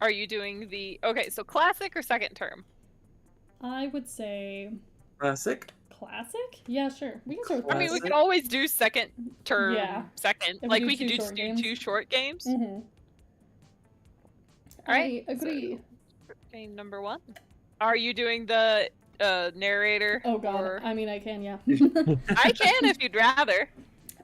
Are you doing the... Okay, so classic or second term? I would say Classic. classic. Yeah, sure. We can start with I mean, we Classic. could always do second term, Yeah. second. If Like, do we could two just short do games. 2 short games. Mm-hmm. Alright, I agree. so, game number 1. Are you doing the narrator? Oh god. Or... I mean, I can, yeah. I can if you'd rather.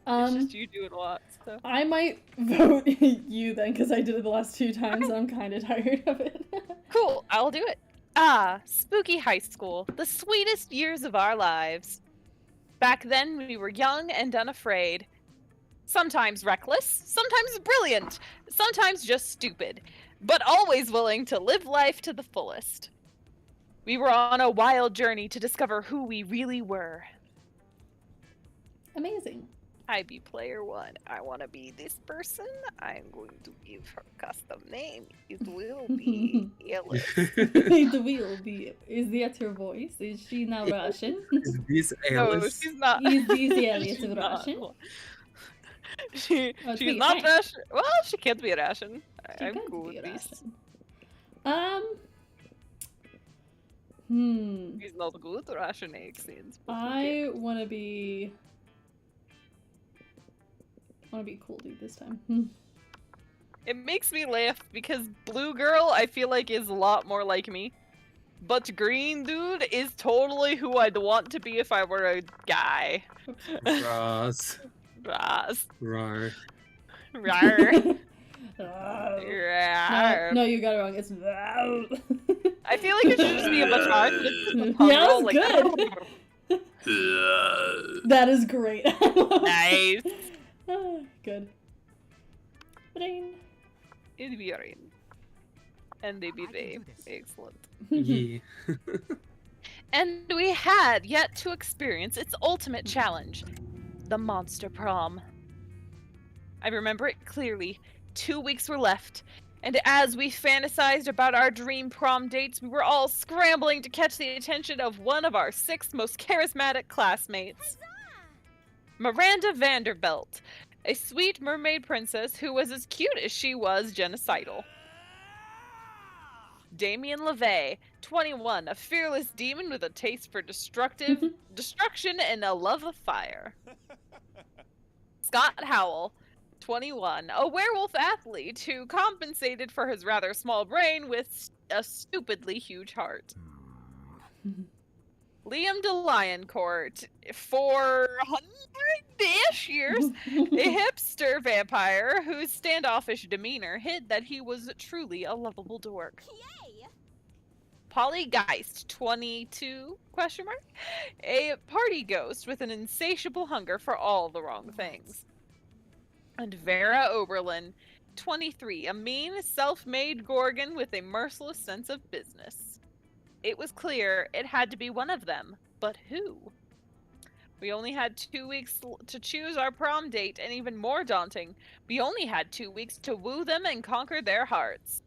It's just Um, you do it a lot, so. I might vote you then, because I did it the last 2 times and I'm kind of tired of it. Cool, I'll do it. Ah, spooky high school, the sweetest years of our lives. Back then, we were young and unafraid. Sometimes reckless, sometimes brilliant, sometimes just stupid, but always willing to live life to the fullest. We were on a wild journey to discover who we really were. Amazing. I be player 1. I want to be this person. I'm going to give her custom name. It will be Alice. It will be. Is that your voice? Is she now Russian? Is this No, Alice? she's not. Is this Alice She's Russian? not. She's pretty not fine. Russian. Well, she can't be Russian. She I'm could cool be with these. Russian. He's not good Russian accents. I wanna be cool dude this time. It makes me laugh because Blue Girl, I feel like, is a lot more like me. But Green Dude is totally who I'd want to be if I were a guy. Ross. Raz. Rar. Rar. No, Rar. no, you got it wrong. It's I feel like it should just be a bunch of eyes, but it's just a tongue Yeah, roll, that's like, good. That is great. Nice. Good. Brain. It'd be rain. And they be they. Excellent. Yeah. And we had yet to experience its ultimate challenge, the Monster Prom. I remember it clearly. 2 weeks were left, and as we fantasized about our dream prom dates, we were all scrambling to catch the attention of one of our 6 most charismatic classmates. Miranda Vanderbilt, a sweet mermaid princess who was as cute as she was genocidal. Damien LaVey, 21, a fearless demon with a taste for destruction and a love of fire. Scott Howell, 21, a werewolf athlete who compensated for his rather small brain with a stupidly huge heart. Liam DeLioncourt, 400-ish years, a hipster vampire whose standoffish demeanor hid that he was truly a lovable dork. Yay! Polly Geist, 22, a party ghost with an insatiable hunger for all the wrong things. And Vera Oberlin, 23, a mean, self-made Gorgon with a merciless sense of business. It was clear it had to be one of them, but who? We only had 2 weeks to choose our prom date, and even more daunting, we only had 2 weeks to woo them and conquer their hearts.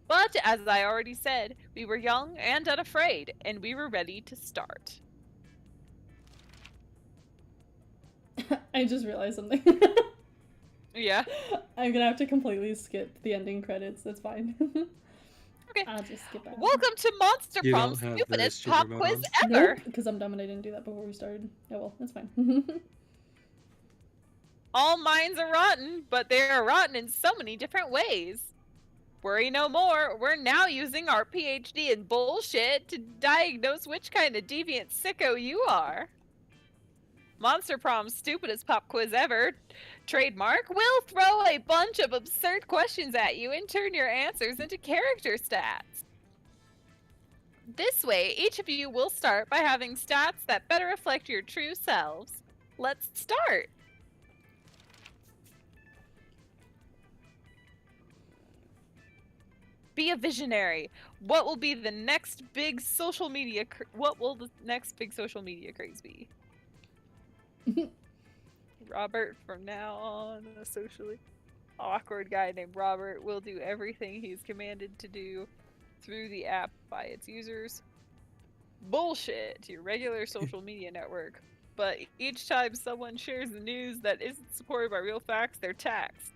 But, as I already said, we were young and unafraid, and we were ready to start. I just realized something. Yeah? I'm gonna have to completely skip the ending credits. That's fine. Okay. I'll just skip that. Welcome to Monster You Prom's don't have stupidest the pop stupid quiz mode ever! Nope, because I'm dumb and I didn't do that before we started. Oh well, that's fine. All minds are rotten, but they are rotten in so many different ways. Worry no more, we're now using our PhD in bullshit to diagnose which kind of deviant sicko you are. Monster Prom's stupidest pop quiz ever, trademark, will throw a bunch of absurd questions at you and turn your answers into character stats. This way, each of you will start by having stats that better reflect your true selves. Let's start! Be a visionary. What will be the next big social media? What will the next big social media craze be? Robert, from now on, a socially awkward guy named Robert will do everything he's commanded to do through the app by its users. Bullshit, your regular social media network. But each time someone shares the news that isn't supported by real facts, they're taxed.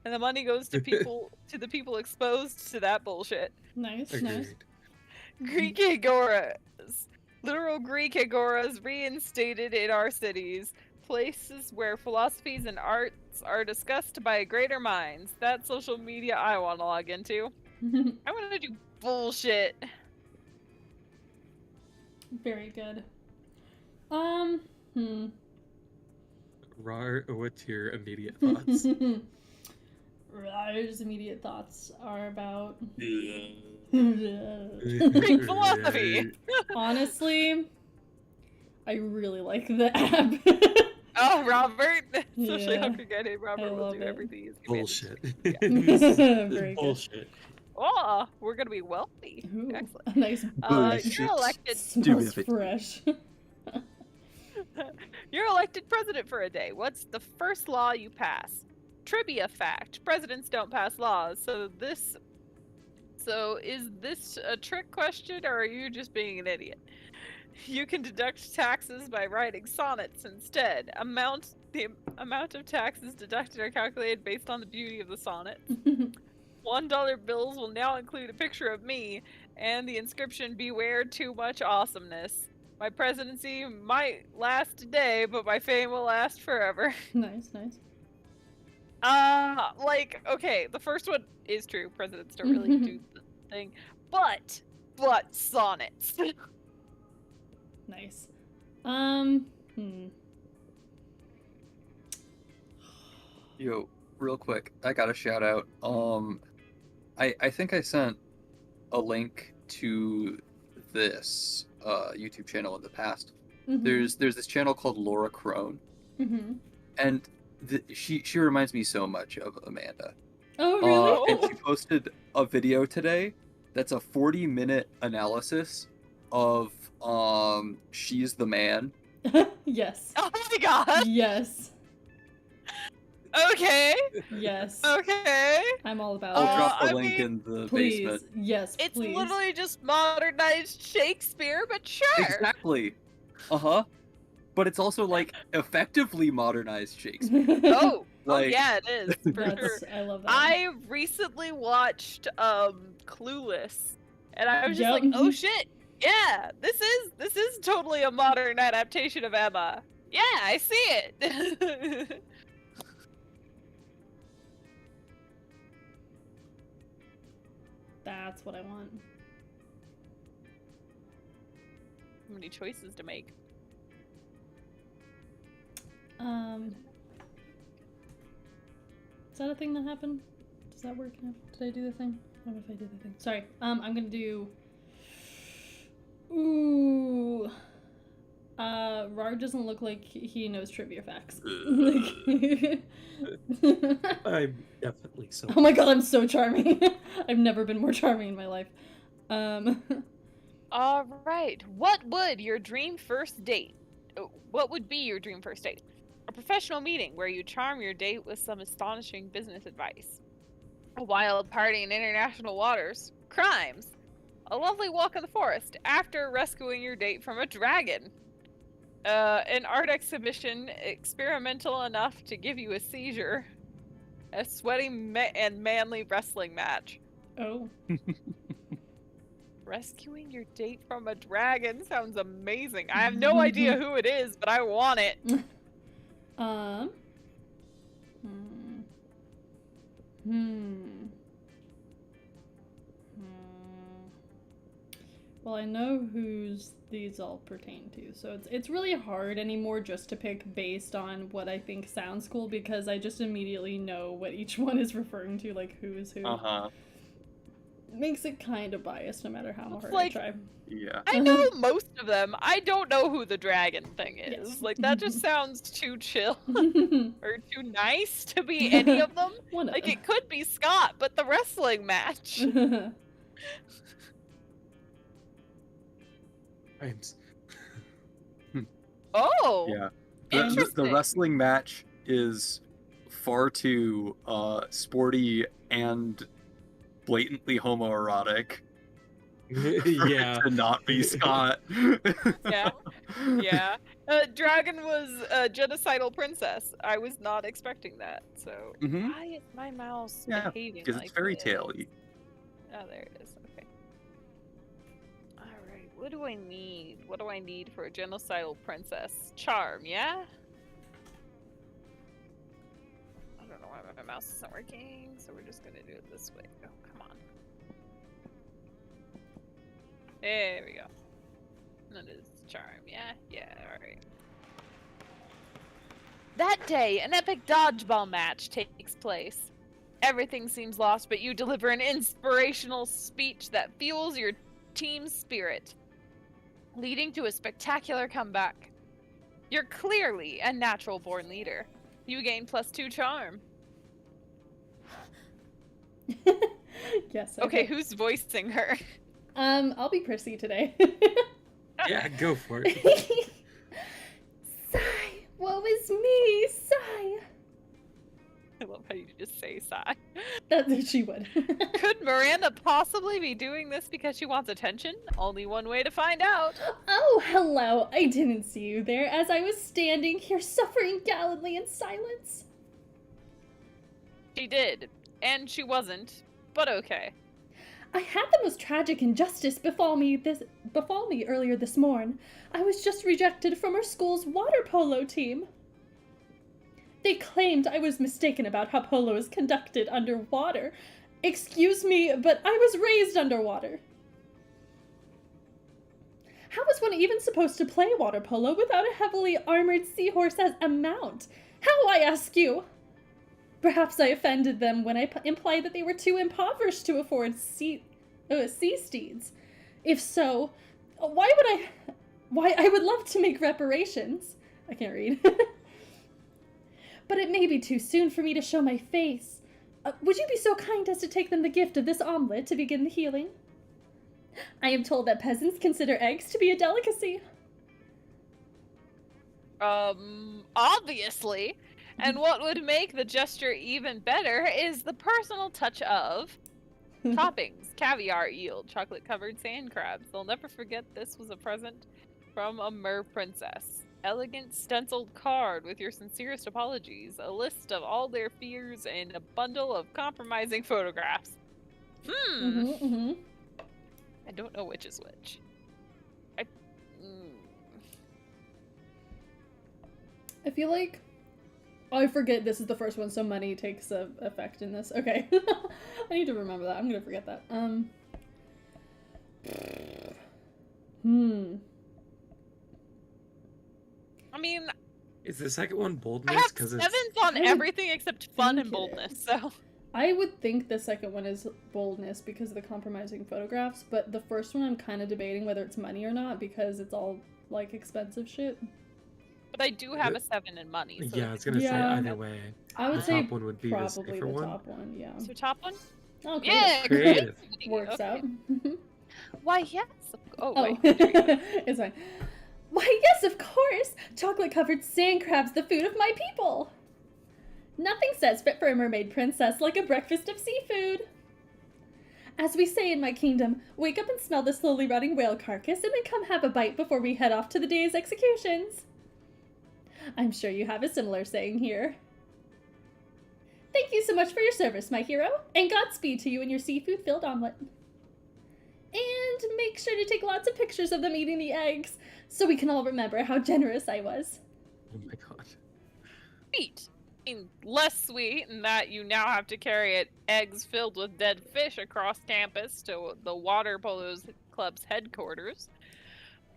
and the money goes to the people exposed to that bullshit. Nice. Agreed. Greek agoras. Literal Greek agoras reinstated in our cities. Places where philosophies and arts are discussed by greater minds. That's social media I want to log into. I want to do bullshit. Very good. Rar, what's your immediate thoughts? Rar's immediate thoughts are about. Greek philosophy. Honestly, I really like the app. Oh, Robert. Especially Yeah, Hunger Guy named Robert I will love do it. everything he's commanded. Bullshit. Very good. Bullshit. Oh, we're gonna be wealthy. Ooh, Excellent. a nice Bullshit. You're elected. smells Stupid. fresh. You're elected president for a day. What's the first law you pass? Trivia fact: presidents don't pass laws. So is this a trick question, or are you just being an idiot? You can deduct taxes by writing sonnets instead. The amount of taxes deducted are calculated based on the beauty of the sonnet. $1 bills will now include a picture of me and the inscription "Beware too much awesomeness." My presidency might last a day, but my fame will last forever. Nice. Okay, the first one is true. Presidents don't really do the thing, but sonnets. Nice. Yo, real quick, I got a shout out. I think I sent a link to this YouTube channel in the past. There's this channel called Laura Crone, and she reminds me so much of Amanda. Oh, really? And she posted a video today that's a 40-minute analysis of She's the Man. Yes. Oh my god. Yes. Okay. Yes. Okay. I'm all about I'll it. drop the I link mean, in the Please. basement. Yes, It's please. literally just modernized Shakespeare, but sure. Exactly. But it's also like effectively modernized Shakespeare. Oh, Like, yeah, it is for sure. That's, I love that. I recently watched Clueless, and I was just Yep. like, oh shit, yeah, this is totally a modern adaptation of Emma. Yeah, I see it. That's what I want. So many choices to make. Is that a thing that happened? Does that work now? Did I do the thing? I don't know if I did the thing. Sorry. I'm gonna do. Ooh. Rar doesn't look like he knows trivia facts. I'm definitely so. Oh my god, I'm so charming. I've never been more charming in my life. All right, what would be your dream first date? A professional meeting where you charm your date with some astonishing business advice. A wild party in international waters. Crimes. A lovely walk in the forest after rescuing your date from a dragon. An art exhibition experimental enough to give you a seizure. A sweaty and manly wrestling match. Oh. Rescuing your date from a dragon sounds amazing. I have no idea who it is, but I want it. Well, I know whose these all pertain to, so it's really hard anymore just to pick based on what I think sounds cool, because I just immediately know what each one is referring to, like who is who. Makes it kind of biased no matter how hard I try. Yeah. I know most of them. I don't know who the dragon thing is. Yes. Like, that just sounds too chill or too nice to be any of them. One of Like, them. it could be Scott, but the wrestling match. Times. Oh, Yeah. interesting. The wrestling match is far too sporty and blatantly homoerotic Yeah. To not be Scott. Yeah. Yeah. Dragon was a genocidal princess. I was not expecting that. So Mhm. why is my mouse Yeah, behaving because like it's fairy this? tale. Oh, there it is. Okay. All right. What do I need? What do I need for a genocidal princess? Charm, yeah? I don't know why my mouse isn't working, so we're just gonna do it this way. Oh, come on. There we go. That is charm, yeah? Yeah, alright. That day, an epic dodgeball match takes place. Everything seems lost, but you deliver an inspirational speech that fuels your team's spirit, leading to a spectacular comeback. You're clearly a natural-born leader. You gain +2 charm. Yes. Okay, who's voicing her? I'll be Prissy today. Yeah, go for it. Sigh, woe is me, sigh. I love how you just say sigh. That she would. Could Miranda possibly be doing this because she wants attention? Only one way to find out. Oh, hello. I didn't see you there as I was standing here suffering gallantly in silence. She did, and she wasn't, but okay. I had the most tragic injustice befall me earlier this morn. I was just rejected from our school's water polo team. They claimed I was mistaken about how polo is conducted underwater. Excuse me, but I was raised underwater. How was one even supposed to play water polo without a heavily armored seahorse as a mount? How, I ask you? Perhaps I offended them when I implied that they were too impoverished to afford sea steeds. If so, why I would love to make reparations. I can't read. But it may be too soon for me to show my face. Would you be so kind as to take them the gift of this omelet to begin the healing? I am told that peasants consider eggs to be a delicacy. Obviously. And what would make the gesture even better is the personal touch of toppings, caviar, eel, chocolate-covered sand crabs. They'll never forget this was a present from a mer princess. Elegant stenciled card with your sincerest apologies, a list of all their fears, and a bundle of compromising photographs. I don't know which is which. I feel like... Oh, I forget this is the first one, so money takes effect in this. Okay. I need to remember that. I'm gonna forget that. I mean, Is the second one I boldness? have Because sevens it's on everything except fun think and it boldness, is. so... I would think the second one is boldness because of the compromising photographs, but the first one I'm kind of debating whether it's money or not because it's all, like, expensive shit. But I do have a 7 in money, so... yeah. I was gonna say Yeah. either way. I would The say top one would be the probably safer the one. top one, yeah. So top one? Okay. Yeah, Creative. creativity. Works Okay. out. Why, yes. Oh, Oh, wait. it's fine. Why, yes, of course! Chocolate-covered sand crabs, the food of my people! Nothing says fit for a mermaid princess like a breakfast of seafood. As we say in my kingdom, wake up and smell the slowly rotting whale carcass and then come have a bite before we head off to the day's executions. I'm sure you have a similar saying here. Thank you so much for your service, my hero, and Godspeed to you and your seafood-filled omelet. And make sure to take lots of pictures of them eating the eggs, so we can all remember how generous I was. Oh my god. Sweet. I mean, less sweet in that you now have to carry eggs filled with dead fish across campus to the Water Polo Club's headquarters.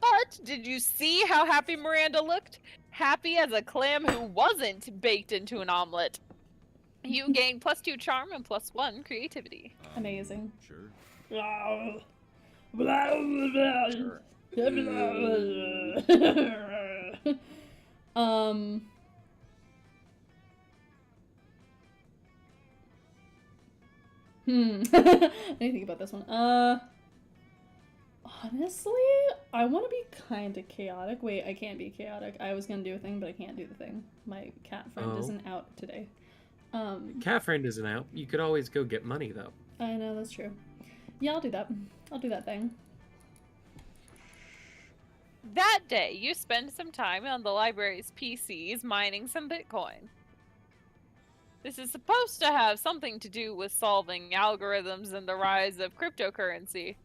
But did you see how happy Miranda looked? Happy as a clam who wasn't baked into an omelet. You gain +2 charm and +1 creativity. Amazing. Sure. I need to think about this one. Honestly, I want to be kind of chaotic. Wait, I can't be chaotic. I was gonna do a thing, but I can't do the thing. My cat friend Oh. isn't out today. Cat friend isn't out. You could always go get money though. I know, that's true. Yeah, I'll do that. I'll do that thing. That day, you spend some time on the library's PCs mining some Bitcoin. This is supposed to have something to do with solving algorithms and the rise of cryptocurrency.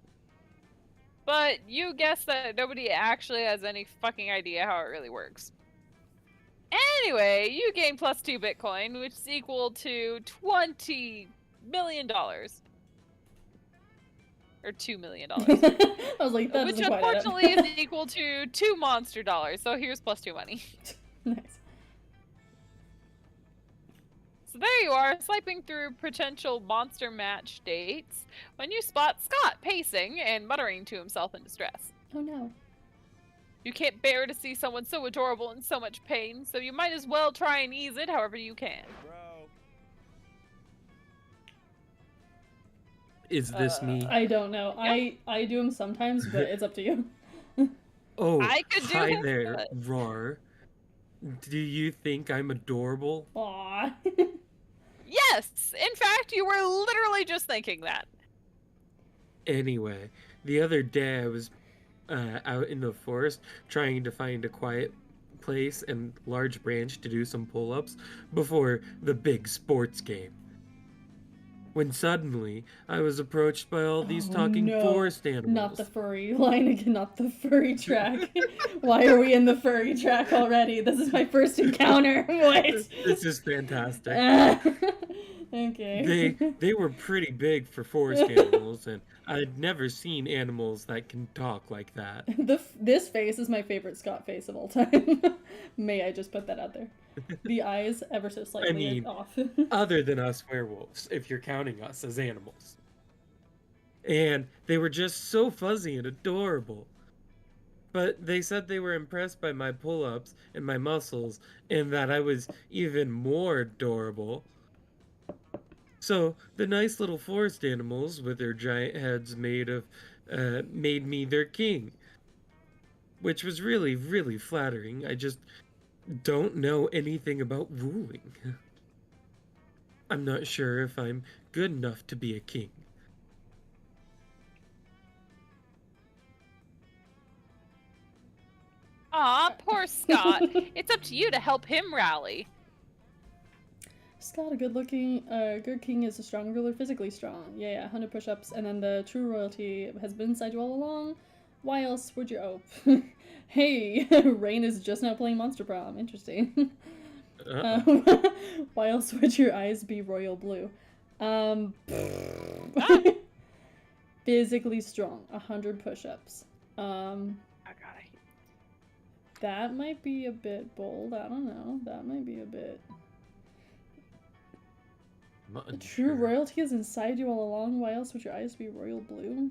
But you guess that nobody actually has any fucking idea how it really works. Anyway, you gain +2 Bitcoin, which is equal to $20 million. Or $2 million. I was like, that which doesn't quite add up. unfortunately is equal to 2 monster dollars, so here's +2 money. Nice. So there you are, swiping through potential monster match dates, when you spot Scott pacing and muttering to himself in distress. Oh no. You can't bear to see someone so adorable in so much pain, so you might as well try and ease it however you can. Is this me? I don't know. Yep. I do them sometimes, but it's up to you. Oh, I could do hi him, there, but- Roar. Do you think I'm adorable? Aw. Yes! In fact, you were literally just thinking that. Anyway, the other day I was out in the forest trying to find a quiet place and large branch to do some pull-ups before the big sports game. When suddenly I was approached by all these Oh, talking no. forest animals. Not the furry line again, not the furry track. Why are we in the furry track already? This is my first encounter. What? This is fantastic. Okay. They were pretty big for forest animals, and I'd never seen animals that can talk like that. This face is my favorite Scott face of all time. May I just put that out there? The eyes ever so slightly mean, off. Other than us werewolves, if you're counting us as animals. And they were just so fuzzy and adorable. But they said they were impressed by my pull-ups and my muscles, and that I was even more adorable. So the nice little forest animals with their giant heads made me their king. Which was really, really flattering. I just don't know anything about ruling. I'm not sure if I'm good enough to be a king. Aw, poor Scott. It's up to you to help him rally. Scott, a good king is a strong ruler, physically strong. Yeah, 100 push-ups, and then the true royalty has been inside you all along. Why else would you? Oh, hey, Rain is just now playing Monster Prom. Interesting. Why else would your eyes be royal blue? Physically strong, 100 push-ups. Oh god, That might be a bit bold. I don't know. That might be a bit. The true royalty is inside you all along. Why else would your eyes be royal blue?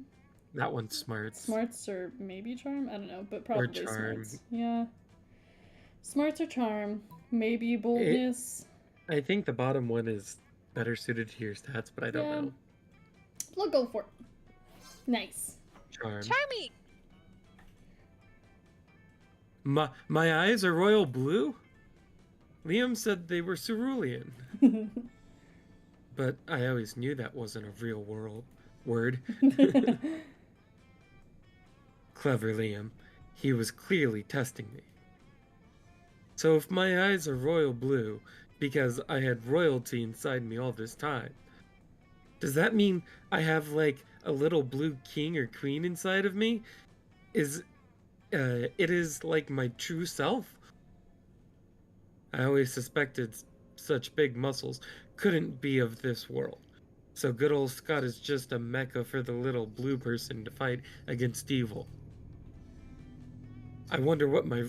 That one's smarts. Smarts or maybe charm? I don't know, but probably charm. smarts. Yeah. Smarts or charm. Maybe boldness. I think the bottom one is better suited to your stats, but I don't know. We'll go for it. Nice. Charm. Charmy! My eyes are royal blue? Liam said they were cerulean. But I always knew that wasn't a real word. Clever Liam. He was clearly testing me. So if my eyes are royal blue, because I had royalty inside me all this time, does that mean I have like a little blue king or queen inside of me? It is like my true self? I always suspected such big muscles couldn't be of this world. So good old Scott is just a mecca for the little blue person to fight against evil. I wonder what my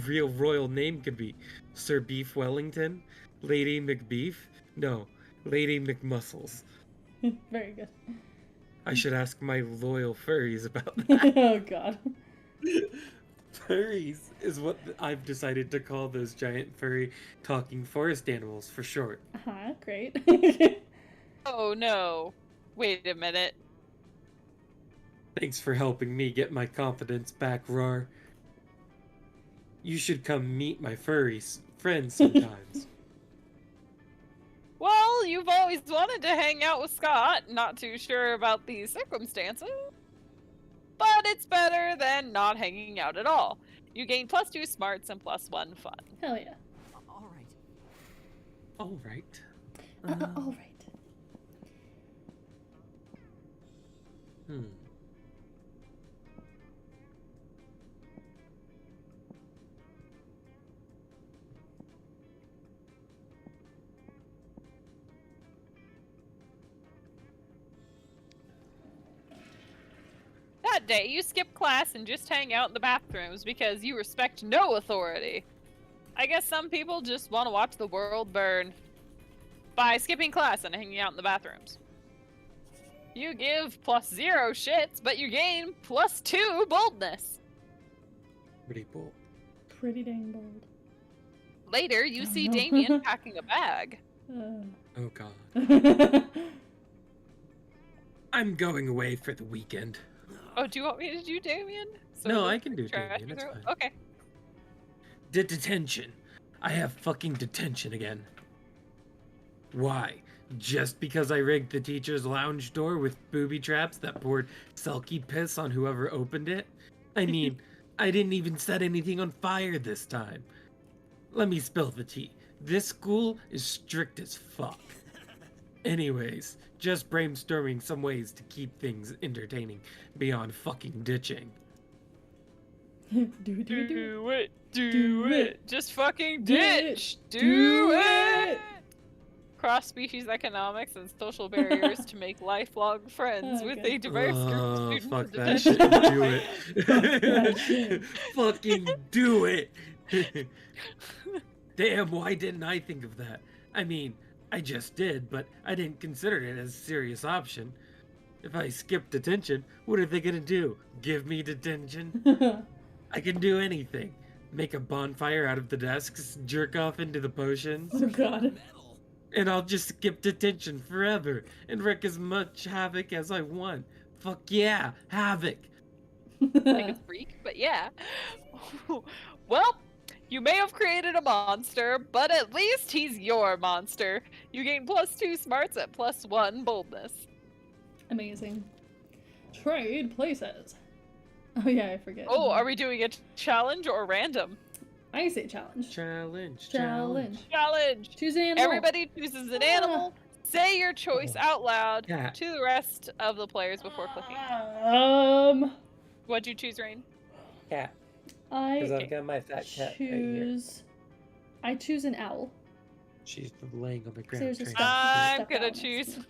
real royal name could be. Sir Beef Wellington? Lady McBeef? No, Lady McMuscles. Very good. I should ask my loyal furries about that. Oh god. Furries is what I've decided to call those giant furry talking forest animals for short. Great. Oh no. Wait a minute. Thanks for helping me get my confidence back, Roar. You should come meet my furry friends sometimes. Well, you've always wanted to hang out with Scott. Not too sure about these circumstances. But but it's better than not hanging out at all. You gain +2 smarts and +1 fun. Hell yeah. All right. All right. All right. Hmm. That day, you skip class and just hang out in the bathrooms because you respect no authority. I guess some people just want to watch the world burn by skipping class and hanging out in the bathrooms. You give +0 shits, but you gain +2 boldness. Pretty cool. Pretty dang bold. Later, you Oh, see no. Damien packing a bag. Oh god. I'm going away for the weekend. Oh, do you want me to do Damien? No, the I can do trash Damien, it's throw- fine. Okay. Detention. I have fucking detention again. Why? Just because I rigged the teacher's lounge door with booby traps that poured sulky piss on whoever opened it? I mean, I didn't even set anything on fire this time. Let me spill the tea. This school is strict as fuck. Anyways, just brainstorming some ways to keep things entertaining beyond fucking ditching. Do Do Do it. it. Just fucking Ditch. ditch. Do Do it. it. Cross-species economics and social barriers to make lifelong friends with Okay. a diverse group of Oh, students. fuck in that detention. shit. Do Fuck that it. shit. Fucking do it. Damn, why didn't I think of that? I mean, I just did, but I didn't consider it as a serious option. If I skip detention, what are they gonna do? Give me detention? I can do anything. Make a bonfire out of the desks, jerk off into the potions, Oh god. Metal. and I'll just skip detention forever and wreak as much havoc as I want. Fuck yeah, havoc. Like a freak, but yeah. Well, you may have created a monster, but at least he's your monster. You gain +2 smarts at +1 boldness. Amazing. Trade places. Oh yeah, I forget. Oh, are we doing a challenge or random? I say challenge. Challenge. Challenge. Challenge. Choose an animal. Everybody chooses an animal. Say your choice out loud Cat. to the rest of the players before clicking. What'd you choose, Rain? Cat. I I've got my fat cat right here. choose. I choose an owl. She's laying on the ground. There's a trying to stuffed- I'm stuffed gonna owl next to choose me.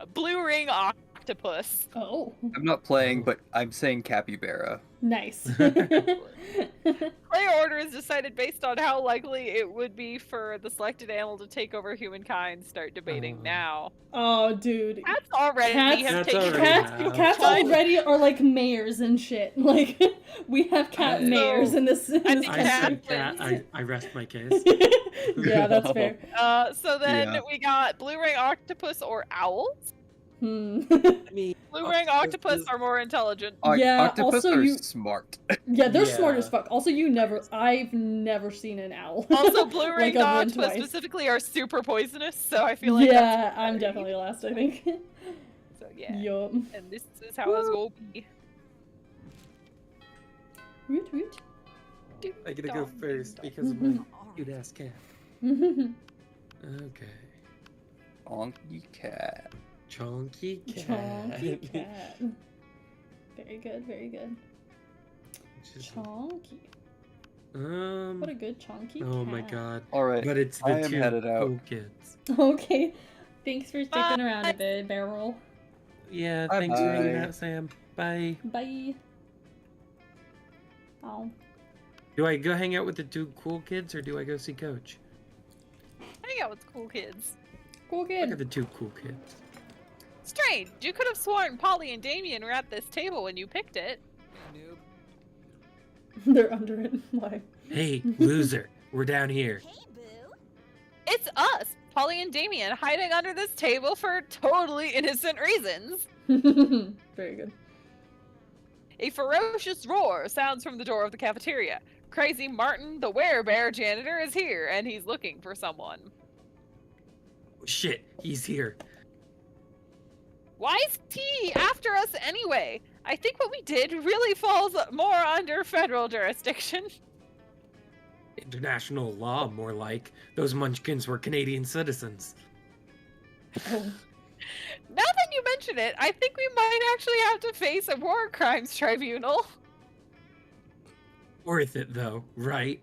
a blue ring octopus. Oh, I'm not playing, but I'm saying capybara. nice. Player order is decided based on how likely it would be for the selected animal to take over humankind. Start debating Oh. now. Oh, dude. Cats already Cats- have Cats taken already Cats, have. cats Fine. already are like mayors and shit. Like, we have cat So, mayors in this, in I this think I cat country. said cat. wins. I rest my case. Yeah, that's fair. So then Yeah. we got blue ring octopus or owls. Hmm. I mean, Blue ring octopus are more intelligent. Yeah, Octopus also are you- smart. Yeah, they're smart Yeah. as fuck. Also, I've never seen an owl. Also, blue ring Like, I've run octopus twice. specifically are super poisonous, so I feel like Yeah, that's I'm better. definitely last, I think. So yeah, Yup. and this is how it's gonna be. Root, root. I gotta go Dong, first dong. because of my cute ass cat. Okay. Onky cat. Chonky cat. Chonky cat. Very good, very good. Just- Chonky. What a good chonky Oh my cat. god. All right. But it's the I am two headed out. cool kids. Okay. Thanks for sticking Bye. around a bit, Barrel. Yeah, thanks for hanging Bye-bye. out, Sam. Bye. Bye. Oh. Do I go hang out with the two cool kids or do I go see Coach? Hang out with cool kids. Cool Look at kid. the two cool kids. Strange. You could have sworn Polly and Damien were at this table when you picked it. Noob. They're under it. Why? Hey, loser. We're down here. Hey, boo. It's us, Polly and Damien, hiding under this table for totally innocent reasons. Very good. A ferocious roar sounds from the door of the cafeteria. Crazy Martin, the werebear janitor, is here, and he's looking for someone. Shit, he's here. Why is he after us anyway? I think what we did really falls more under federal jurisdiction. International law, more like. Those munchkins were Canadian citizens. Oh. Now that you mention it, I think we might actually have to face a war crimes tribunal. Worth it, though, right?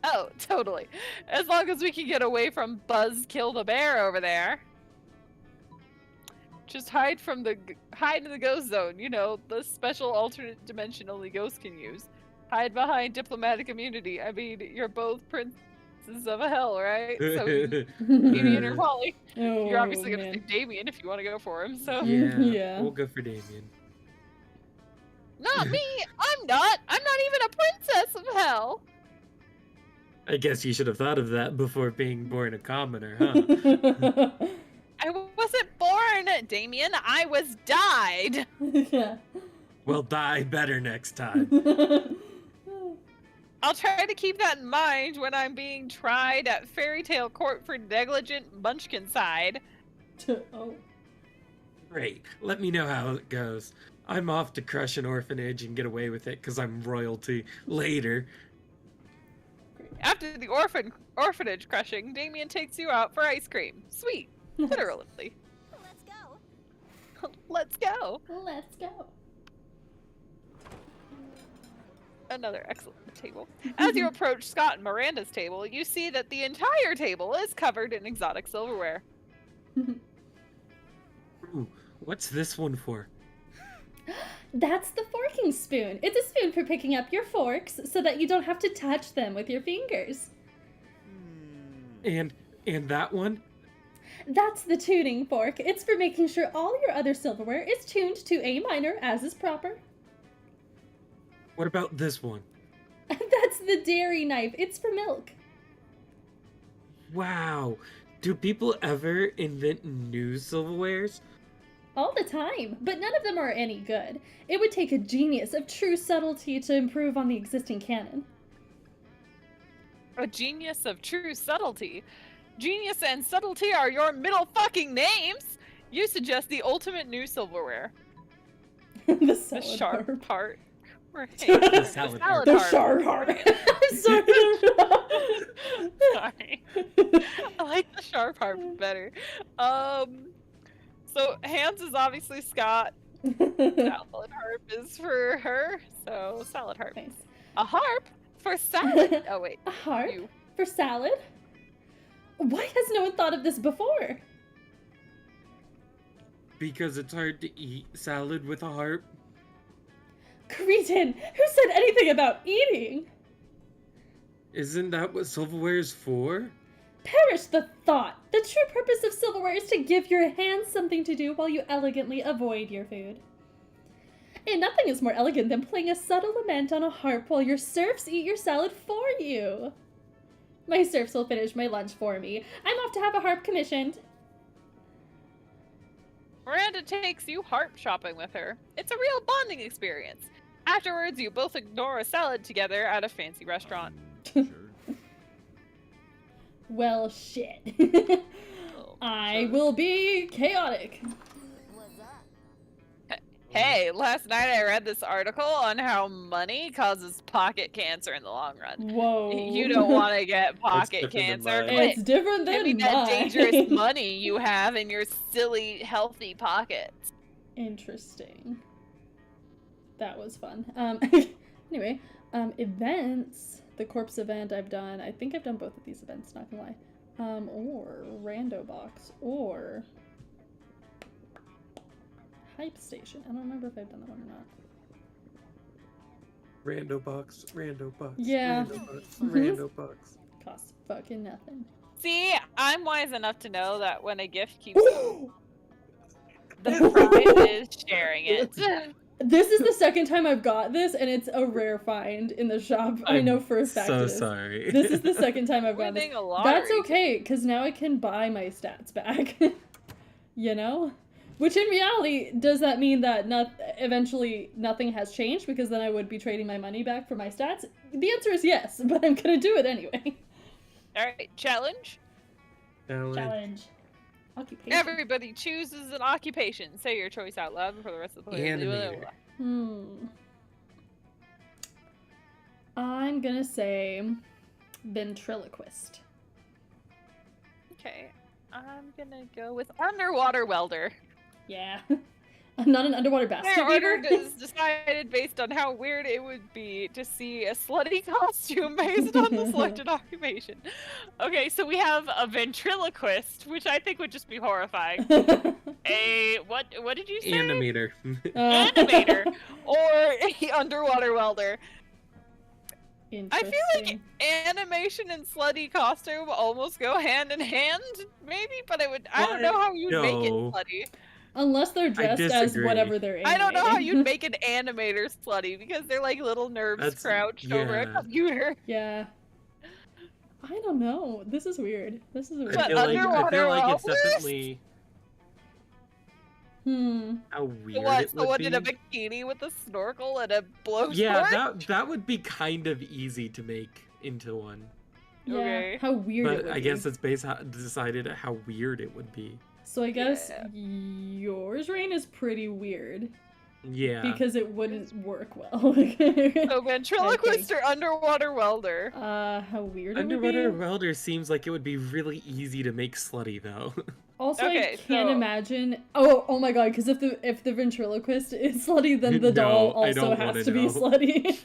Oh, totally. As long as we can get away from Buzz Kill the Bear over there. Just hide in the ghost zone. You know, the special alternate dimension only ghosts can use. Hide behind diplomatic immunity. I mean, you're both princes of hell, right? So, Damien or Polly. Oh, You're obviously man. gonna pick Damien if you want to go for him, so. Yeah, Yeah. we'll go for Damien. Not me! I'm not! I'm not even a princess of hell! I guess you should have thought of that before being born a commoner, huh? I wasn't born, Damien. I was died. Yeah. Well, die better next time. I'll try to keep that in mind when I'm being tried at Fairy Tale Court for negligent munchkin side. Oh. Great. Let me know how it goes. I'm off to crush an orphanage and get away with it because I'm royalty later. After the orphanage crushing, Damien takes you out for ice cream. Sweet. Literally. Let's go. Let's go. Let's go. Another excellent table. As you approach Scott and Miranda's table, you see that the entire table is covered in exotic silverware. Ooh, what's this one for? That's the forking spoon. It's a spoon for picking up your forks so that you don't have to touch them with your fingers. And that one? That's the tuning fork. It's for making sure all your other silverware is tuned to A minor as is proper. What about this one? That's the dairy knife. It's for milk. Wow. Do people ever invent new silverwares? All the time, but none of them are any good. It would take a genius of true subtlety to improve on the existing canon. A genius of true subtlety. Genius and subtlety are your middle fucking names! You suggest the ultimate new silverware. The The salad sharp harp. part. Right. The salad harp. The sharp harp. I'm sorry. Sorry. I like the sharp harp better. So Hans is obviously Scott. Salad harp is for her. So salad harp. Nice. A harp for salad. Oh wait. A harp You. for salad? Why has no one thought of this before? Because it's hard to eat salad with a harp. Cretin, who said anything about eating? Isn't that what silverware is for? Perish the thought! The true purpose of silverware is to give your hands something to do while you elegantly avoid your food. And nothing is more elegant than playing a subtle lament on a harp while your serfs eat your salad for you. My serfs will finish my lunch for me. I'm off to have a harp commissioned. Miranda takes you harp shopping with her. It's a real bonding experience. Afterwards, you both ignore a salad together at a fancy restaurant. Well, shit. Oh, I sure. will be chaotic. What's up? Hey, last night I read this article on how money causes pocket cancer in the long run. Whoa. You don't want to get pocket different than cancer. mine. Quick, It's different give than me that mine. dangerous money you have in your silly, healthy pockets. Interesting. That was fun. Anyway, events. The corpse event I've done. I think I've done both of these events, not gonna lie. Or Rando Box, or Hype Station. I don't remember if I've done that one or not. Rando box, rando box. Yeah. Rando box, rando box. Costs fucking nothing. See, I'm wise enough to know that when a gift keeps the prize is sharing it. This is the second time I've got this, and it's a rare find in the shop. I know for a fact. So it is. sorry. This is the second time I've got this. Winning a lottery. That's okay, because now I can buy my stats back. You know? Which in reality, does that mean that eventually nothing has changed? Because then I would be trading my money back for my stats? The answer is yes, but I'm gonna do it anyway. All right, challenge. Challenge. Challenge. Occupation. Everybody chooses an occupation. Say your choice out loud before the rest of the players leave it. Animator. I'm gonna say ventriloquist. Okay, I'm gonna go with underwater welder. Yeah. I'm not an underwater basket Their order weaver. is decided based on how weird it would be to see a slutty costume based on the selected occupation. Okay, so we have a ventriloquist, which I think would just be horrifying. What did you say? Animator. Animator or a underwater welder. I feel like Interesting. animation and slutty costume almost go hand in hand, maybe, but I don't know how you'd make it No. slutty. Unless they're dressed as disagree. whatever they're I don't know how animating. you'd make an animator slutty because they're like little nerves That's- crouched over a yeah. computer. Yeah. I don't know. This is weird. This is weird. But I feel like it's underwater definitely Hmm. how weird What? it So would what be. in a bikini with a snorkel and a blowtorch? Yeah, that would be kind of easy to make into one. Yeah. Okay. How weird it But would I be. guess it's decided how weird it would be. So I guess Yeah. yours, Rain, is pretty weird Yeah. because it wouldn't work well. So ventriloquist or underwater welder? How weird Underwater it would be. welder seems like it would be really easy to make slutty though. Also, I Okay, can't so- imagine. Oh my god! Because if the ventriloquist is slutty, then the doll No, I also don't has wanna to be know. slutty.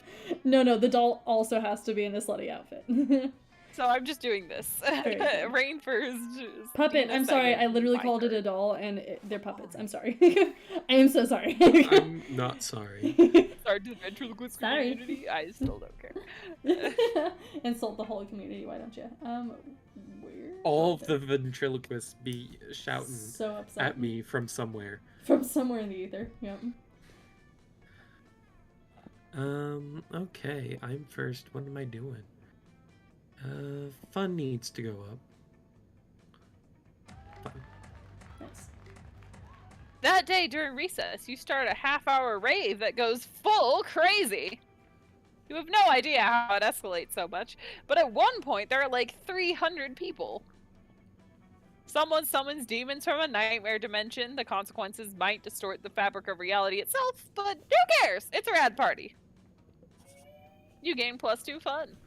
No, the doll also has to be in a slutty outfit. So I'm just doing this. Very good. Rain first. Puppet. Dina I'm sorry. second, I literally my called it a turn. doll, and they're puppets. I'm sorry. I am so sorry. I'm not sorry. Sorry to the ventriloquist Sorry. community. I still don't care. Insult the whole community. Why don't you? Where? All of the ventriloquists be shouting So upset at me from somewhere. from somewhere in the ether. Yep. Okay, I'm first. What am I doing? Fun needs to go up. Fun. Nice. That day during recess, you start a half-hour rave that goes full crazy. You have no idea how it escalates so much, but at one point there are like 300 people. Someone summons demons from a nightmare dimension. The consequences might distort the fabric of reality itself, but who cares? It's a rad party. You gain +2 fun.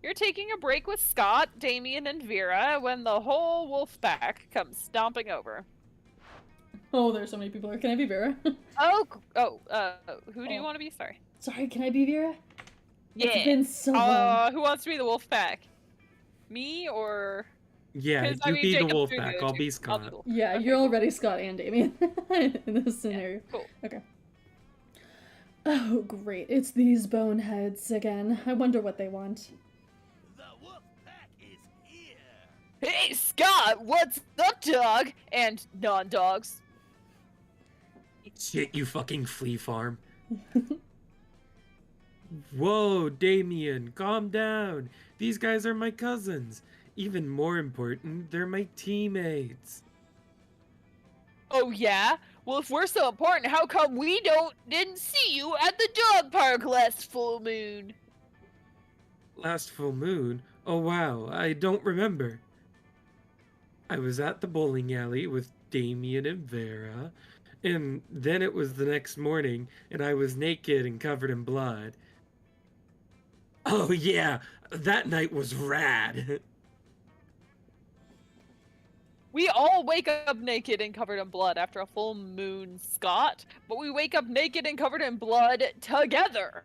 You're taking a break with Scott, Damien, and Vera when the whole wolf pack comes stomping over. Oh, there's so many people here. Can I be Vera? Who do you Oh. want to be? Sorry. Sorry, can I be Vera? Yeah. It's been so long. Who wants to be the wolf pack? Me or? Yeah, 'Cause, you be the Jacob's wolf doing pack. the I'll two. be I'll Scott. the wolf. Yeah, Okay, you're cool. already Scott and Damien in this scenario. Cool. Okay. Oh, great. It's these boneheads again. I wonder what they want. The wolf pack is here. Hey, Scott, what's up, dog? And non-dogs. Shit, you fucking flea farm. Whoa, Damien, calm down. These guys are my cousins. Even more important, they're my teammates. Oh yeah? Well, if we're so important, how come we didn't see you at the dog park last full moon? Last full moon? Oh wow, I don't remember. I was at the bowling alley with Damien and Vera, and then it was the next morning, and I was naked and covered in blood. Oh yeah, that night was rad. We all wake up naked and covered in blood after a full moon, Scott, but we wake up naked and covered in blood together.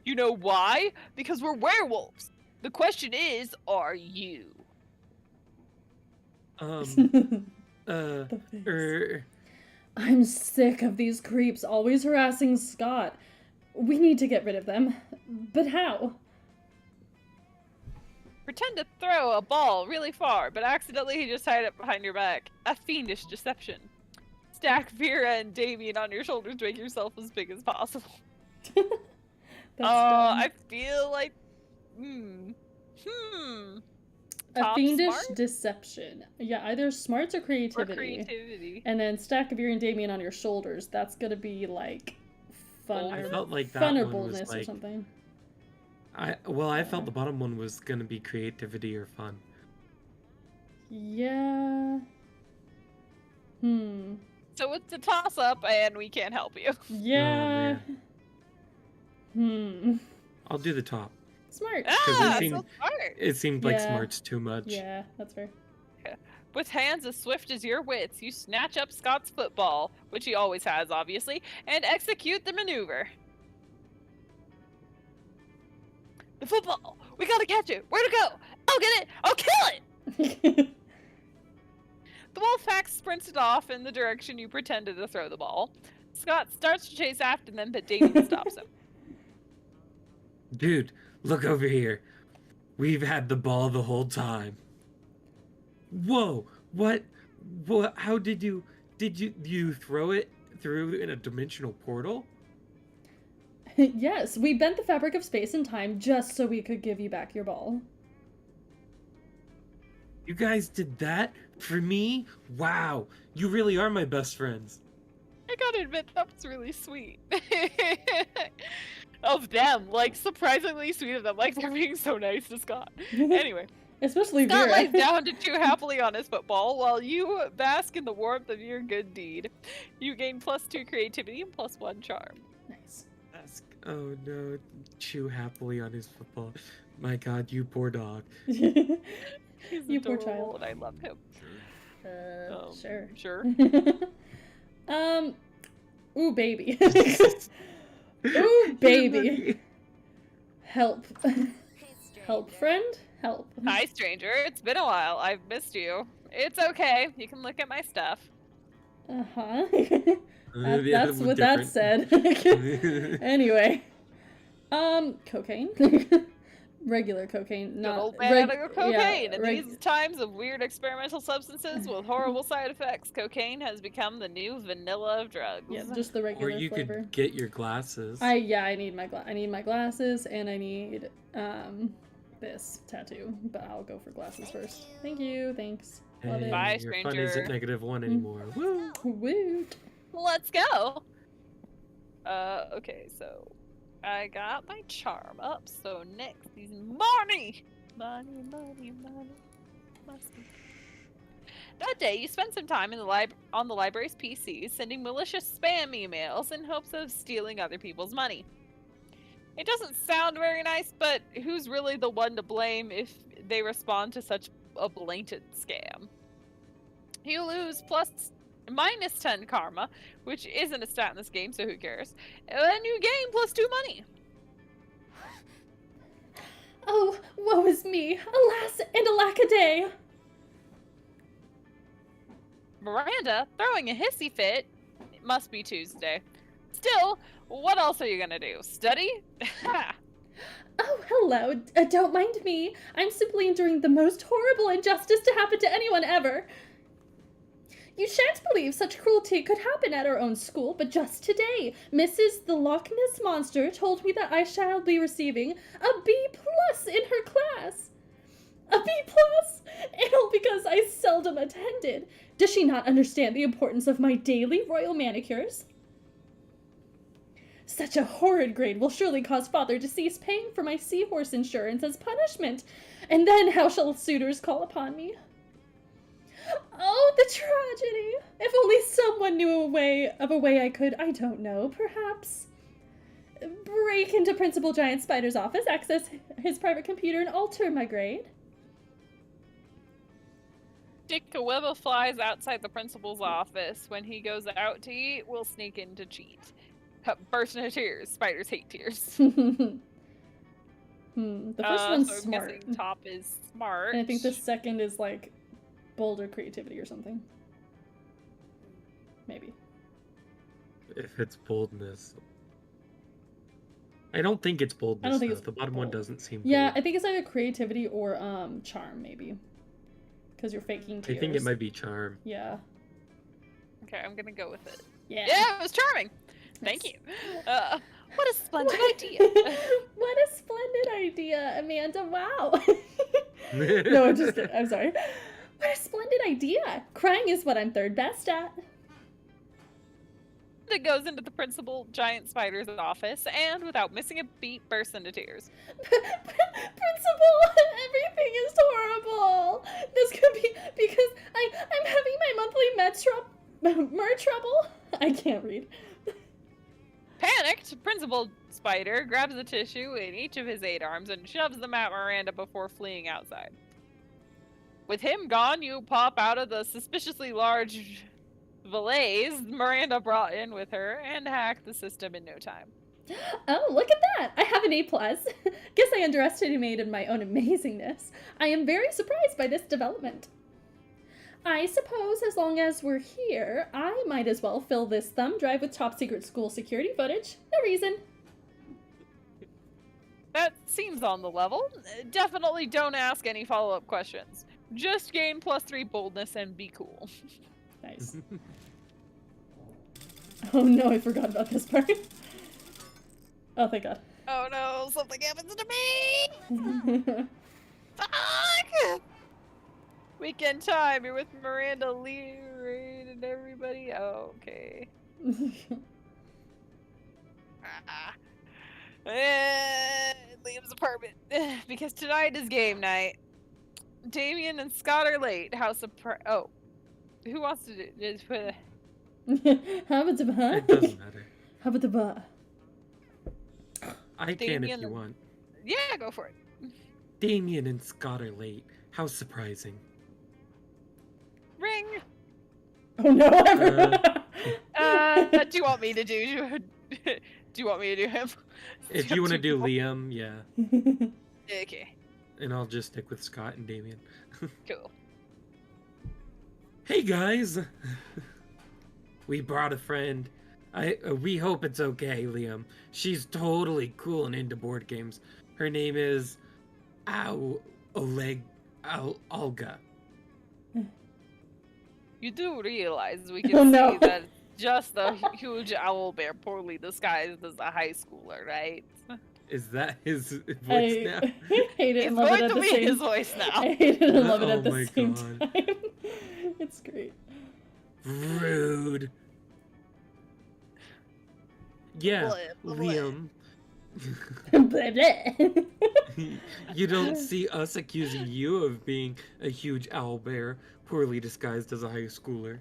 You know why? Because we're werewolves. The question is, are you? The face. I'm sick of these creeps always harassing Scott. We need to get rid of them. But how? Pretend to throw a ball really far, but accidentally he just tied it behind your back. A fiendish deception. Stack Vera and Damien on your shoulders to make yourself as big as possible. That's dumb. I feel like... A Top fiendish smart? Deception. Yeah, either smarts or Or creativity. creativity. And then stack of Vera and Damien on your shoulders. That's gonna be like fun I or felt like that fun or one was boldness or like- something. I felt the bottom one was gonna be creativity or fun. Yeah. So it's a toss-up, and we can't help you. Yeah. I'll do the top. Smart. Ah, seemed- so smart. It seemed like Yeah. smart's too much. Yeah, that's fair. With hands as swift as your wits, you snatch up Scott's football, which he always has, obviously, and execute the maneuver. The football! We gotta catch it! Where to go? I'll get it! I'll kill it! The wolfpack sprinted off in the direction you pretended to throw the ball. Scott starts to chase after them, but Damien stops him. Dude, look over here. We've had the ball the whole time. Whoa! What? How did you throw it through in a dimensional portal? Yes, we bent the fabric of space and time just so we could give you back your ball. You guys did that for me? Wow! You really are my best friends. I gotta admit, that was really sweet. Of them, like, surprisingly sweet of them. Like, they're being so nice to Scott. Anyway. Especially Scott Vera. lies down to chew happily on his football while you bask in the warmth of your good deed. You gain +2 creativity and +1 charm. Nice. Oh no, chew happily on his football. My god, you poor dog. He's You poor adorable, child. and I love him. Sure. Sure. Ooh, baby. Ooh, baby. Help. Help, friend? Help. Hi, stranger. It's been a while. I've missed you. It's okay. You can look at my stuff. Uh-huh. Yeah, That's we're what that different. said. Anyway. Cocaine? Regular cocaine, Good not old banana cocaine. yeah, In these times of weird experimental substances with horrible side effects, cocaine has become the new vanilla of drugs. Yeah, just the Or regular you flavor. could get your glasses. I need my glasses and I need this tattoo, but I'll go for glasses first. Thank you, thanks. Love Hey, it. Bye, your fun stranger. isn't -1 anymore. Woo! Woot. Let's go. Okay, so I got my charm up. So next is money. Money. Must be. That day, you spent some time in the on the library's PC, sending malicious spam emails in hopes of stealing other people's money. It doesn't sound very nice, but who's really the one to blame if they respond to such a blatant scam? You lose -10 karma, which isn't a stat in this game, so who cares? And you gain +2 money. Oh, woe is me! Alas and alackaday! Miranda, throwing a hissy fit. It must be Tuesday. Still, what else are you gonna do? Study? Oh, hello. Don't mind me. I'm simply enduring the most horrible injustice to happen to anyone ever. You shan't believe such cruelty could happen at our own school, but just today, Mrs. the Loch Ness Monster told me that I shall be receiving a B+ in her class. A B+? And all because I seldom attended. Does she not understand the importance of my daily royal manicures? Such a horrid grade will surely cause father to cease paying for my seahorse insurance as punishment. And then how shall suitors call upon me? Oh, the tragedy! If only someone knew of a way I could, I don't know, perhaps break into Principal Giant Spider's office, access his private computer, and alter my grade. Dick Webber flies outside the principal's office. When he goes out to eat, we'll sneak in to cheat. Burst into tears. Spiders hate tears. The first one's so I'm smart. guessing top is smart. And I think the second is like bolder creativity or something. Maybe. If it's boldness. I don't think it's boldness. I don't think though. it's the bottom one bold. doesn't seem Yeah, bold. I think it's either creativity or charm, maybe. Because you're faking I tears. think it might be charm. Yeah. Okay, I'm gonna go with it. Yeah. Yeah, it was charming. Thank Nice. you. What a splendid idea. What a splendid idea, Amanda. Wow. No, I'm just kidding. I'm sorry. What a splendid idea. Crying is what I'm third best at. Miranda goes into the principal giant spider's office and, without missing a beat, bursts into tears. Principal, everything is horrible. This could be because I'm having my monthly mer trouble. I can't read. Panicked, Principal Spider grabs a tissue in each of his 8 arms and shoves them at Miranda before fleeing outside. With him gone, you pop out of the suspiciously large valise Miranda brought in with her and hack the system in no time. Oh, look at that! I have an A+. Guess I underestimated my own amazingness. I am very surprised by this development. I suppose as long as we're here, I might as well fill this thumb drive with top secret school security footage. No reason. That seems on the level. Definitely don't ask any follow-up questions. Just gain +3 boldness and be cool. Nice. Oh no, I forgot about this part. Oh, thank God. Oh no, something happens to me! Fuck! Weekend time, you're with Miranda, Lee, Rain, and everybody. Oh, okay. Liam's apartment. Because tonight is game night. Damien and Scott are late. How surprise! Oh, who wants to do this? How about the bar? It doesn't matter. How about the bar? I can Damien if you and- want. Yeah, go for it. Damien and Scott are late. How surprising. Ring. Oh no! Do you want me to do? Do you want me to do him? If you want to do Liam, yeah. Okay, And I'll just stick with Scott and Damien. cool. Hey guys! We brought a friend. We hope it's okay, Liam. She's totally cool and into board games. Her name is Olga. You do realize we can Oh, no. see that it's just a huge owl bear poorly disguised as a high schooler, right? Is that his voice now? I hate it It's and love it going at to the be same his voice I now. hate it and love it Oh at the my same God. time. It's great. Rude. Yeah, Blah, blah. Liam. Blah, blah. You don't see us accusing you of being a huge owl bear, poorly disguised as a high schooler.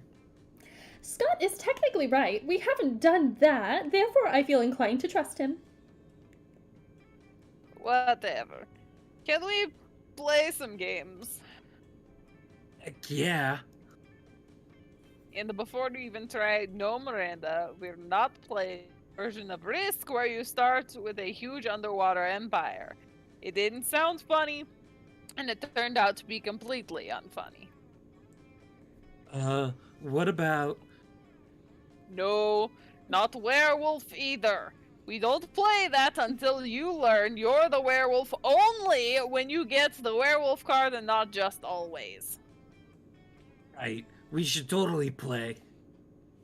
Scott is technically right. We haven't done that, therefore I feel inclined to trust him. Whatever. Can we play some games? Heck yeah. And before you even try No Miranda, we're not playing a version of Risk where you start with a huge underwater empire. It didn't sound funny, and it turned out to be completely unfunny. What about... No, not werewolf either. We don't play that until you learn you're the werewolf only when you get the werewolf card and not just always. Right, we should totally play.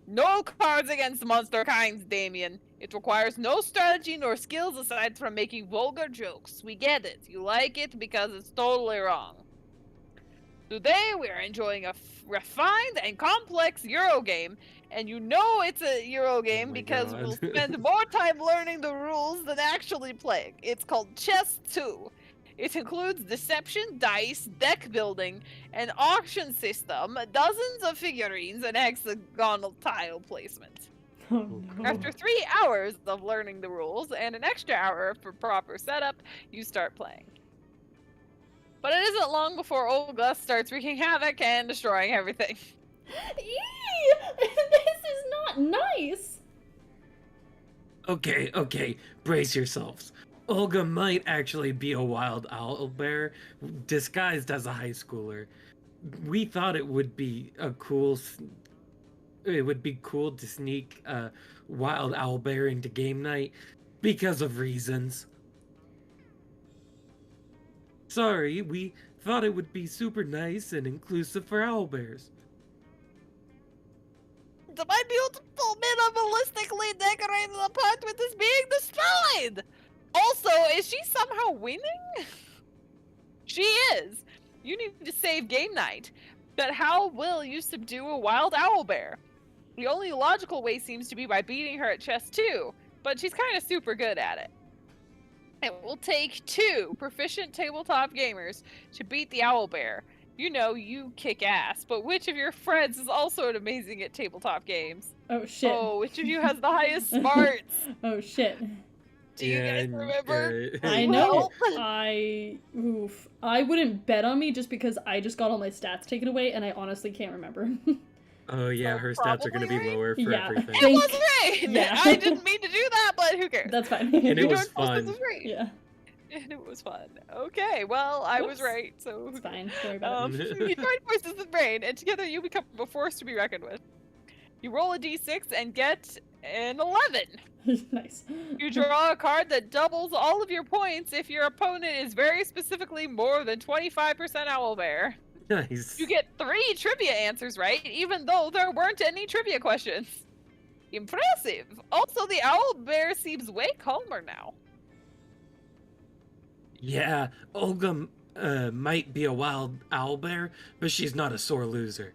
No cards against monster kinds, Damien. It requires no strategy nor skills aside from making vulgar jokes. We get it. You like it because it's totally wrong. Today, we are enjoying a refined and complex Euro game, and you know it's a Euro game my because God. we'll spend more time learning the rules than actually playing. It's called Chess 2. It includes deception, dice, deck building, an auction system, dozens of figurines, and hexagonal tile placement. Oh no. After 3 hours of learning the rules and an extra hour for proper setup, you start playing. But it isn't long before Olga starts wreaking havoc and destroying everything. Eee! This is not nice! Okay, brace yourselves. Olga might actually be a wild owl bear disguised as a high schooler. We thought it would be cool to sneak a wild owl bear into game night because of reasons. Sorry, we thought it would be super nice and inclusive for owl bears. My beautiful minimalistically decorated apartment is being destroyed! Also, is she somehow winning? She is! You need to save game night. But how will you subdue a wild owl bear? The only logical way seems to be by beating her at chess too, but she's kind of super good at it. It will take 2 proficient tabletop gamers to beat the owlbear. You know, you kick ass, but which of your friends is also amazing at tabletop games? Oh shit. Oh, which of you has the highest smarts? Oh shit. Do you guys remember? I know. I wouldn't bet on me just because I just got all my stats taken away and I honestly can't remember. Oh yeah, So her stats are gonna be probably lower for Yeah. everything. It was right! Yeah. I didn't mean to do that, but who cares? That's fine. And it You was know what? fun. Was right. Yeah, And it was fun. Okay, well, I was Whoops. right, so it's fine. Don't worry about you join forces with Brain, and together you become a force to be reckoned with. You roll a d6 and get an 11. it. Nice. You draw a card that doubles all of your points if your opponent is very specifically more than 25% owlbear. Nice. You get 3 trivia answers right, even though there weren't any trivia questions. Impressive. Also, the owlbear seems way calmer now. Yeah, Olga might be a wild owlbear, but she's not a sore loser.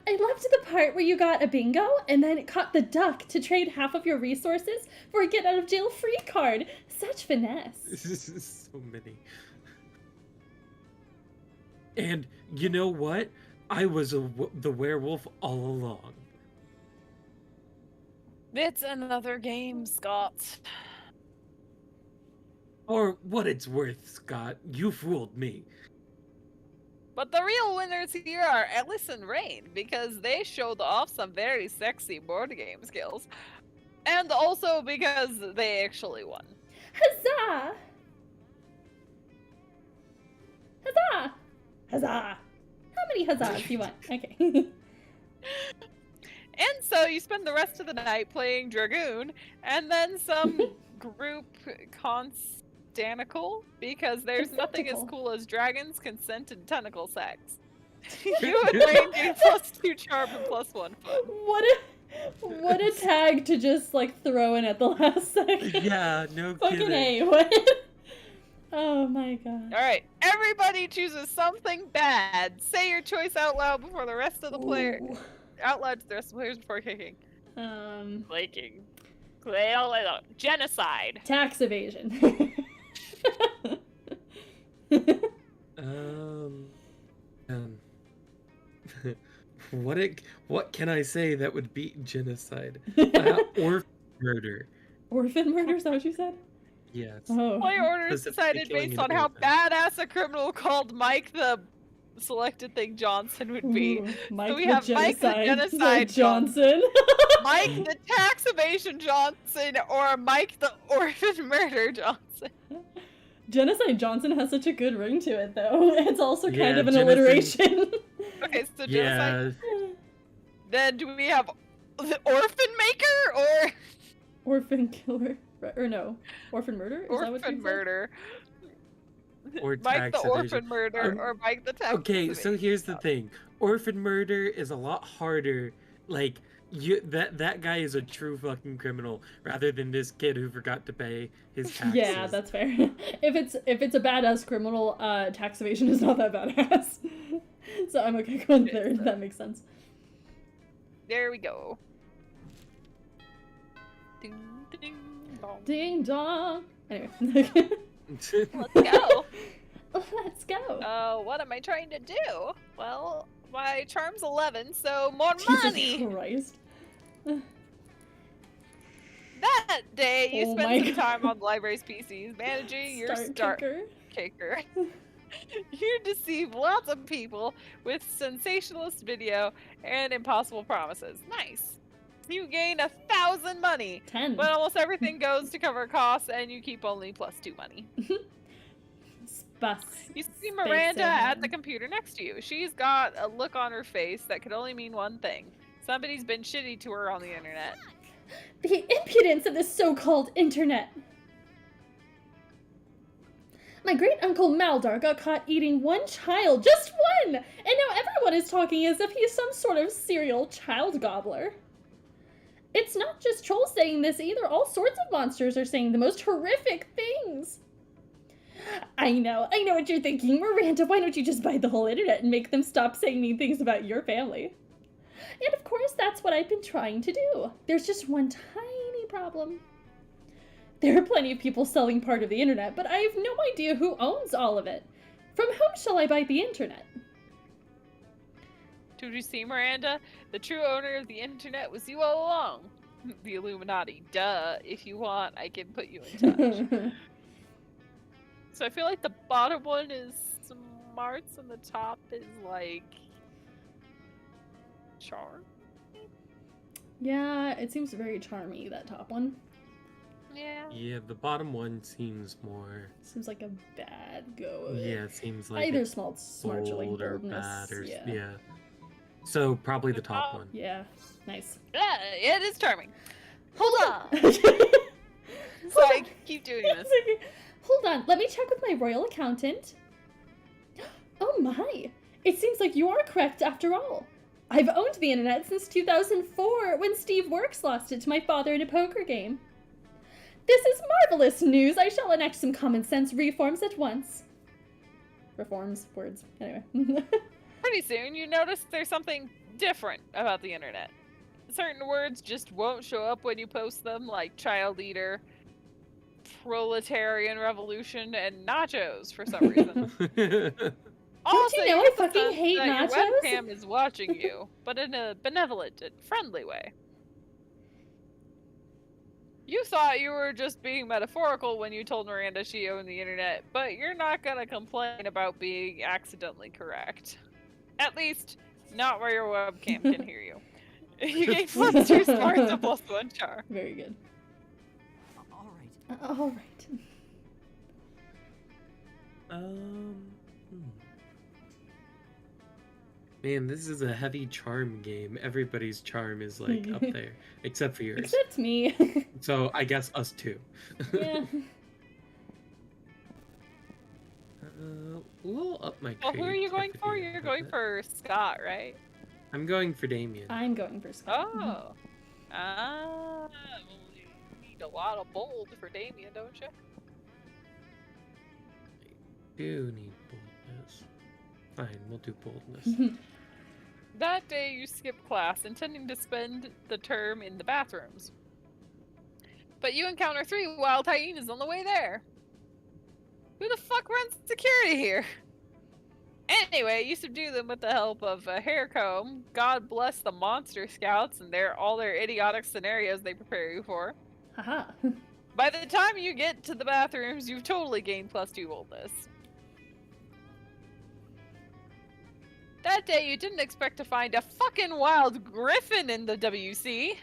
I loved the part where you got a bingo and then caught the duck to trade half of your resources for a get out of jail free card. Such finesse. So many. And you know what? I was the werewolf all along. It's another game, Scott. For what it's worth, Scott, you fooled me. But the real winners here are Ellis and Rain, because they showed off some very sexy board game skills. And also because they actually won. Huzzah! Huzzah! Huzzah! How many huzzahs do you want? Okay. And so you spend the rest of the night playing Dragoon, and then some group constanicle, because there's nothing as Consenticle. cool as dragons, consent, and tentacle sex. You and Rain gain +2 charm and +1 fun. What a tag to just like throw in at the last second. Yeah, no Fucking kidding. A. What? Oh my god. Alright, everybody chooses something bad. Say your choice out loud before the rest of the player. Ooh. Out loud to the rest of the players before kicking. Tax Genocide. evasion. What can I say that would beat genocide? Or murder. Orphan murder, is that what you said? Yes. Oh. Player order is Because it's decided killing based an on how orphan. badass a criminal called Mike the selected thing Johnson would be. Ooh, Mike we the have Mike the genocide, genocide Johnson. Mike the tax evasion Johnson or Mike the orphan murder Johnson. Genocide Johnson has such a good ring to it, though. It's also kind Yeah, of an genocide- alliteration. Okay, so genocide. Yeah. Then do we have the orphan maker or Orphan killer. Or no. Orphan murder? Is that what you orphan said? murder? Or Mike the tax orphan evasion. murder or Mike the tax Okay, so evasion. here's the thing. Orphan murder is a lot harder. Like that guy is a true fucking criminal rather than this kid who forgot to pay his taxes. Yeah, that's fair. If it's a badass criminal, tax evasion is not that badass. So I'm okay going there. That makes sense. There we go. Ding ding dong. Ding dong. Anyway. Let's go. Let's go. What am I trying to do? Well, my charm's 11, so more Jesus money. Christ. That day, you Oh spent my some God. time on the library's PCs managing your start kicker. kicker. You deceive lots of people with sensationalist video and impossible promises. Nice. You gain 1,000 money, 10. but almost everything goes to cover costs, and you keep only +2 money. You see Miranda at the computer next to you. She's got a look on her face that could only mean one thing. Somebody's been shitty to her on the internet. The impudence of this so-called internet. My great-uncle Maldar got caught eating one child, just one! And now everyone is talking as if he is some sort of serial child gobbler. It's not just trolls saying this either. All sorts of monsters are saying the most horrific things. I know what you're thinking. Miranda, why don't you just buy the whole internet and make them stop saying mean things about your family? And of course, that's what I've been trying to do. There's just one tiny problem. There are plenty of people selling part of the internet, but I have no idea who owns all of it. From whom shall I buy the internet? Did you see, Miranda? The true owner of the internet was you all along. The Illuminati. Duh. If you want, I can put you in touch. So I feel like the bottom one is smarts and the top is like charm. Yeah, it seems very charmy, that top one. Yeah. Yeah, the bottom one seems more. Seems like a bad go of it. Yeah, it seems like Either it's small smarts or like bold or boldness. bad or yeah. So probably the The top top- one. Yeah. Nice. Yeah, it is charming. Hold on. Hold So I on. keep doing It's this. okay. Hold on, let me check with my royal accountant. Oh my! It seems like you are correct after all. I've owned the internet since 2004 when Steve Works lost it to my father in a poker game. This is marvelous news! I shall enact some common sense reforms at once. Reforms? Words. Anyway. Pretty soon, you notice there's something different about the internet. Certain words just won't show up when you post them, like child eater, proletarian revolution, and nachos for some reason. Also, you know get I the fucking sense hate that nachos? your webcam is watching you, but in a benevolent and friendly way. You thought you were just being metaphorical when you told Miranda she owned the internet, but you're not gonna complain about being accidentally correct. At least, not where your webcam can hear you. You gain +2 smarts and +1 charm. Very good. All right. Alright. Hmm. Man, this is a heavy charm game. Everybody's charm is like up there, except for yours. Except me. So I guess us too. Yeah. We'll up my. Well, who are you going for? creativity a You're little going bit. for Scott, right? I'm going for Damien. I'm going for Scott. Oh. Well, you need a lot of bold for Damien, don't you? Do need boldness. Fine, we'll do boldness. That day you skip class, intending to spend the term in the bathrooms. But you encounter 3 wild hyenas on the way there. Who the fuck runs security here? Anyway, you subdue them with the help of a hair comb. God bless the monster scouts and all their idiotic scenarios they prepare you for. Haha. By the time you get to the bathrooms, you've totally gained +2 boldness. That day, you didn't expect to find a fucking wild griffin in the WC.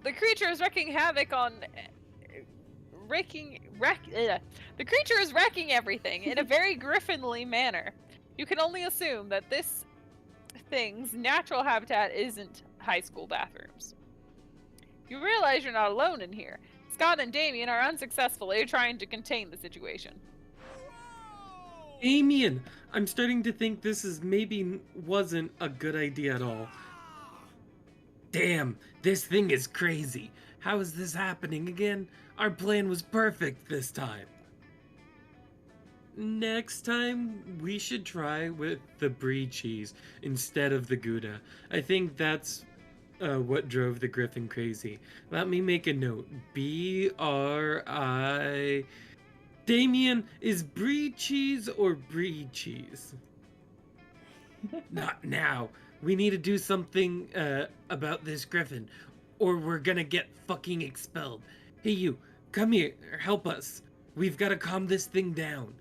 The creature is wreaking havoc on... The creature is wrecking everything in a very griffinly manner. You can only assume that this thing's natural habitat isn't high school bathrooms. You realize you're not alone in here. Scott and Damien are unsuccessfully trying to contain the situation. Damien, I'm starting to think this wasn't a good idea at all. Damn, this thing is crazy. How is this happening again? Our plan was perfect this time. Next time, we should try with the brie cheese instead of the Gouda. I think that's what drove the Griffin crazy. Let me make a note. B-R-I... Damien, is brie cheese or brie cheese? Not now. We need to do something about this Griffin, or we're gonna get fucking expelled. Hey you, come here, help us. We've gotta calm this thing down.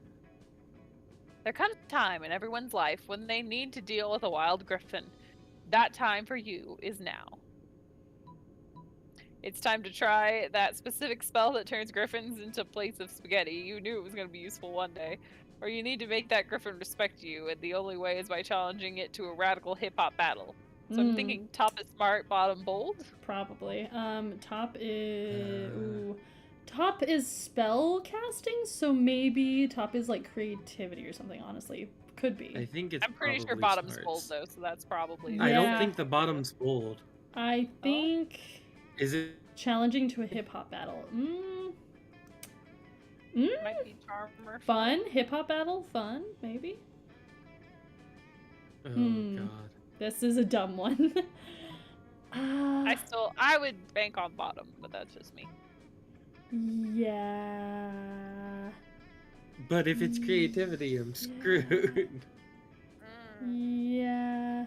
There comes a time in everyone's life when they need to deal with a wild griffin. That time for you is now. It's time to try that specific spell that turns griffins into plates of spaghetti. You knew it was going to be useful one day. Or you need to make that griffin respect you, and the only way is by challenging it to a radical hip-hop battle. So I'm thinking top is smart, bottom bold. Probably. Top is... Ooh. Top is spell casting, so maybe top is like creativity or something, honestly. Could be. I think it's I'm pretty sure probably bottom's smarts. bold, though, so that's probably... I Yeah. don't think the bottom's bold. I think Is it? challenging to a hip hop battle. Might be charm or Fun. Hip hop battle. Fun. Maybe. Oh Hmm. god. This is a dumb one. I would bank on bottom, but that's just me. Yeah. But if it's creativity, I'm screwed. Yeah.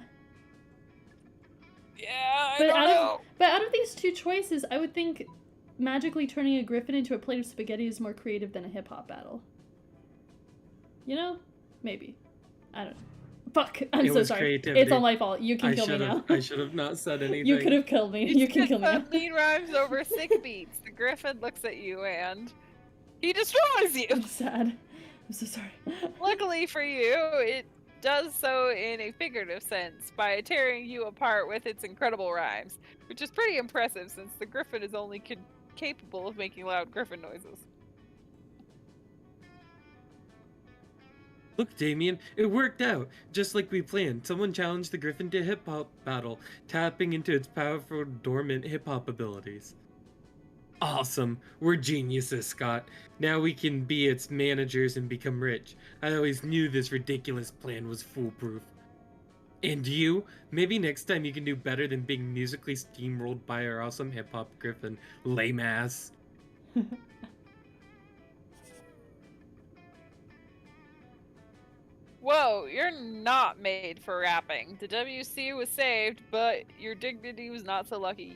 Yeah, I But don't know. out of these two choices, I would think magically turning a griffin into a plate of spaghetti is more creative than a hip hop battle. You know? Maybe. I don't know. Fuck, I'm It so was sorry. creativity. It's all my fault. You can kill me now. I should have not said anything. You could have killed me. You can kill me now. Put mean rhymes over sick beats. The griffin looks at you and he destroys you. I'm sad. I'm so sorry. Luckily for you, it does so in a figurative sense by tearing you apart with its incredible rhymes, which is pretty impressive since the griffin is only capable of making loud griffin noises. Look, Damien, it worked out, just like we planned. Someone challenged the griffin to hip-hop battle, tapping into its powerful dormant hip-hop abilities. Awesome. We're geniuses, Scott. Now we can be its managers and become rich. I always knew this ridiculous plan was foolproof. And you? Maybe next time you can do better than being musically steamrolled by our awesome hip-hop griffin, lame ass. Whoa, you're not made for rapping. The WC was saved, but your dignity was not so lucky.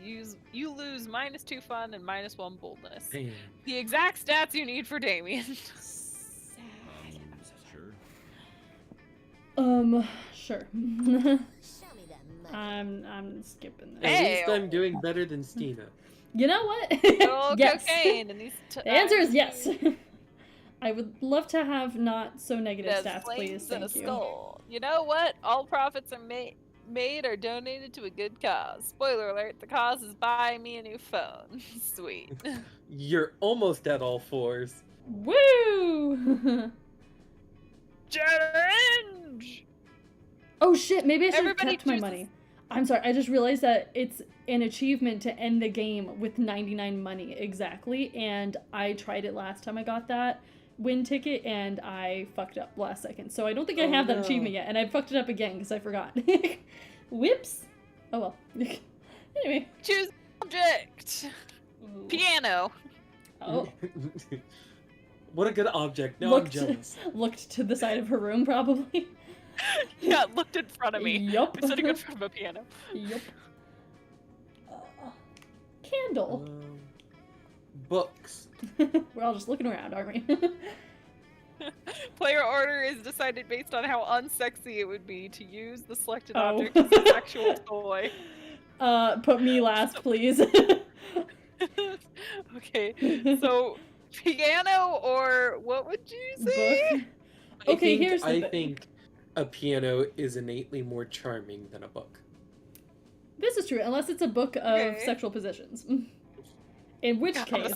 You lose -2 fun and -1 boldness. Damn. The exact stats you need for Damien. Sure. Show me that money. I'm skipping this. At Hey. least I'm doing better than Stina. You know what? Oh, Yes. cocaine and these The answer is yes. I would love to have not so negative There's stats, please. flames and a Thank you. skull. You know what? All profits are made are donated to a good cause. Spoiler alert, the cause is buying me a new phone. Sweet. You're almost at all fours. Woo! Challenge! Oh shit, maybe I should have Everybody kept my chooses- money. I'm sorry, I just realized that it's an achievement to end the game with 99 money exactly, and I tried it last time I got that win ticket, and I fucked up last second. So I don't think I Oh, have that no. achievement yet, and I fucked it up again because I forgot. Whoops! Oh well. Anyway. Choose object. Piano. Oh, What a good object. Now Looked- I'm jealous. looked to the side of her room probably. Yeah, it looked in front of me. Yup. I'm sitting in front of a piano. Yup. Candle. Books. We're all just looking around, aren't we? Player order is decided based on how unsexy it would be to use the selected Oh. object as a sexual toy. Put me last, please. Okay, so piano or what would you say? Book. Okay, here's the I thing. think a piano is innately more charming than a book. This is true, unless it's a book of Okay. sexual positions. In which case,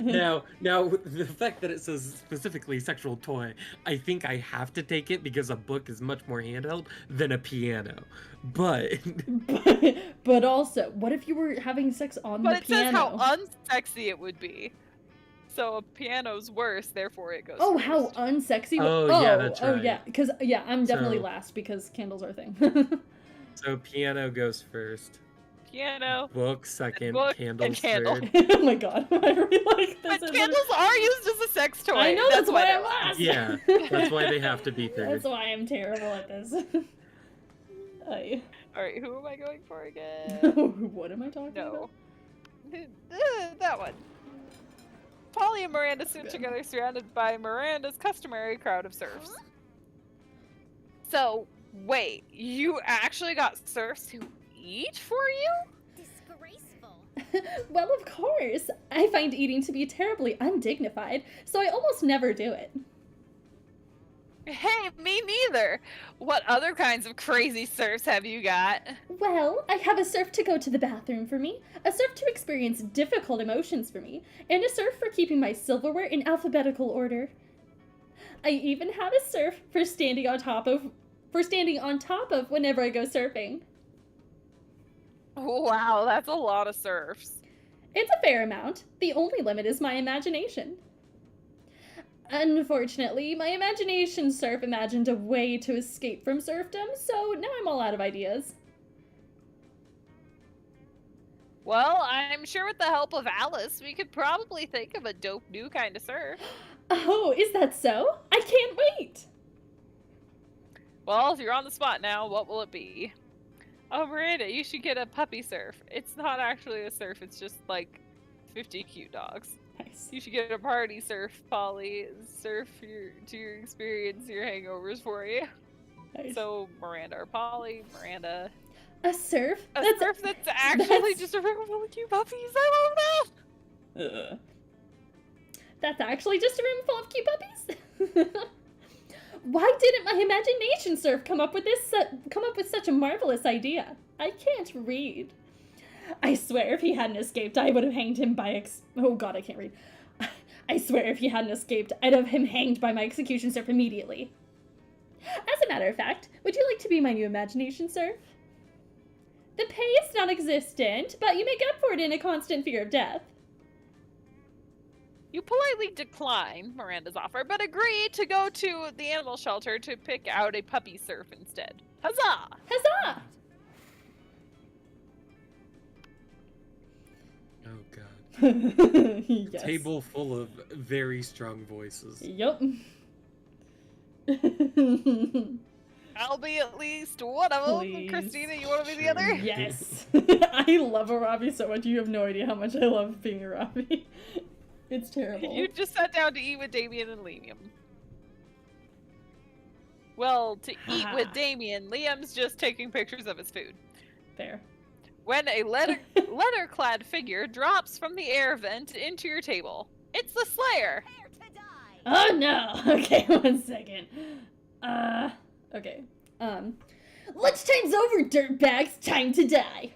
now, the fact that it says specifically sexual toy, I think I have to take it because a book is much more handheld than a piano. But but also, what if you were having sex on But the it says how piano? unsexy it would be. So a piano's worse, therefore it goes Oh, first. how unsexy! Oh, yeah, that's Oh, right. yeah, because I'm definitely So- last because candles are a thing. so piano goes first, Piano. book second, Book, candles and candle. third. Oh my god, I really like this. But candles are used as a sex toy. I know that's why they're I'm last. Yeah, that's why they have to be That's third. why I'm terrible at this. Alright, who am I going for again? What am I talking No. about? That one. Polly and Miranda sit Good. together surrounded by Miranda's customary crowd of serfs. So, wait, you actually got serfs who eat for you? Disgraceful. Well, of course. I find eating to be terribly undignified, so I almost never do it. Hey, me neither. What other kinds of crazy serfs have you got? Well, I have a serf to go to the bathroom for me, a serf to experience difficult emotions for me, and a serf for keeping my silverware in alphabetical order. I even have a serf for standing on top of whenever I go surfing. Wow, that's a lot of serfs. It's a fair amount. The only limit is my imagination. Unfortunately, my imagination serf imagined a way to escape from serfdom, so now I'm all out of ideas. Well, I'm sure with the help of Alice, we could probably think of a dope new kind of surf. Oh, is that so? I can't wait! Well, if you're on the spot now, what will it be? Oh, Miranda, you should get a puppy surf. It's not actually a surf, it's just like 50 cute dogs. Nice. You should get a party surf, Polly. Surf to your experience, your hangovers for you. Nice. So, Miranda or Polly, Miranda. A surf? A surf that's actually just a room full of cute puppies. I love that! That's actually just a room full of cute puppies? Why didn't my imagination surf come up with such a marvelous idea? I can't read. I swear if he hadn't escaped, I would have hanged him by oh god, I can't read. I swear if he hadn't escaped, I'd have him hanged by my execution surf immediately. As a matter of fact, would you like to be my new imagination surf? The pay is non-existent, but you make up for it in a constant fear of death. You politely decline Miranda's offer, but agree to go to the animal shelter to pick out a puppy surf instead. Huzzah! Huzzah! Oh god. Yes. Table full of very strong voices. Yup. I'll be at least one of them. Please. Christina, you want to be the other? Yes. I love Arabi so much. You have no idea how much I love being Arabi. It's terrible. You just sat down to eat with Damien and Liam. Well, to eat with Damien, Liam's just taking pictures of his food. Fair. When a leather-clad figure drops from the air vent into your table, it's the Slayer. Prepare to die. Oh no! Okay, 1 second. Okay. Lunchtime's over, dirtbags! Time to die!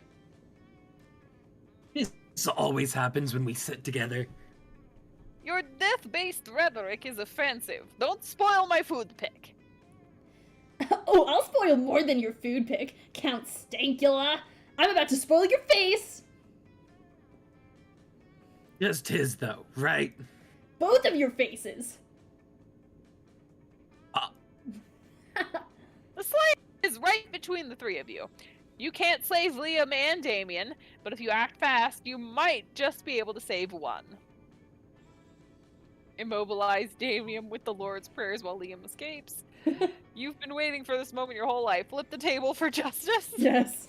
This always happens when we sit together. Your death-based rhetoric is offensive. Don't spoil my food pick. Oh, I'll spoil more than your food pick, Count Stankula! I'm about to spoil your face! Just his, though, right? Both of your faces! The Slayer is right between the three of you. You can't save Liam and Damien, but if you act fast, you might just be able to save one. Immobilize Damien with the Lord's prayers while Liam escapes. You've been waiting for this moment your whole life. Flip the table for justice. Yes.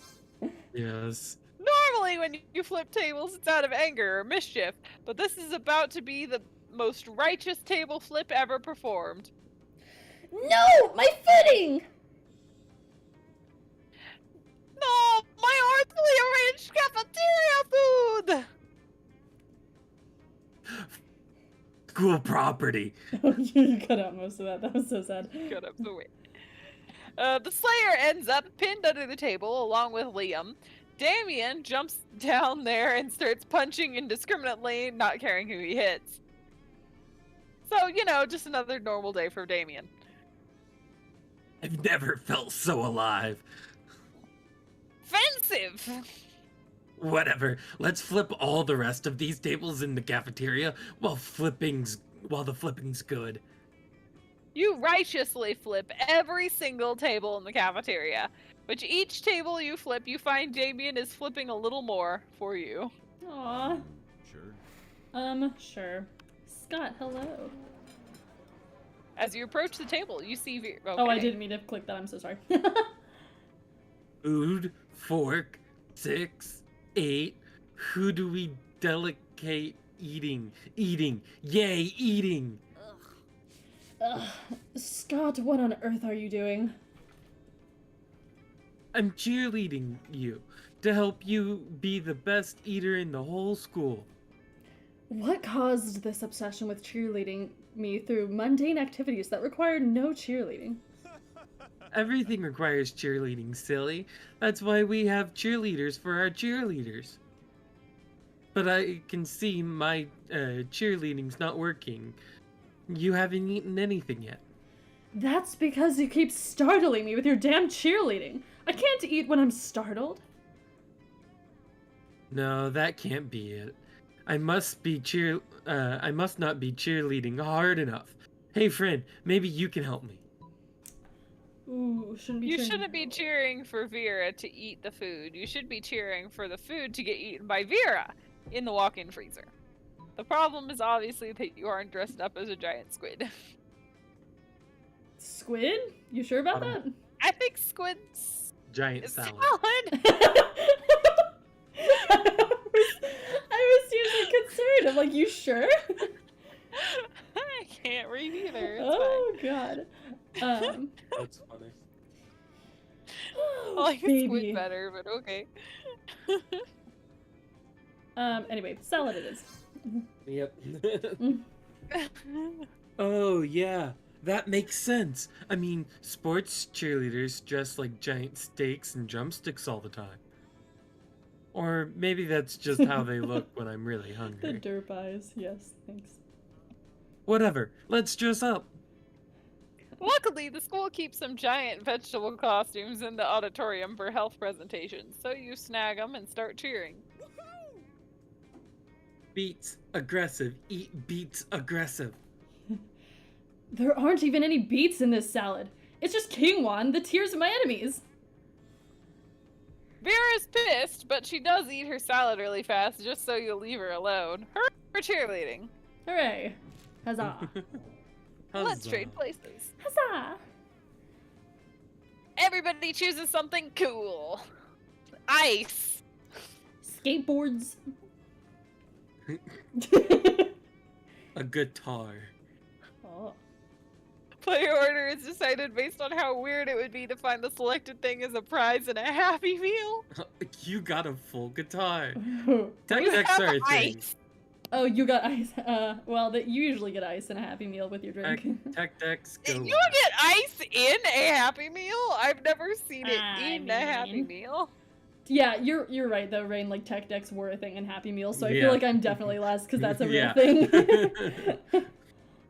Yes. Normally when you flip tables, it's out of anger or mischief, but this is about to be the most righteous table flip ever performed. No! My footing! No! My artfully arranged cafeteria food! School property. Oh, you cut out most of that. That was so sad. Cut up the way. The Slayer ends up pinned under the table along with Liam. Damien jumps down there and starts punching indiscriminately, not caring who he hits. So, you know, just another normal day for Damien. I've never felt so alive. Offensive! Whatever. Let's flip all the rest of these tables in the cafeteria while the flipping's good. You righteously flip every single table in the cafeteria, which each table you flip, you find Damien is flipping a little more for you. Aw. Sure. Sure. Scott, hello. As you approach the table, you see... Okay. Oh, I didn't mean to click that. I'm so sorry. Food, fork, 6, 8. Who do we delegate eating? Eating. Yay, eating. Ugh. Scott, what on earth are you doing? I'm cheerleading you to help you be the best eater in the whole school. What caused this obsession with cheerleading me through mundane activities that required no cheerleading? Everything requires cheerleading, silly. That's why we have cheerleaders for our cheerleaders. But I can see my cheerleading's not working. You haven't eaten anything yet. That's because you keep startling me with your damn cheerleading. I can't eat when I'm startled. No, that can't be it. I must not be cheerleading hard enough. Hey friend, maybe you can help me. Ooh, shouldn't be. You cheering. shouldn't be cheering for Vera to eat the food. You should be cheering for the food to get eaten by Vera in the walk-in freezer. The problem is obviously that you aren't dressed up as a giant squid. Squid? You sure about that? I think squid's Giant is salad. salad. I was seriously concerned. I'm like, you sure? I can't read either. It's Oh god. That's funny. I like baby. squid better, but okay. Anyway, salad it is. Yep. Oh, yeah. That makes sense. I mean, sports cheerleaders dress like giant steaks and drumsticks all the time. Or maybe that's just how they look when I'm really The hungry. derp eyes. Yes, thanks. Whatever. Let's dress up. Luckily, the school keeps some giant vegetable costumes in the auditorium for health presentations, so you snag them and start cheering. Beets aggressive. Eat beets aggressive. There aren't even any beets in this salad. It's just quinoa, the tears of my enemies. Vera's pissed, but she does eat her salad really fast just so you'll leave her alone. Hooray for cheerleading. Hooray. Huzzah. Let's Huzzah. trade places. Huzzah. Everybody chooses something cool. Ice. Skateboards. A guitar. Oh. Player order is decided based on how weird it would be to find the selected thing as a prize in a Happy Meal. You got a full guitar. You Tech-decks have are a thing. ice. Oh, you got ice. Well, you usually get ice in a Happy Meal with your drink. Tech-decks go You last. get ice in a Happy Meal? I've never seen it I in a Happy mean- Meal. Yeah, you're right though, Rain. Like tech decks were a thing in Happy Meal, so I Yeah. feel like I'm definitely last because that's a real Yeah. thing.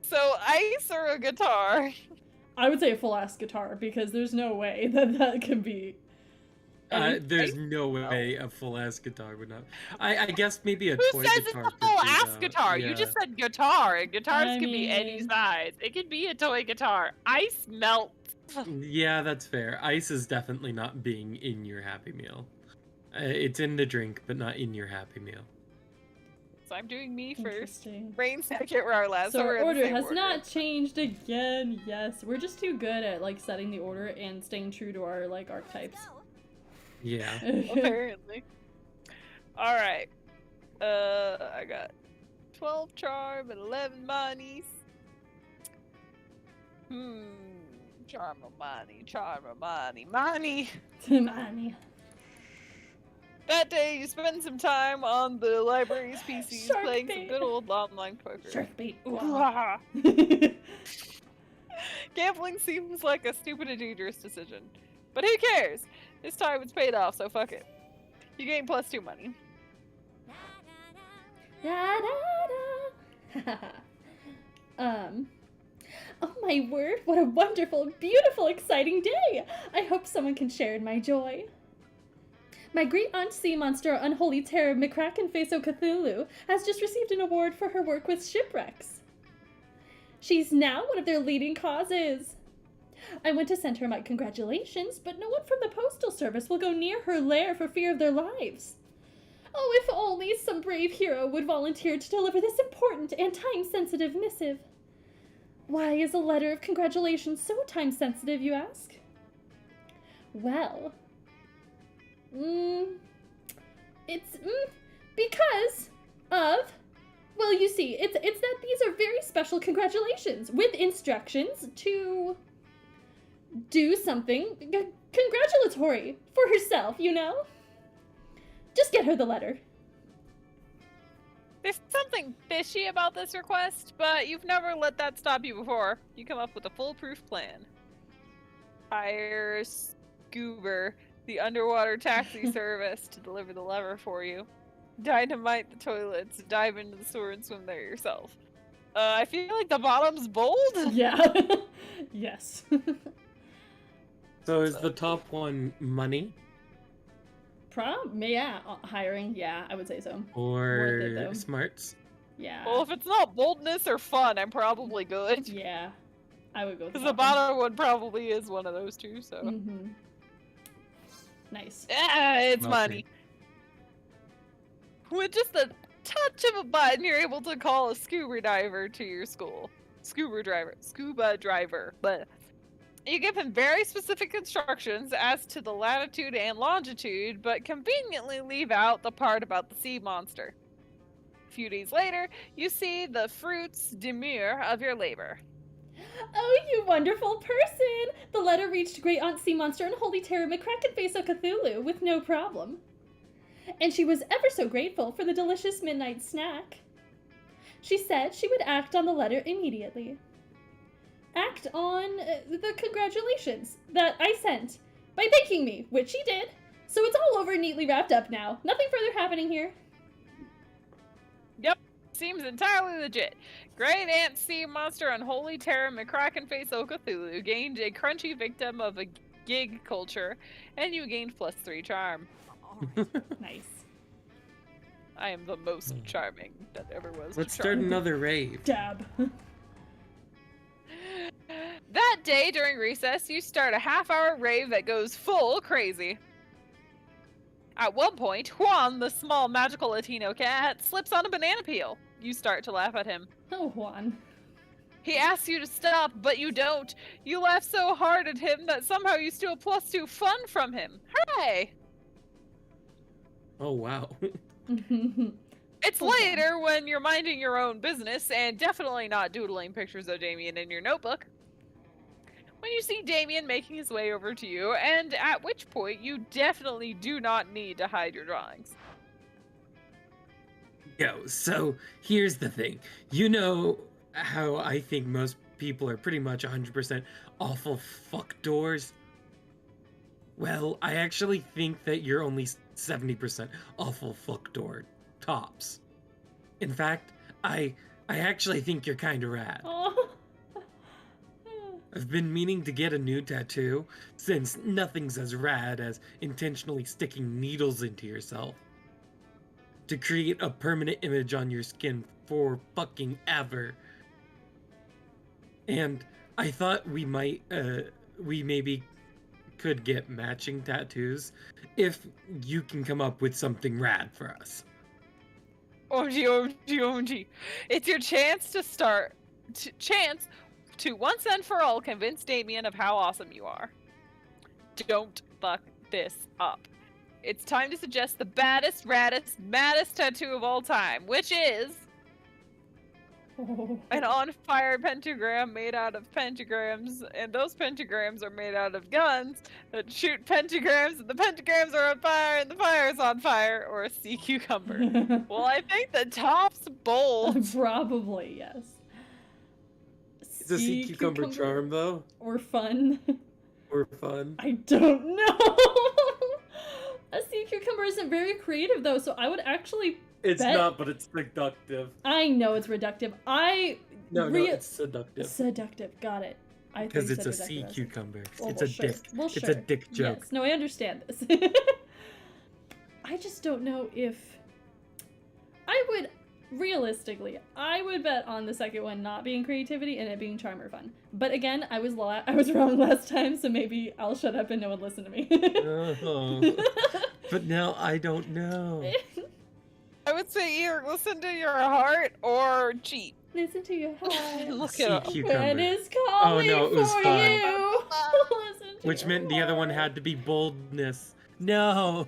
So ice or a guitar? I would say a full ass guitar because there's no way that could be. There's no way a full-ass guitar would not. I guess maybe a Who toy says it's guitar a could full be ass that. guitar? Yeah. You just said guitar, and guitars I can be any mean- size. It could be a toy guitar. Ice melts. Yeah, that's fair. Ice is definitely not being in your Happy Meal. It's in the drink, but not in your Happy Meal. So I'm doing me first. Interesting. Rain second, Rar last. So we're our in the order same has not changed again. Yes, we're just too good at like setting the order and staying true to our like archetypes. Yeah. Apparently. Alright. I got 12 charm and 11 monies. Charm of money. Money. That day, you spend some time on the library's PCs Shark playing bait. some good old online poker. Shark bait. Ooh-ah. Gambling seems like a stupid and dangerous decision. But who cares? This time it's paid off, so fuck it. You gain +2 money. Da, da, da. Oh my word, what a wonderful, beautiful, exciting day! I hope someone can share in my joy. My great aunt sea monster, unholy terror, McCracken Face o' Cthulhu, has just received an award for her work with shipwrecks. She's now one of their leading causes. I went to send her my congratulations, but no one from the postal service will go near her lair for fear of their lives. Oh, if only some brave hero would volunteer to deliver this important and time-sensitive missive. Why is a letter of congratulations so time-sensitive, you ask? Well, it's because of, well, you see, it's that these are very special congratulations with instructions to do something congratulatory for herself, you know? Just get her the letter. There's something fishy about this request, but you've never let that stop you before. You come up with a foolproof plan. Hire Scoober, the underwater taxi service, to deliver the lever for you. Dynamite the toilets, dive into the sewer and swim there yourself. I feel like the bottom's bold. Yeah. Yes. So is the top one money Prom? Yeah. Hiring? Yeah, I would say so. Worth it, or though. smarts? Yeah. Well, if it's not boldness or fun, I'm probably good. Yeah. I would go with Because the the bottom. bottom one probably is one of those two, so. Mm-hmm. Nice. It's Okay. money. With just a touch of a button, you're able to call a scuba diver to your school. Scuba driver. But you give him very specific instructions as to the latitude and longitude, but conveniently leave out the part about the sea monster. A few days later, you see the fruits demure of your labor. Oh, you wonderful person! The letter reached Great Aunt Sea Monster and Holy Terror McCrackenface of Cthulhu with no problem. And she was ever so grateful for the delicious midnight snack. She said she would act on the letter immediately. Act on the congratulations that I sent by thanking me, which she did. So it's all over and neatly wrapped up now. Nothing further happening here. Yep, seems entirely legit. Great Aunt Sea Monster Unholy Terror McCrackenface o Cthulhu gained a crunchy victim of a gig culture, and you gained +3 charm. All right. Nice. I am the most charming that ever was. Let's to start charm. another rave. Dab. That day during recess, you start a half-hour rave that goes full crazy. At one point, Juan, the small magical Latino cat, slips on a banana peel. You start to laugh at him. Oh, Juan. He asks you to stop, but you don't. You laugh so hard at him that somehow you steal +2 fun from him. Hooray! Oh wow. It's later when you're minding your own business and definitely not doodling pictures of Damien in your notebook, when you see Damien making his way over to you, and at which point you definitely do not need to hide your drawings. Yo, so here's the thing. You know how I think most people are pretty much 100% awful fuck doors? Well, I actually think that you're only 70% awful fuck door tops. In fact, I actually think you're kind of rad. Oh. I've been meaning to get a new tattoo, since nothing's as rad as intentionally sticking needles into yourself. To create a permanent image on your skin for fucking ever. And I thought we maybe could get matching tattoos if you can come up with something rad for us. OMG, OMG, OMG. It's your chance to once and for all convince Damien of how awesome you are. Don't fuck this up. It's time to suggest the baddest, raddest, maddest tattoo of all time, which is Oh. an on-fire pentagram made out of pentagrams, and those pentagrams are made out of guns that shoot pentagrams, and the pentagrams are on fire, and the fire is on fire, or a sea cucumber. Well, I think the top's bold. Probably, yes. Is a sea cucumber charm though? Or fun? Or fun? I don't know. A sea cucumber isn't very creative though, so I would actually It's bet... not, but it's seductive. I know it's reductive. No, it's seductive. Seductive, got it. Because it's a sea cucumber. Well, It's a sure. dick. Well, It's sure. a dick joke. Yes. No, I understand this. I just don't know if I would realistically. I would bet on the second one not being creativity and it being charm or fun. But again, I was wrong last time, so maybe I'll shut up and no one listen to me. Oh. But now I don't know. I would say either listen to your heart or cheat. Listen to your heart. Look Sea it up. cucumber. When it's calling no, it was for fun. you. Listen to Which your meant the other one heart. had to be boldness. No.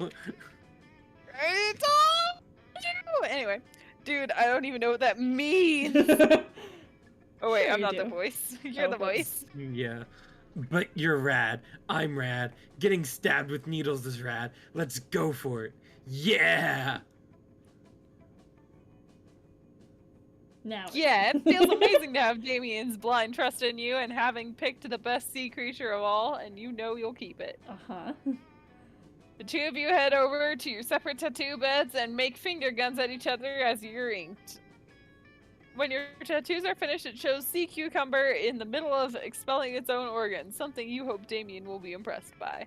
It's all you. Anyway, dude, I don't even know what that means. Oh wait, Sure I'm you not the do. voice. You're the but- voice. Yeah. But you're rad. I'm rad. Getting stabbed with needles is rad. Let's go for it. Yeah. Now. Yeah, it feels amazing to have Damien's blind trust in you and having picked the best sea creature of all, and you know you'll keep it. Uh-huh. The two of you head over to your separate tattoo beds and make finger guns at each other as you're inked. When your tattoos are finished, it shows sea cucumber in the middle of expelling its own organs, something you hope Damien will be impressed by.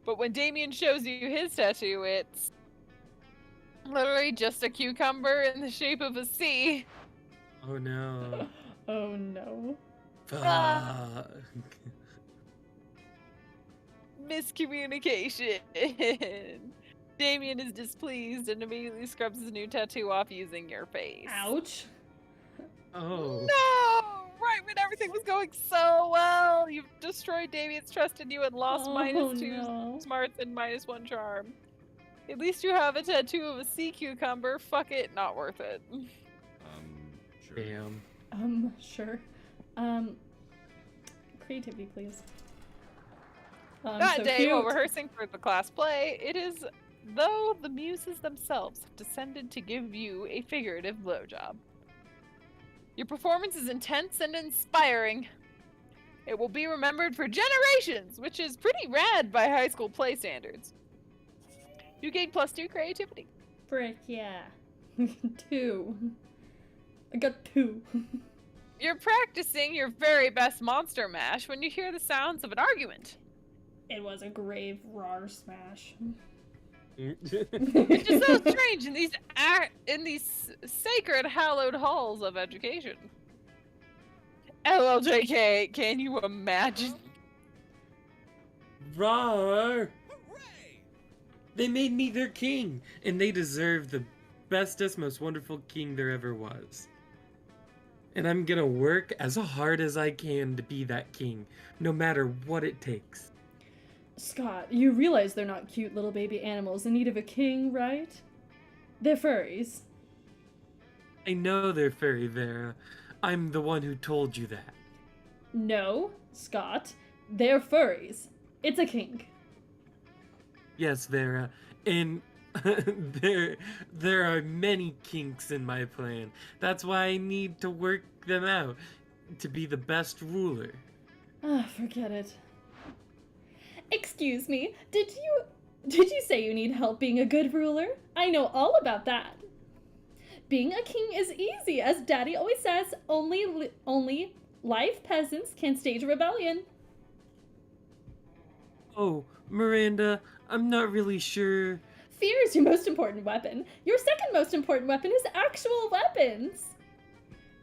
But when Damien shows you his tattoo, it's literally just a cucumber in the shape of a sea. Oh no. Oh no. Fuck. Miscommunication. Damien is displeased and immediately scrubs his new tattoo off using your face. Ouch. Oh. No! Right when everything was going so well, you've destroyed Damien's trust in you and lost Oh, -2 no. smarts and -1 charm. At least you have a tattoo of a sea cucumber. Fuck it, not worth it. Sure. Damn. Sure. Creativity, please. That So day, while cute. rehearsing for the class play, it is though the muses themselves have descended to give you a figurative blowjob. Your performance is intense and inspiring. It will be remembered for generations, which is pretty rad by high school play standards. You gain +2 creativity. Frick, yeah. 2. I got 2. You're practicing your very best monster mash when you hear the sounds of an argument. It was a grave rar smash. It's just so strange in these sacred, hallowed halls of education. LLJK, can you imagine? Rawr! They made me their king, and they deserve the bestest, most wonderful king there ever was. And I'm gonna work as hard as I can to be that king, no matter what it takes. Scott, you realize they're not cute little baby animals in need of a king, right? They're furries. I know they're furry, Vera. I'm the one who told you that. No, Scott. They're furries. It's a kink. Yes, Vera, and there are many kinks in my plan. That's why I need to work them out to be the best ruler. Ah, forget it. Excuse me, did you say you need help being a good ruler? I know all about that. Being a king is easy, as Daddy always says. Only live peasants can stage a rebellion. Oh, Miranda, I'm not really sure. Fear is your most important weapon. Your second most important weapon is actual weapons.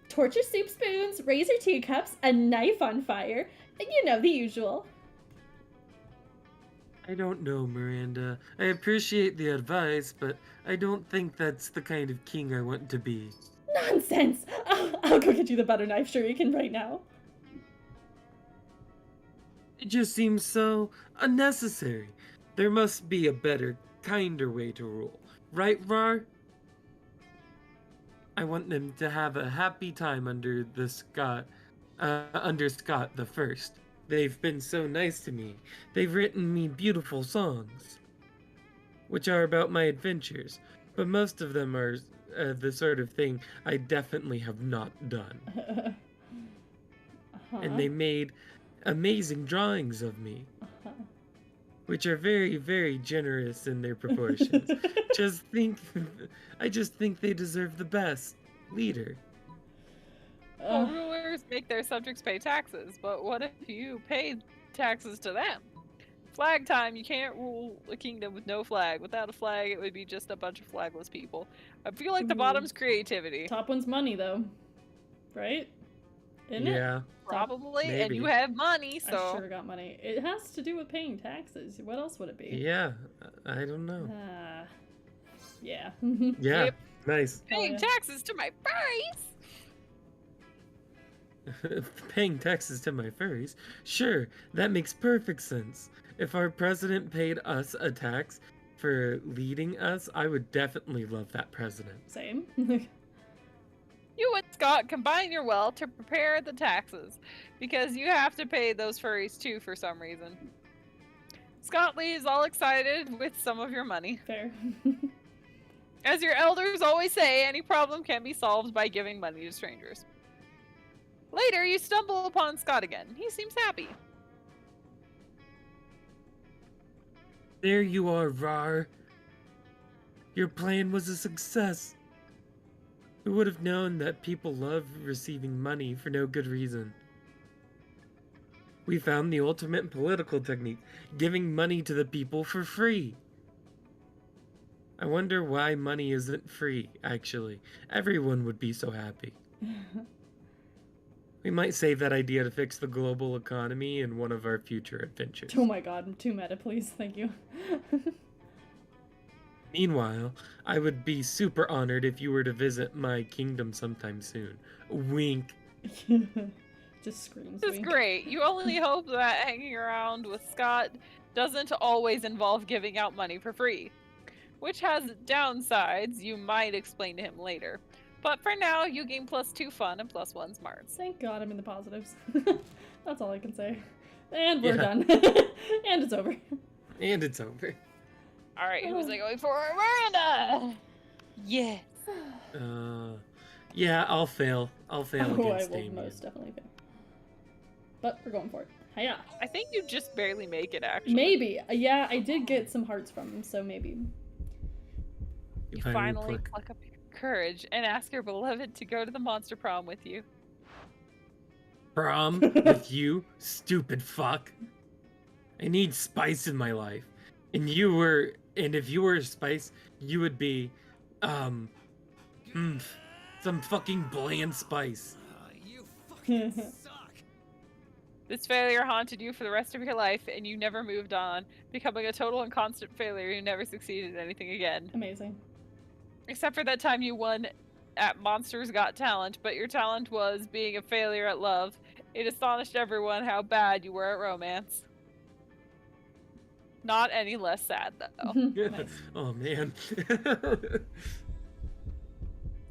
Torture soup spoons, razor teacups, a knife on fire. You know, the usual. I don't know, Miranda. I appreciate the advice, but I don't think that's the kind of king I want to be. Nonsense! I'll go get you the butter knife shuriken right now. It just seems so unnecessary. There must be a better, kinder way to rule. Right, Rar? I want them to have a happy time under Scott the First. They've been so nice to me. They've written me beautiful songs, which are about my adventures, but most of them are the sort of thing I definitely have not done. And they made amazing drawings of me, which are very, very generous in their proportions. I just think they deserve the best leader. Well, rulers make their subjects pay taxes, but what if you pay taxes to them? Flag time, you can't rule a kingdom with no flag. Without a flag, it would be just a bunch of flagless people. I feel like the bottom's creativity. Top one's money, though. Right? Isn't it? Yeah. Probably, and Maybe. you have money, so... I sure got money. It has to do with paying taxes. What else would it be? Yeah, I don't know. Yeah. Yeah, Yep. nice. Paying yeah. taxes to my furries! Paying taxes to my furries? Sure, that makes perfect sense. If our president paid us a tax for leading us, I would definitely love that president. Same. You and Scott combine your wealth to prepare the taxes, because you have to pay those furries too for some reason. Scott leaves all excited with some of your money. Fair. As your elders always say, any problem can be solved by giving money to strangers. Later, you stumble upon Scott again. He seems happy. There you are, Rar. Your plan was a success. Who would have known that people love receiving money for no good reason? We found the ultimate political technique, giving money to the people for free. I wonder why money isn't free, actually. Everyone would be so happy. We might save that idea to fix the global economy in one of our future adventures. Oh my god, too meta, please. Thank you. Meanwhile, I would be super honored if you were to visit my kingdom sometime soon. Wink. Just screams. This is wink. great. You only hope that hanging around with Scott doesn't always involve giving out money for free, which has downsides you might explain to him later. But for now, you gain +2 fun and +1 smarts. Thank God I'm in the positives. That's all I can say. And we're Yeah. done. And it's over. And it's over. All right, who's it going for? Miranda! Yes. Yeah, I'll fail. I'll fail Oh, I against will Damien. most definitely fail. But we're going for it. Hiya. I think you just barely make it, actually. Maybe. Yeah, I did get some hearts from him, so maybe. You finally pluck up your courage and ask your beloved to go to the monster prom with you. Prom with you, stupid fuck. I need spice in my life. And if you were spice, you would be, some fucking bland spice. You fucking suck. This failure haunted you for the rest of your life, and you never moved on, becoming a total and constant failure who never succeeded at anything again. Amazing. Except for that time you won at Monsters Got Talent, but your talent was being a failure at love. It astonished everyone how bad you were at romance. Not any less sad, though. Nice. Oh man.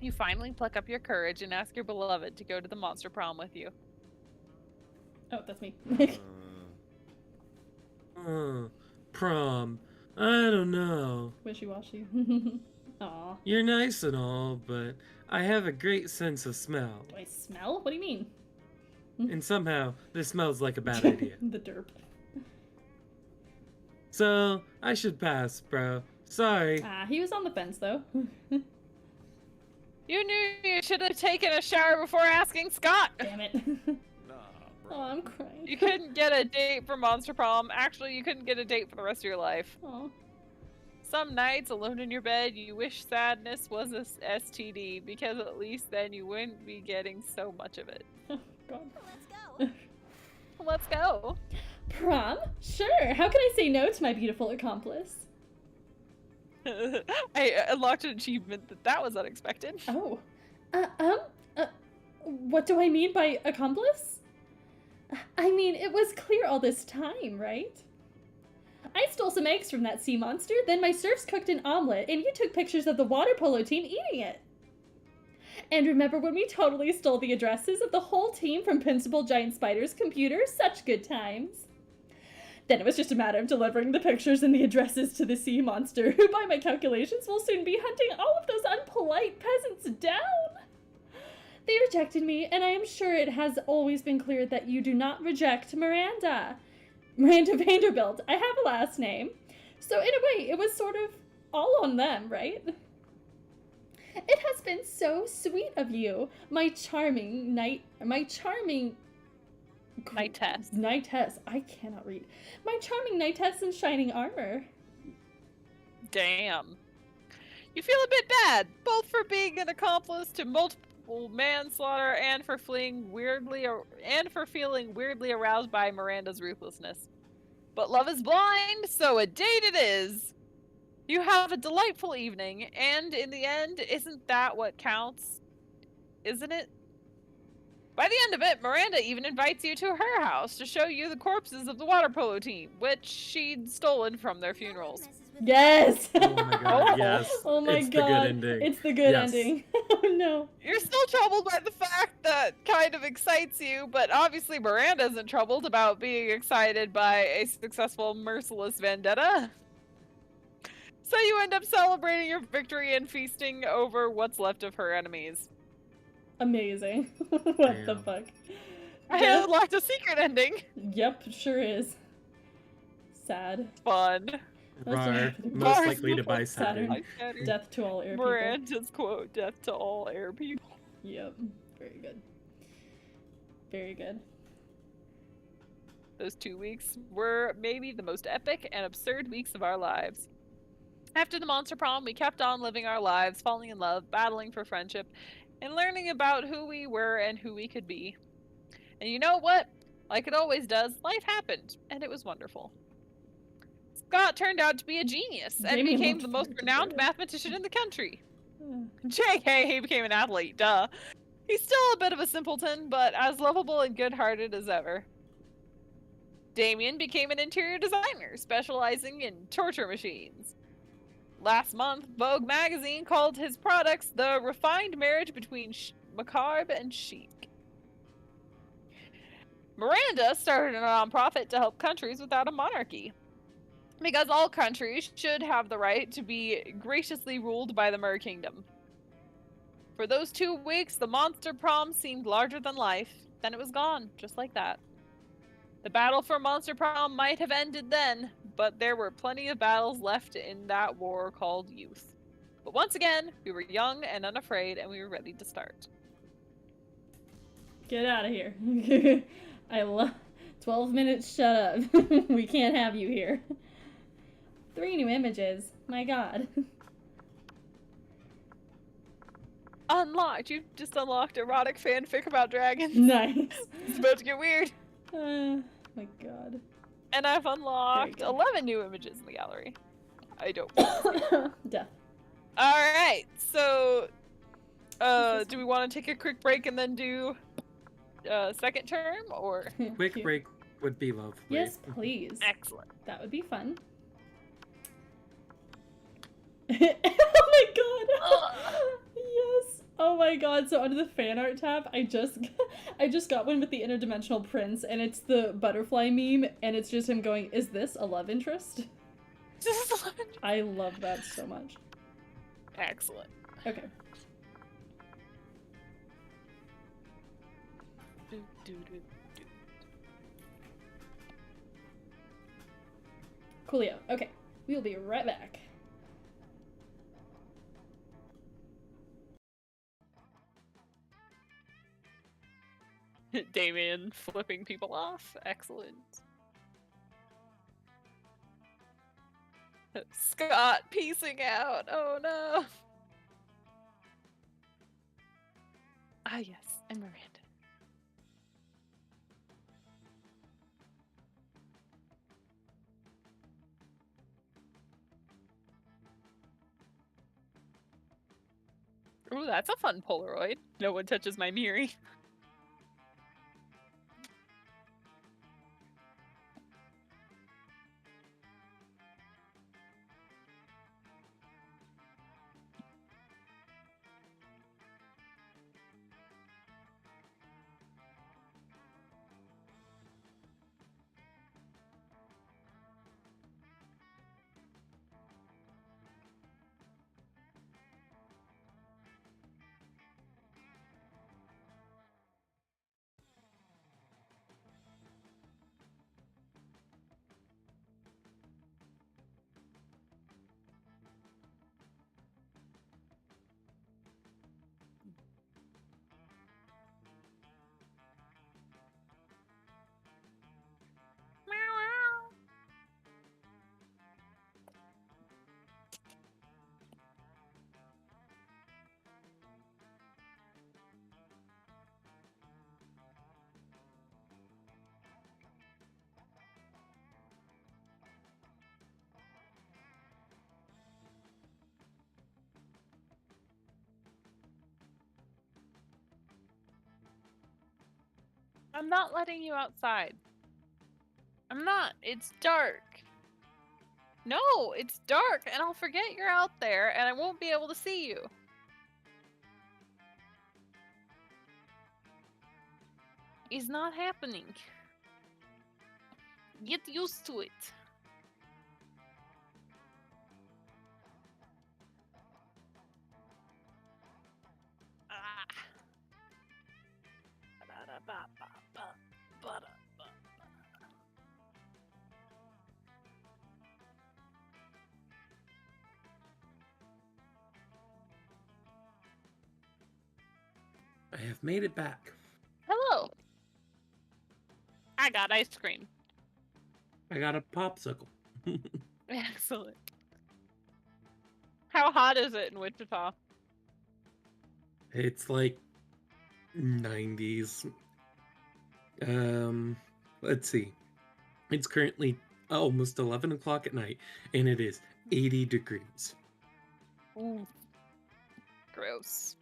You finally pluck up your courage and ask your beloved to go to the monster prom with you. Oh, that's me. Prom. I don't know. Wishy-washy. Aw. You're nice and all, but I have a great sense of smell. Do I smell? What do you mean? And somehow, this smells like a bad idea. The derp. So, I should pass, bro. Sorry. Ah, he was on the fence, though. You knew you should have taken a shower before asking Scott! Damn it. Nah, bro. Oh, I'm crying. You couldn't get a date for Monster Prom. Actually, you couldn't get a date for the rest of your life. Aw. Some nights, alone in your bed, you wish sadness was a STD, because at least then you wouldn't be getting so much of it. Oh, God. Let's go. Let's go. Prom? Sure. How can I say no to my beautiful accomplice? I unlocked an achievement that was unexpected. Oh. What do I mean by accomplice? I mean, it was clear all this time, right? I stole some eggs from that sea monster, then my serfs cooked an omelet, and you took pictures of the water polo team eating it. And remember when we totally stole the addresses of the whole team from Principal Giant Spider's computer? Such good times. Then it was just a matter of delivering the pictures and the addresses to the sea monster, who by my calculations will soon be hunting all of those unpolite peasants down. They rejected me, and I am sure it has always been clear that you do not reject Miranda. Miranda Vanderbilt. I have a last name. So in a way, it was sort of all on them, right? It has been so sweet of you, my charming Knightess. Knightess. I cannot read. My charming knightess in shining armor. Damn. You feel a bit bad, both for being an accomplice to multiple manslaughter and for feeling weirdly aroused by Miranda's ruthlessness. But love is blind, so a date it is. You have a delightful evening, and in the end, isn't that what counts? Isn't it? By the end of it, Miranda even invites you to her house to show you the corpses of the water polo team, which she'd stolen from their funerals. Yes! Oh my god, yes. Oh my It's god. the good ending. It's the good Yes. ending. Oh no. You're still troubled by the fact that kind of excites you, but obviously Miranda isn't troubled about being excited by a successful, merciless vendetta. So you end up celebrating your victory and feasting over what's left of her enemies. Amazing. What the Damn. fuck? I Yeah. unlocked a secret ending. Yep, sure is. Sad. Fun. That's Rar, right. most Rar, likely to buy Saturn. Saturn. I said Death to all air people. Miranda's quote, death to all air people. Yep. Very good. Very good. Those 2 weeks were maybe the most epic and absurd weeks of our lives. After the monster prom, we kept on living our lives, falling in love, battling for friendship, and learning about who we were and who we could be. And you know what? Like it always does, life happened, and it was wonderful. Scott turned out to be a genius and Damien became looked the most forward to renowned it. mathematician in the country. Uh, JK, he became an athlete, duh. He's still a bit of a simpleton, but as lovable and good-hearted as ever. Damien became an interior designer, specializing in torture machines. Last month, Vogue magazine called his products the refined marriage between macabre and chic. Miranda started a nonprofit to help countries without a monarchy. Because all countries should have the right to be graciously ruled by the Mer Kingdom. For those 2 weeks, the monster prom seemed larger than life. Then it was gone, just like that. The battle for Monster Prom might have ended then, but there were plenty of battles left in that war called youth. But once again, we were young and unafraid, and we were ready to start. Get out of here. I love 12 minutes, shut up. We can't have you here. 3 new images. My god. Unlocked. You just unlocked erotic fanfic about dragons. Nice. It's about to get weird. My god. And I've unlocked go. 11 new images in the gallery. I don't. Death. Alright, so do we want to take a quick break and then do second term, or? Quick break would be lovely. Yes, please. Excellent. That would be fun. Oh my god! Yes! Oh my god, so under the fan art tab, I just got one with the interdimensional prince, and it's the butterfly meme, and it's just him going, "Is this a love interest?" I love that so much. Excellent. Okay. Coolio. Okay. We'll be right back. Damien flipping people off. Excellent. Scott piecing out. Oh no. Ah yes, and Miranda. Ooh, that's a fun Polaroid. No one touches my Miri. I'm not letting you outside. I'm not. It's dark. No, it's dark, and I'll forget you're out there, and I won't be able to see you. It's not happening. Get used to it. Ah. I have made it back. Hello. I got ice cream. I got a popsicle. Excellent. How hot is it in Wichita? It's like 90s. Let's see. It's currently almost 11 o'clock at night, and it is 80 degrees. Ooh. Gross.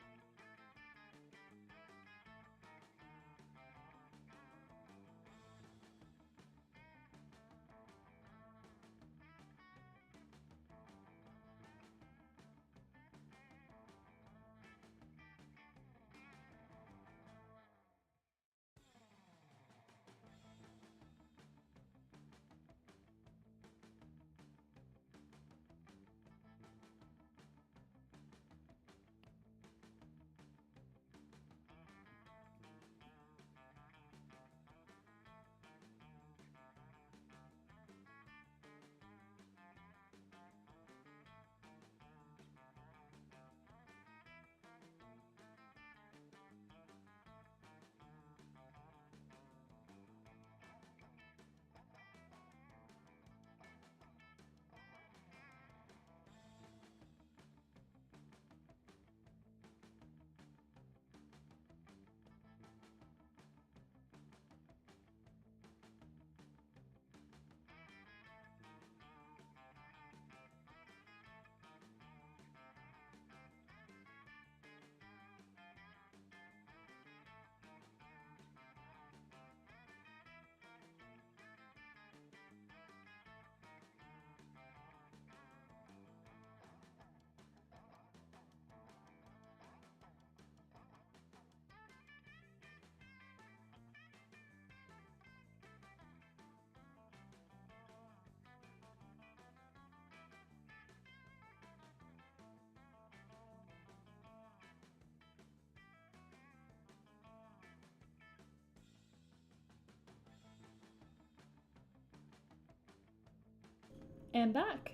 And back.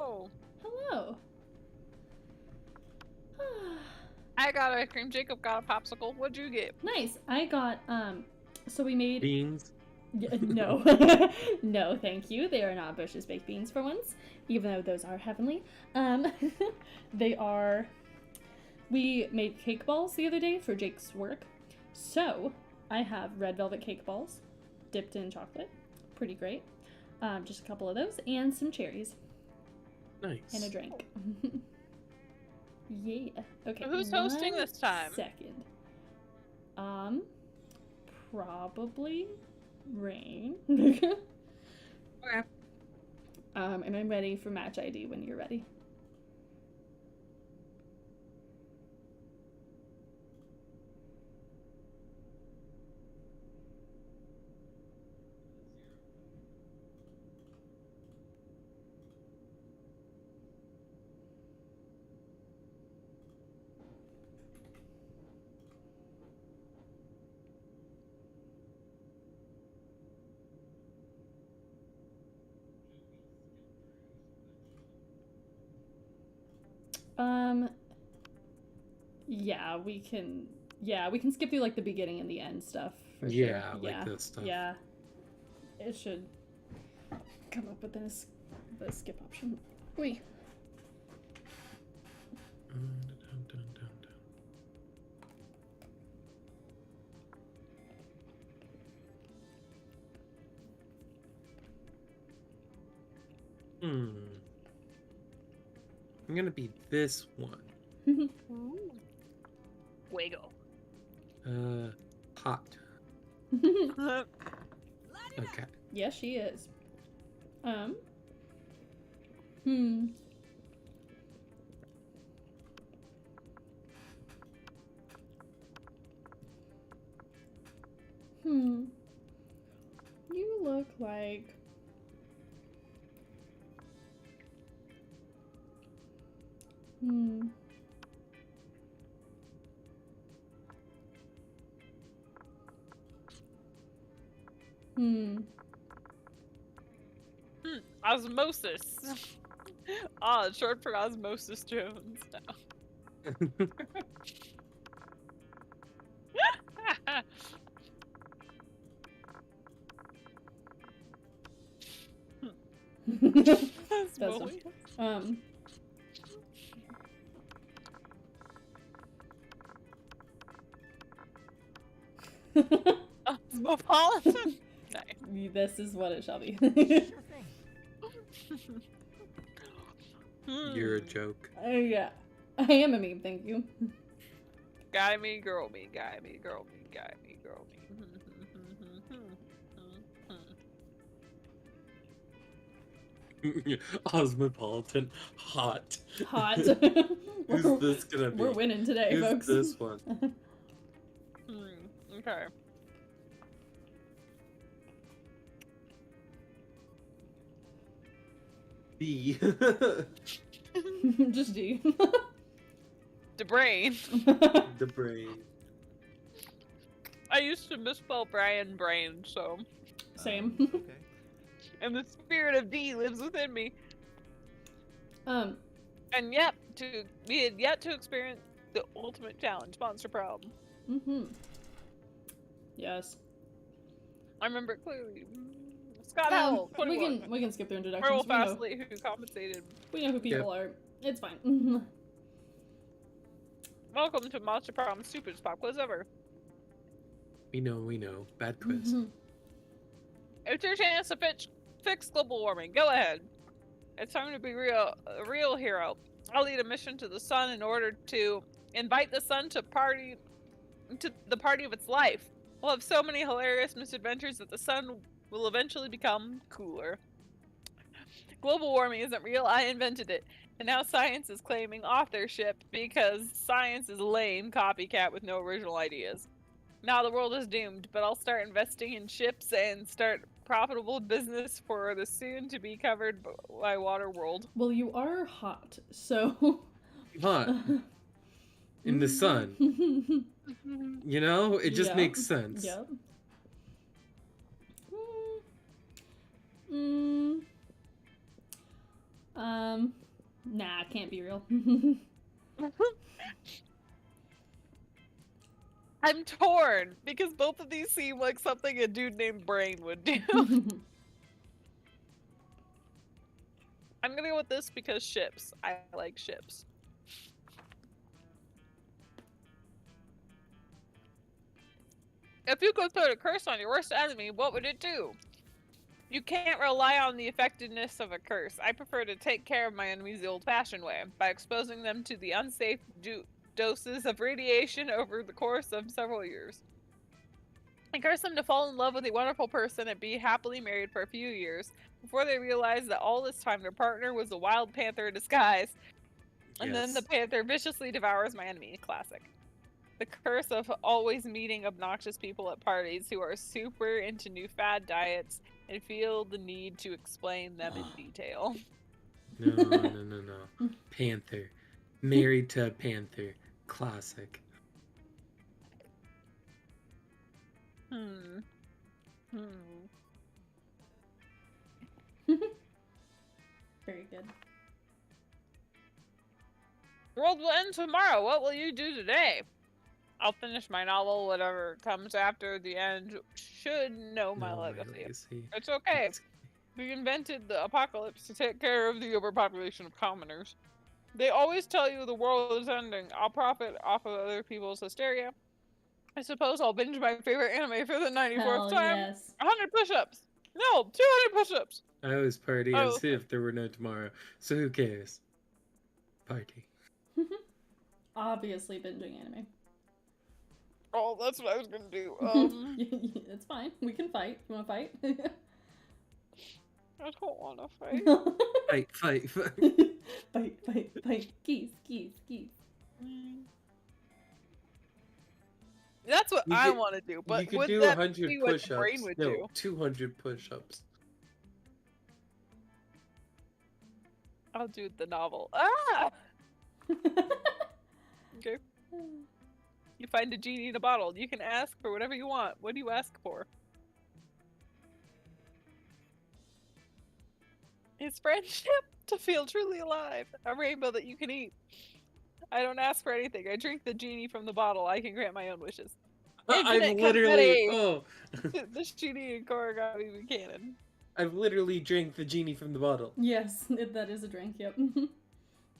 Oh. Hello. I got ice cream. Jacob got a popsicle. What'd you get? Nice. I got so we made Beans. no. No, thank you. They are not Bush's baked beans for once, even though those are heavenly. They are we made cake balls the other day for Jake's work. So, I have red velvet cake balls dipped in chocolate. Pretty great. Just a couple of those and some cherries Nice. and a drink. Yeah. Okay. So who's hosting 1 this time? Second. Probably Rain. Okay. And I'm ready for match ID when you're ready. Yeah, we can skip through like the beginning and the end stuff for Yeah, sure. like this stuff. Yeah. It should come up with the skip option. Wait. I'm gonna be this one. Ooh. Wiggle. Hot. Okay. Yes, she is. Hmm. You look like... Osmosis. Ah, short for Osmosis Jones. No. That's Osmosis. Cosmopolitan. Nice. This is what it shall be. You're a joke. Yeah. I am a meme, thank you. Guy me, girl me, guy me, girl me, guy me, girl me. Cosmopolitan, hot. Hot. Who's this gonna be? We're winning today, Who's folks. this one? Okay. B. Just D. The brain. The brain. I used to misspell Brian brain, so Same. Okay. and the spirit of D lives within me. Um, And we had yet to experience the ultimate challenge, Monster Prom. yes. I remember it clearly. Scott Howell, we 21. can skip through Earl introductions. Fastly, who compensated. We know who people are. It's fine. Welcome to Monster Prom, stupidest pop quiz ever. We know. Bad quiz. It's your chance to fix global warming. Go ahead. It's time to be a real hero. I'll lead a mission to the sun in order to invite the sun to the party of its life. We'll have so many hilarious misadventures that the sun will eventually become cooler. Global warming isn't real. I invented it. And now science is claiming authorship because science is a lame copycat with no original ideas. Now the world is doomed, but I'll start investing in ships and start profitable business for the soon-to-be covered by water world. Well, you are hot, so... Hot. In the sun. You know? It just Yeah. makes sense. Yep. Nah, can't be real. I'm torn because both of these seem like something a dude named Brain would do. I'm gonna go with this because ships. I like ships. If you could put a curse on your worst enemy, what would it do? You can't rely on the effectiveness of a curse. I prefer to take care of my enemies the old-fashioned way, by exposing them to the unsafe doses of radiation over the course of several years. I curse them to fall in love with a wonderful person and be happily married for a few years, before they realize that all this time their partner was a wild panther in disguise. And then the panther viciously devours my enemy. Classic. The curse of always meeting obnoxious people at parties who are super into new fad diets and feel the need to explain them in detail. No. Panther. Married to a panther. Classic. Very good. World will end tomorrow. What will you do today? I'll finish my novel. Whatever comes after the end should know my legacy. It's okay. We invented the apocalypse to take care of the overpopulation of commoners. They always tell you the world is ending. I'll profit off of other people's hysteria. I suppose I'll binge my favorite anime for the 94th Hell time. yes. 100 push-ups. No, 200 push-ups. I always party as if there were no tomorrow. So who cares? Party. Obviously binging anime. Oh, that's what I was gonna do. It's fine. We can fight. You wanna fight? I don't wanna fight. Fight. Fight. Geese. That's what I want to do, but you could would do that 100 be what push-ups. the brain would No, do? 200 push-ups. I'll do the novel. Ah! Okay. You find a genie in a bottle. You can ask for whatever you want. What do you ask for? It's friendship to feel truly alive. A rainbow that you can eat. I don't ask for anything. I drink the genie from the bottle. I can grant my own wishes. I've Infinite literally... confetti. This genie in Korogami canon. I've literally drank the genie from the bottle. Yes, that is a drink, yep.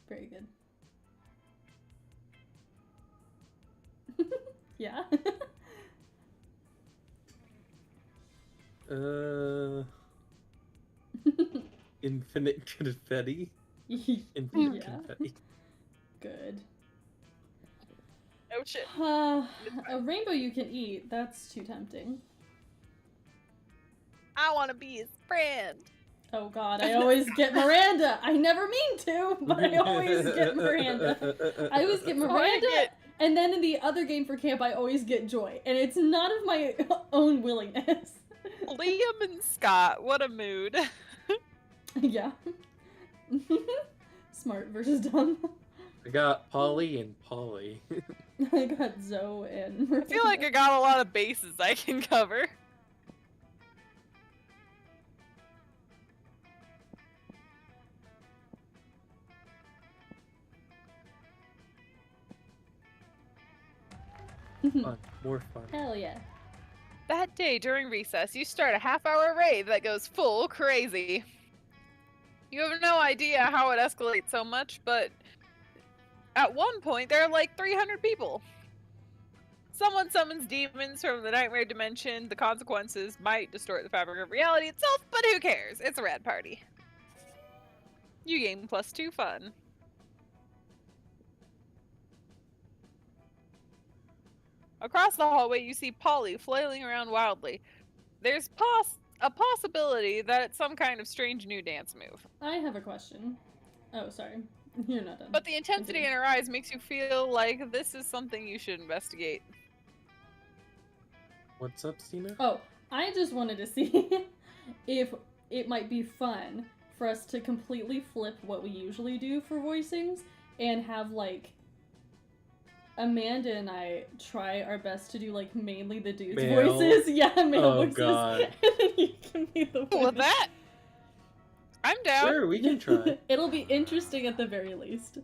Very good. Yeah. Infinite confetti. Infinite Yeah. confetti. Good. Oh shit. A rainbow you can eat. That's too tempting. I want to be his friend. Oh god, I always get Miranda. I never mean to, but I always get Miranda. I always get So I Miranda, get- and then in the other game for camp, I always get Joy, and it's not of my own willingness. Liam and Scott, what a mood. Yeah. Smart versus dumb. I got Polly and Polly. I got Zoe and I feel like I got a lot of bases I can cover. Fun. More fun. Hell yeah. That day during recess, you start a half-hour rave that goes full crazy. You have no idea how it escalates so much, but at one point there are like 300 people. Someone summons demons from the nightmare dimension. The consequences might distort the fabric of reality itself, but who cares? It's a rad party. You gain +2 fun. Across the hallway, you see Polly flailing around wildly. There's a possibility that it's some kind of strange new dance move. I have a question. Oh, sorry. You're not done. But the intensity Continue. in her eyes makes you feel like this is something you should investigate. What's up, Stina? Oh, I just wanted to see if it might be fun for us to completely flip what we usually do for voicings and have, like, Amanda and I try our best to do, like, mainly the dudes' Male? voices. Yeah, male Oh, voices. God. And then you can be the Cool with women. that? I'm down. Sure, we can try. It'll be interesting at the very least.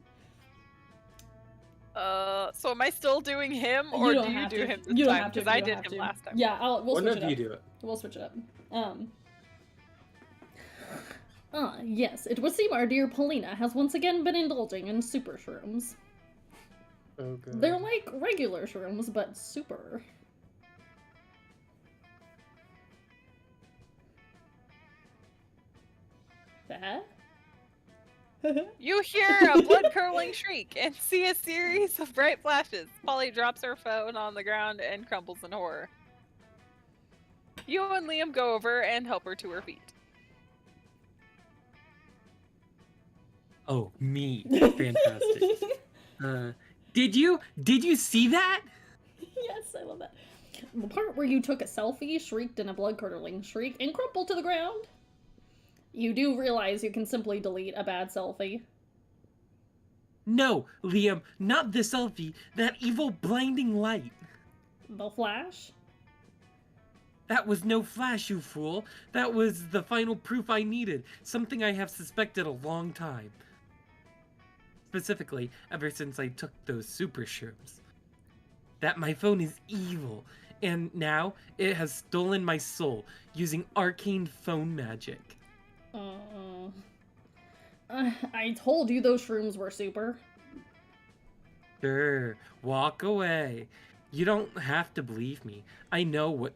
So am I still doing him, You or don't do you have do to. him You this don't time? have to. Because I You don't did have him to. last time. Yeah, we'll One switch of it you up. do it. We'll switch it up. Yes, it would seem our dear Paulina has once again been indulging in super shrooms. Oh, God. They're like regular shrooms, but super. That? You hear a blood-curdling shriek and see a series of bright flashes. Polly drops her phone on the ground and crumbles in horror. You and Liam go over and help her to her feet. Oh, me. Fantastic. Did you see that? Yes, I love that. The part where you took a selfie, shrieked in a blood-curdling shriek, and crumpled to the ground. You do realize you can simply delete a bad selfie. No, Liam, not the selfie. That evil blinding light. The flash? That was no flash, you fool. That was the final proof I needed. Something I have suspected a long time. Specifically, ever since I took those super shrooms. That my phone is evil, and now it has stolen my soul using arcane phone magic. I told you those shrooms were super. Sure, walk away. You don't have to believe me. I know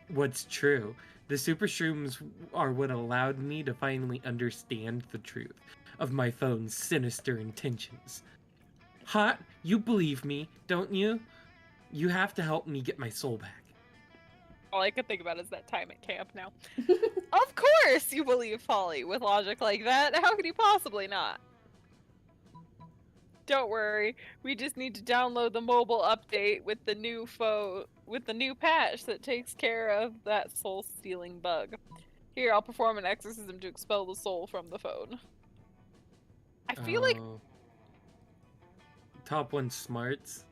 what's true. The super shrooms are what allowed me to finally understand the truth of my phone's sinister intentions. Hot, you believe me, don't you? You have to help me get my soul back. All I can think about is that time at camp now. Of course you believe Polly. With logic like that, how could you possibly not? Don't worry, we just need to download the mobile update with the new patch that takes care of that soul-stealing bug. Here, I'll perform an exorcism to expel the soul from the phone. I feel like Oh. Top one smarts.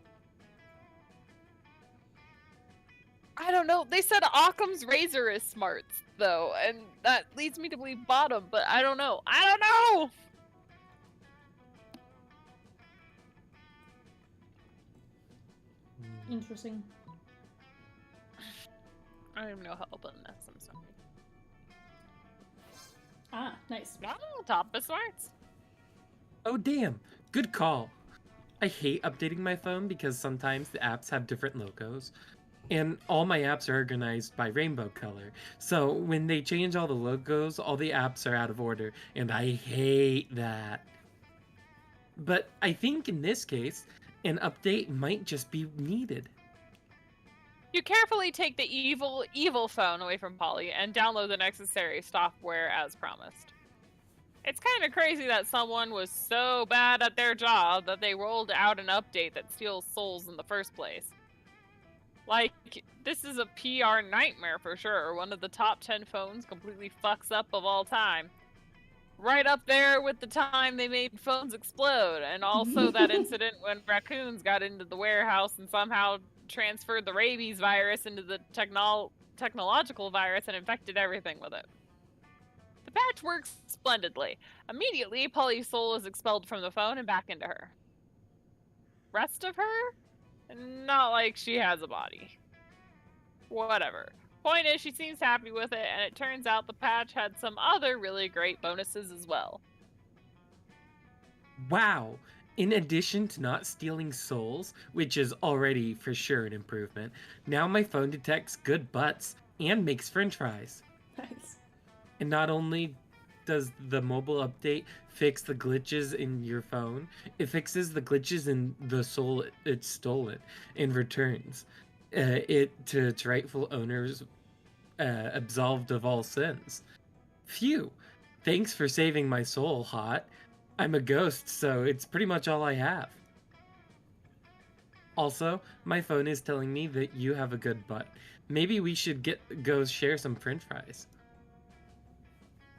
I don't know. They said Occam's razor is smarts, though, and that leads me to believe bottom, but I don't know. I don't know! Interesting. I have no help in this, I'm sorry. Ah, nice. Oh, top of smarts. Oh damn, good call. I hate updating my phone because sometimes the apps have different logos. And all my apps are organized by rainbow color. So when they change all the logos, all the apps are out of order, and I hate that. But I think in this case, an update might just be needed. You carefully take the evil phone away from Polly and download the necessary software as promised. It's kind of crazy that someone was so bad at their job that they rolled out an update that steals souls in the first place. Like, this is a PR nightmare for sure. One of the top 10 phones completely fucks up of all time. Right up there with the time they made phones explode, and also that incident when raccoons got into the warehouse and somehow transferred the rabies virus into the technological virus and infected everything with it. The patch works splendidly. Immediately, Polly's soul is expelled from the phone and back into her. Rest of her? Not like she has a body. Whatever. Point is, she seems happy with it, and it turns out the patch had some other really great bonuses as well. Wow! In addition to not stealing souls, which is already for sure an improvement, now my phone detects good butts and makes french fries. Nice. And not only does the mobile update fix the glitches in your phone, it fixes the glitches in the soul it's stolen and returns it to its rightful owners, absolved of all sins. Phew! Thanks for saving my soul, Hot. I'm a ghost, so it's pretty much all I have. Also, my phone is telling me that you have a good butt. Maybe we should go share some french fries.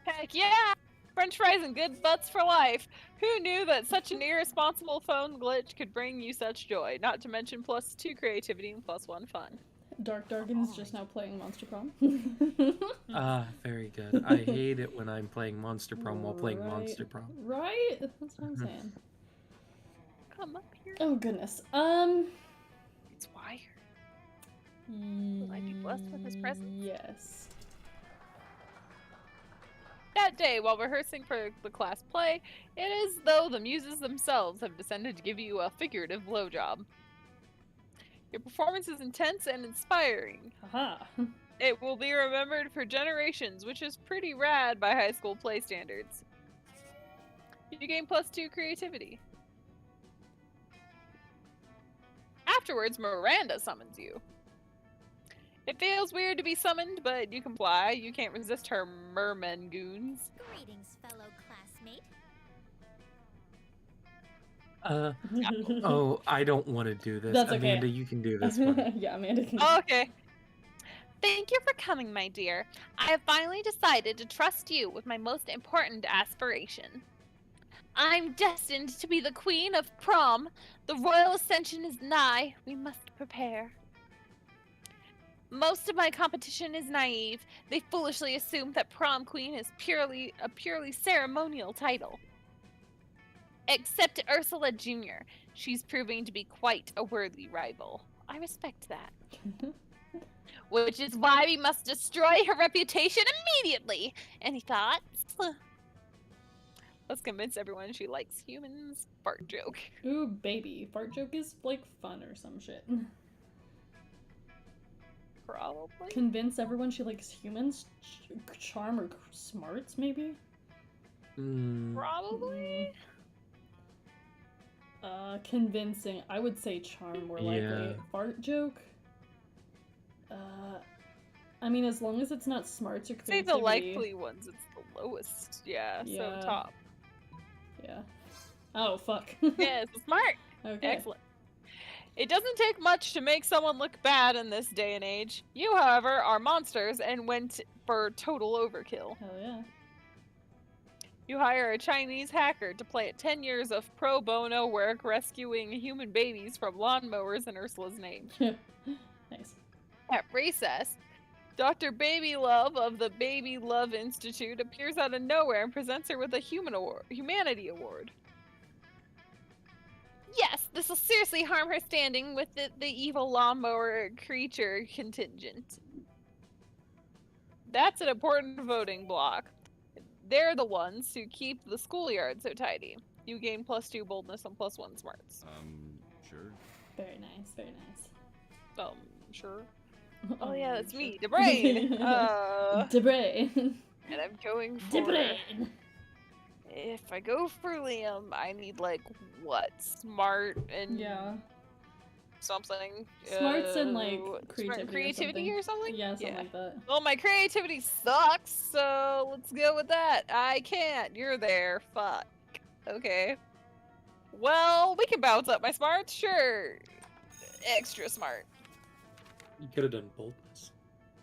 Heck yeah! French fries and good butts for life! Who knew that such an irresponsible phone glitch could bring you such joy? Not to mention +2 creativity and +1 fun. Darkin's just now playing Monster Prom. Ah, very good. I hate it when I'm playing Monster Prom while playing Right. Monster Prom. Right? That's what I'm saying. Come up here. Oh goodness. It's wired. Will I be blessed with his presence? Yes. That day, while rehearsing for the class play, it is as though the muses themselves have descended to give you a figurative blowjob. Your performance is intense and inspiring. Haha. It will be remembered for generations, which is pretty rad by high school play standards. You gain +2 creativity. Afterwards, Miranda summons you. It feels weird to be summoned, but you comply. You can't resist her merman goons. Greetings, fellow classmate. Oh, I don't want to do this. That's okay. Amanda, you can do this one. Yeah, Amanda can. Oh, okay. Thank you for coming, my dear. I have finally decided to trust you with my most important aspiration. I'm destined to be the queen of prom. The royal ascension is nigh. We must prepare. Most of my competition is naive. They foolishly assume that prom queen is a purely ceremonial title. Except Ursula Jr. She's proving to be quite a worthy rival. I respect that. Which is why we must destroy her reputation immediately. Any thoughts? Let's convince everyone she likes humans. Fart joke. Ooh, baby. Fart joke is like fun or some shit. Probably. Convince everyone she likes humans? Charm or smarts, maybe? Probably. Convincing. I would say charm more likely. Yeah. Fart joke? I mean, as long as it's not smarts or Say creativity. the likely ones. It's the lowest. Yeah. Yeah. So top. Yeah. Oh, fuck. Yeah, it's smart. Okay. Excellent. It doesn't take much to make someone look bad in this day and age. You, however, are monsters and went for total overkill. Hell yeah. You hire a Chinese hacker to play at 10 years of pro bono work rescuing human babies from lawnmowers in Ursula's name. Nice. At recess, Dr. Baby Love of the Baby Love Institute appears out of nowhere and presents her with a humanity award. Yes, this will seriously harm her standing with the evil lawnmower creature contingent. That's an important voting block. They're the ones who keep the schoolyard so tidy. You gain +2 boldness and +1 smarts. Sure. Very nice, very nice. Sure. Oh yeah, that's me, the brain. Debray. And I'm going for. Debray. If I go for Liam, I need like what? Smart and Yeah. something. Smarts and like Smart creativity, and creativity or something? Yeah, something like that. Well, my creativity sucks, so let's go with that. I can't. You're there. Fuck. Okay. Well, we can bounce up my smarts, sure. Extra smart. You could have done boldness.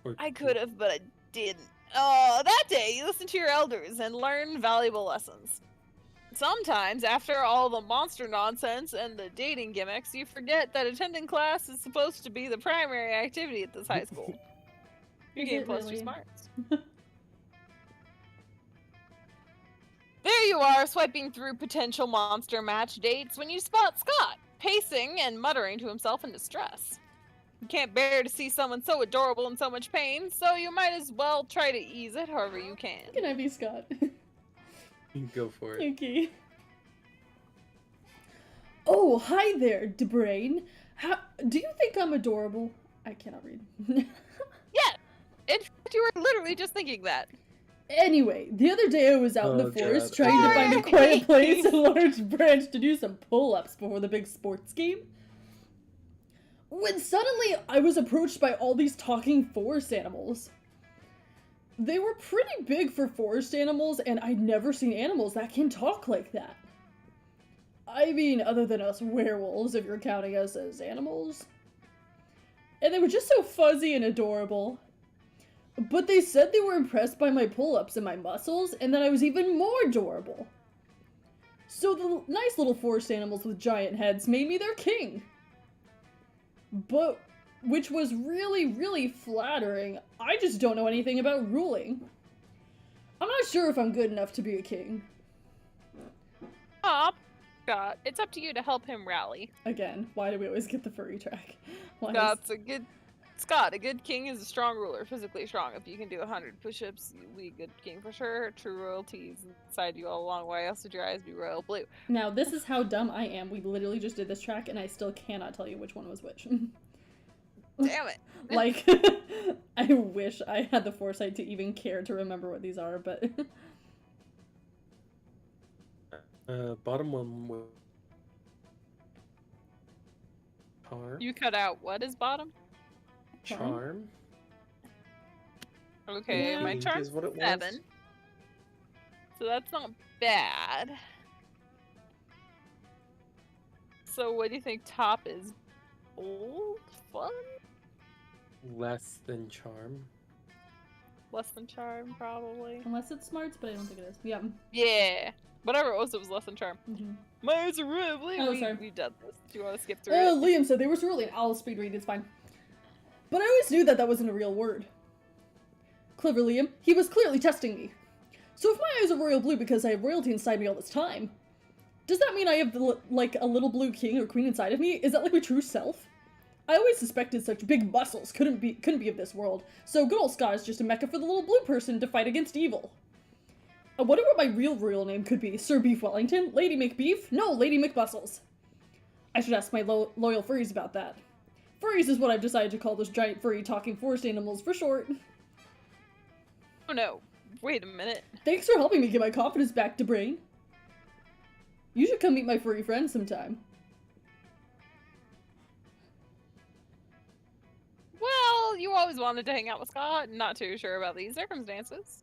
Or I could have, but I didn't. That day, you listen to your elders and learn valuable lessons. Sometimes, after all the monster nonsense and the dating gimmicks, you forget that attending class is supposed to be the primary activity at this high school. You Is gain it plus 2 really? smarts. There you are, swiping through potential monster match dates when you spot Scott, pacing and muttering to himself in distress. You can't bear to see someone so adorable in so much pain, so you might as well try to ease it however you can. Can I be Scott? Go for it. Okay. Oh, hi there, Debrain. Do you think I'm adorable? I cannot read. Yeah, in fact, you were literally just thinking that. Anyway, the other day I was out in Oh, the forest God. trying to find a Sorry. quiet place and a large branch to do some pull-ups before the big sports game. When suddenly I was approached by all these talking forest animals. They were pretty big for forest animals, and I'd never seen animals that can talk like that. I mean, other than us werewolves, if you're counting us as animals. And they were just so fuzzy and adorable. But they said they were impressed by my pull-ups and my muscles, and that I was even more adorable. So the nice little forest animals with giant heads made me their king. But, which was really, really flattering. I just don't know anything about ruling. I'm not sure if I'm good enough to be a king. Scott, it's up to you to help him rally. Again, why do we always get the furry track? Why is- Scott, a good king is a strong ruler, physically strong. If you can do 100 push-ups, you'll be a good king for sure. True royalty is inside you all along. Why else would your eyes be royal blue? Now, this is how dumb I am. We literally just did this track, and I still cannot tell you which one was which. Damn it. Like, I wish I had the foresight to even care to remember what these are, but... Bottom one with charm. You cut out what is bottom? Charm. Okay, Yeah. my Think charm's is what it was. 7. So that's not bad. So what do you think top is? Bold? Fun? Less than charm. Less than charm, probably. Unless it's smarts, but I don't think it is. Yeah. Yeah. Whatever it was less than charm. Mm-hmm. My eyes are red. sorry. We've done this. Do you want to skip through Oh, it? Liam said they were ruling. I'll speed read, it's fine. But I always knew that wasn't a real word. Clever Liam. He was clearly testing me. So if my eyes are royal blue because I have royalty inside me all this time, does that mean I have, like, a little blue king or queen inside of me? Is that like my true self? I always suspected such big muscles couldn't be of this world, so good old Scott is just a mecca for the little blue person to fight against evil. I wonder what my real royal name could be. Sir Beef Wellington? Lady McBeef? No, Lady McBustles. I should ask my loyal furries about that. Furries is what I've decided to call those giant furry talking forest animals for short. Oh no. Wait a minute. Thanks for helping me get my confidence back to Brain. You should come meet my furry friends sometime. Well, you always wanted to hang out with Scott. Not too sure about these circumstances.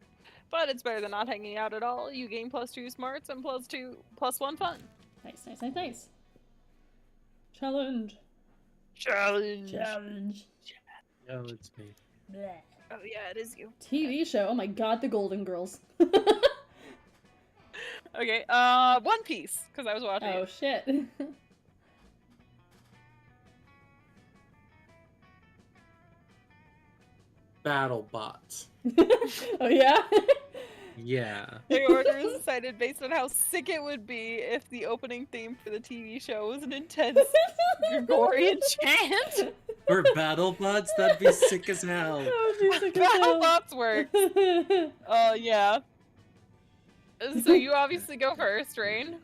But it's better than not hanging out at all. You gain +2 smarts and +1 fun. Nice. Challenge. Challenge. Oh, it's me. Bleh. Oh yeah, it is you. TV show. Oh my god, the Golden Girls. Okay, One Piece, because I was watching Oh it. shit. Battle bots. Oh yeah? Yeah. The order is decided based on how sick it would be if the opening theme for the TV show was an intense Gregorian chant. Or battle bots? That'd be sick as hell. Oh, she's sick as Battle hell. bots work. Oh yeah. So you obviously go first, Rain.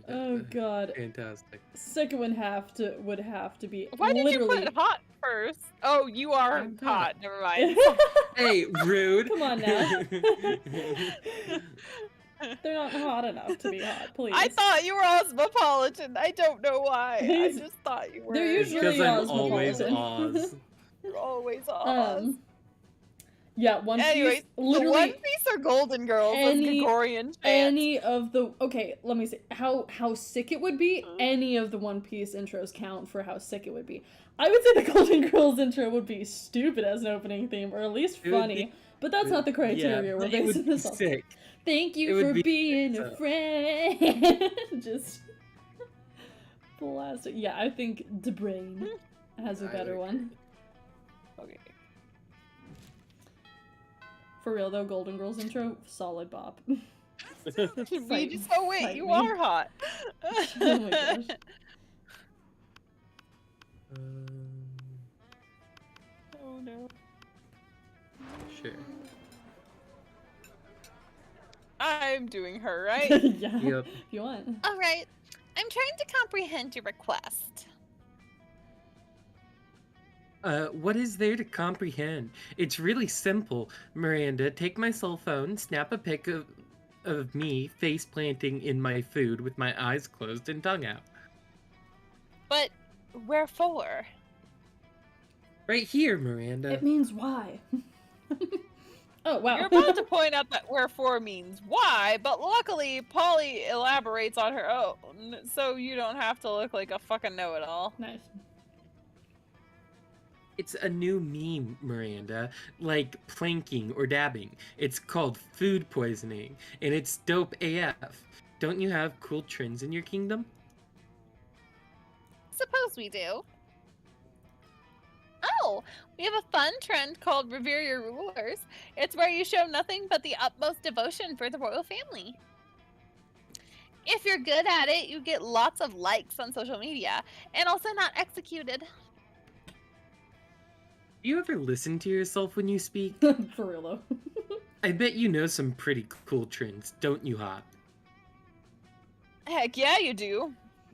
Oh god. Fantastic. Second one would have to be Why did you literally. put hot first? Oh, you are I'm hot. Never mind. Hey, rude. Come on now. They're not hot enough to be hot, please. I thought you were Osmopolitan. I don't know why. I just thought you were. They're It's usually because I'm always Osmopolitan. Oz. You're always Oz. Yeah, One Anyways, Piece. the Literally One Piece or Golden Girls as Gregorian chant. any of the let me see how sick it would be. Any of the One Piece intros count for how sick it would be. I would say the Golden Girls intro would be stupid as an opening theme, or at least It would funny. be- But that's not the criteria Yeah, we're but it basing would be this on. sick. Thank It you would for be being sick, a so. friend. Just blast it. Yeah, I think DeBrain has a I better would one. Okay. For real though, Golden Girls intro, solid bop. We Fight- just, oh wait, fight you me. are hot. Oh my gosh. Oh no. Sure. I'm doing her, right? Yeah, Yep. if you want. All right. I'm trying to comprehend your request. What is there to comprehend? It's really simple. Miranda, take my cell phone, snap a pic of me face planting in my food with my eyes closed and tongue out. But wherefore? Right here, Miranda. It means why. Oh wow. You're about to point out that wherefore means why, but luckily Polly elaborates on her own, so you don't have to look like a fucking know-it-all. Nice. It's a new meme, Miranda. Like planking or dabbing. It's called food poisoning, and it's dope AF. Don't you have cool trends in your kingdom? Suppose we do. Oh, we have a fun trend called Revere Your Rulers. It's where you show nothing but the utmost devotion for the royal family. If you're good at it, you get lots of likes on social media, and also not executed. Do you ever listen to yourself when you speak? For real though. I bet you know some pretty cool trends, don't you, Hot? Heck yeah, you do.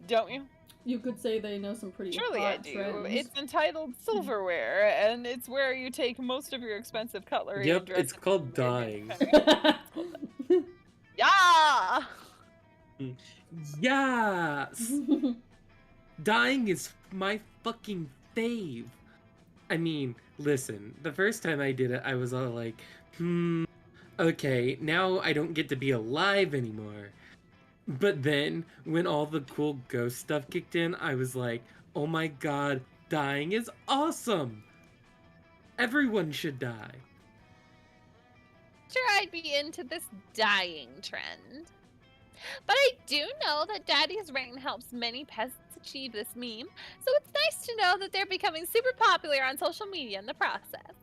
Don't you? You could say they know some pretty Surely hot I do. trends. It's entitled Silverware, and it's where you take most of your expensive cutlery and Yep, dress it's it called in dying. Yeah! Yes! Dying is my fucking fave. I mean, listen, the first time I did it, I was all like, okay, now I don't get to be alive anymore. But then, when all the cool ghost stuff kicked in, I was like, oh my god, dying is awesome! Everyone should die. Sure, I'd be into this dying trend. But I do know that Daddy's reign helps many peasants achieve this meme, so it's nice to know that they're becoming super popular on social media in the process.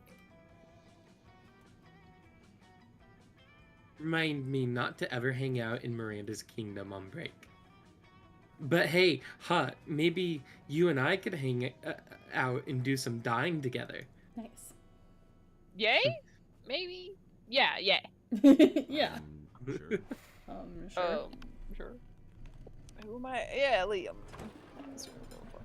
Remind me not to ever hang out in Miranda's kingdom on break. But hey, Hot, maybe you and I could hang out and do some dying together. Nice. Yay? Maybe? Yeah, yay. Yeah. Sure. Sure. Sure. Who am I? Yeah, Liam. That's what I'm going for.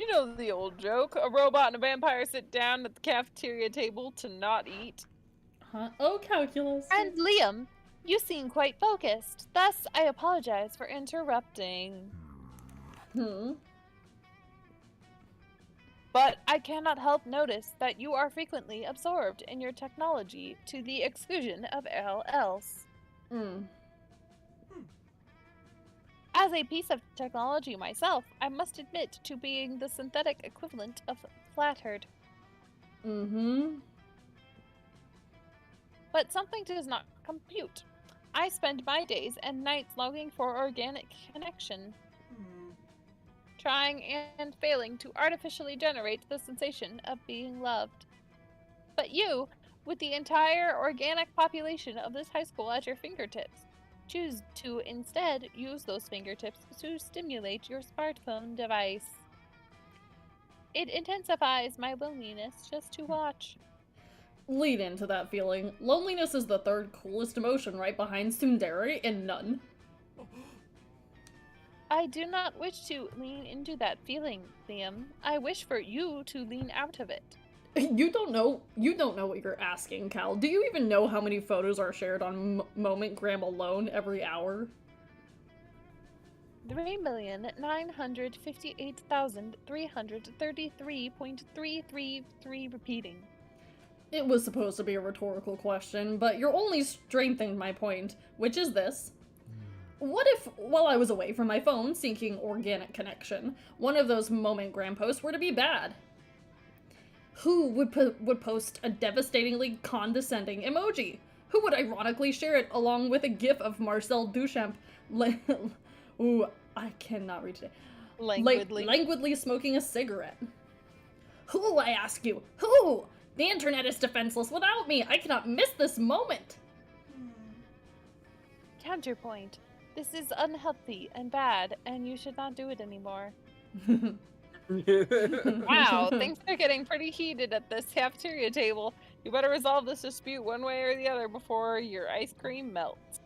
You know the old joke. A robot and a vampire sit down at the cafeteria table to not eat. Huh? Oh, calculus. And Liam, you seem quite focused. Thus, I apologize for interrupting. But I cannot help notice that you are frequently absorbed in your technology to the exclusion of all else. As a piece of technology myself, I must admit to being the synthetic equivalent of flattered. But something does not compute. I spend my days and nights longing for organic connection, trying and failing to artificially generate the sensation of being loved. But you, with the entire organic population of this high school at your fingertips, choose to instead use those fingertips to stimulate your smartphone device. It intensifies my loneliness just to watch. Lead into that feeling. Loneliness is the third coolest emotion right behind tsundere and none. I do not wish to lean into that feeling, Liam. I wish for you to lean out of it. You don't know what you're asking, Cal. Do you even know how many photos are shared on MomentGram alone every hour? 3,958,333.333 repeating. It was supposed to be a rhetorical question, but you're only strengthened my point, which is this. What if, while I was away from my phone seeking organic connection, one of those MomentGram posts were to be bad? Who would post a devastatingly condescending emoji? Who would ironically share it along with a gif of Marcel Duchamp ooh, I cannot read today. Languidly smoking a cigarette? Who, I ask you? Who? The internet is defenseless without me. I cannot miss this moment. Counterpoint. This is unhealthy and bad, and you should not do it anymore. Wow, things are getting pretty heated at this cafeteria table. You better resolve this dispute one way or the other before your ice cream melts.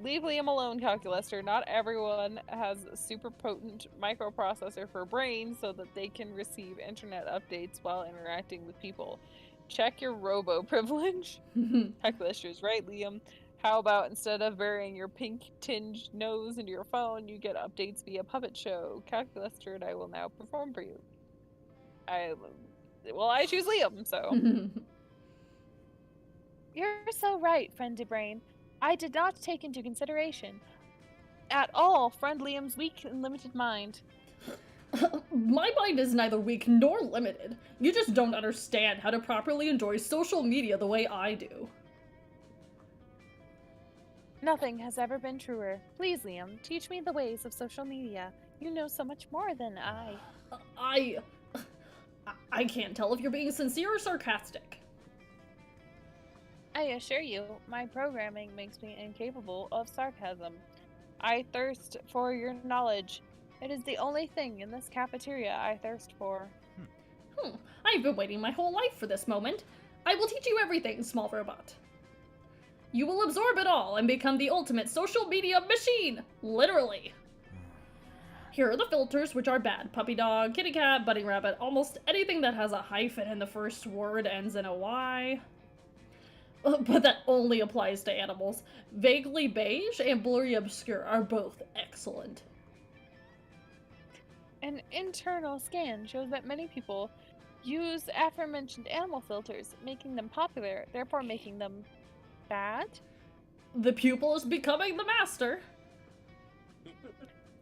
Leave Liam alone, Calculaster. Not everyone has a super potent microprocessor for brains so that they can receive internet updates while interacting with people. Check your robo privilege. Calculaster is right, Liam. How about instead of burying your pink-tinged nose into your phone, you get updates via Puppet Show? Calculaster and I will now perform for you. I choose Liam, so. You're so right, friend DeBrain. I did not take into consideration at all friend Liam's weak and limited mind. My mind is neither weak nor limited. You just don't understand how to properly enjoy social media the way I do. Nothing has ever been truer. Please, Liam, teach me the ways of social media. You know so much more than I. I can't tell if you're being sincere or sarcastic. I assure you, my programming makes me incapable of sarcasm. I thirst for your knowledge. It is the only thing in this cafeteria I thirst for. I've been waiting my whole life for this moment. I will teach you everything, small robot. You will absorb it all and become the ultimate social media machine! Literally. Here are the filters, which are bad. Puppy dog, kitty cat, bunny rabbit, almost anything that has a hyphen in the first word ends in a Y. But that only applies to animals. Vaguely beige and blurry obscure are both excellent. An internal scan shows that many people use aforementioned animal filters, making them popular, therefore making them bad? The pupil is becoming the master.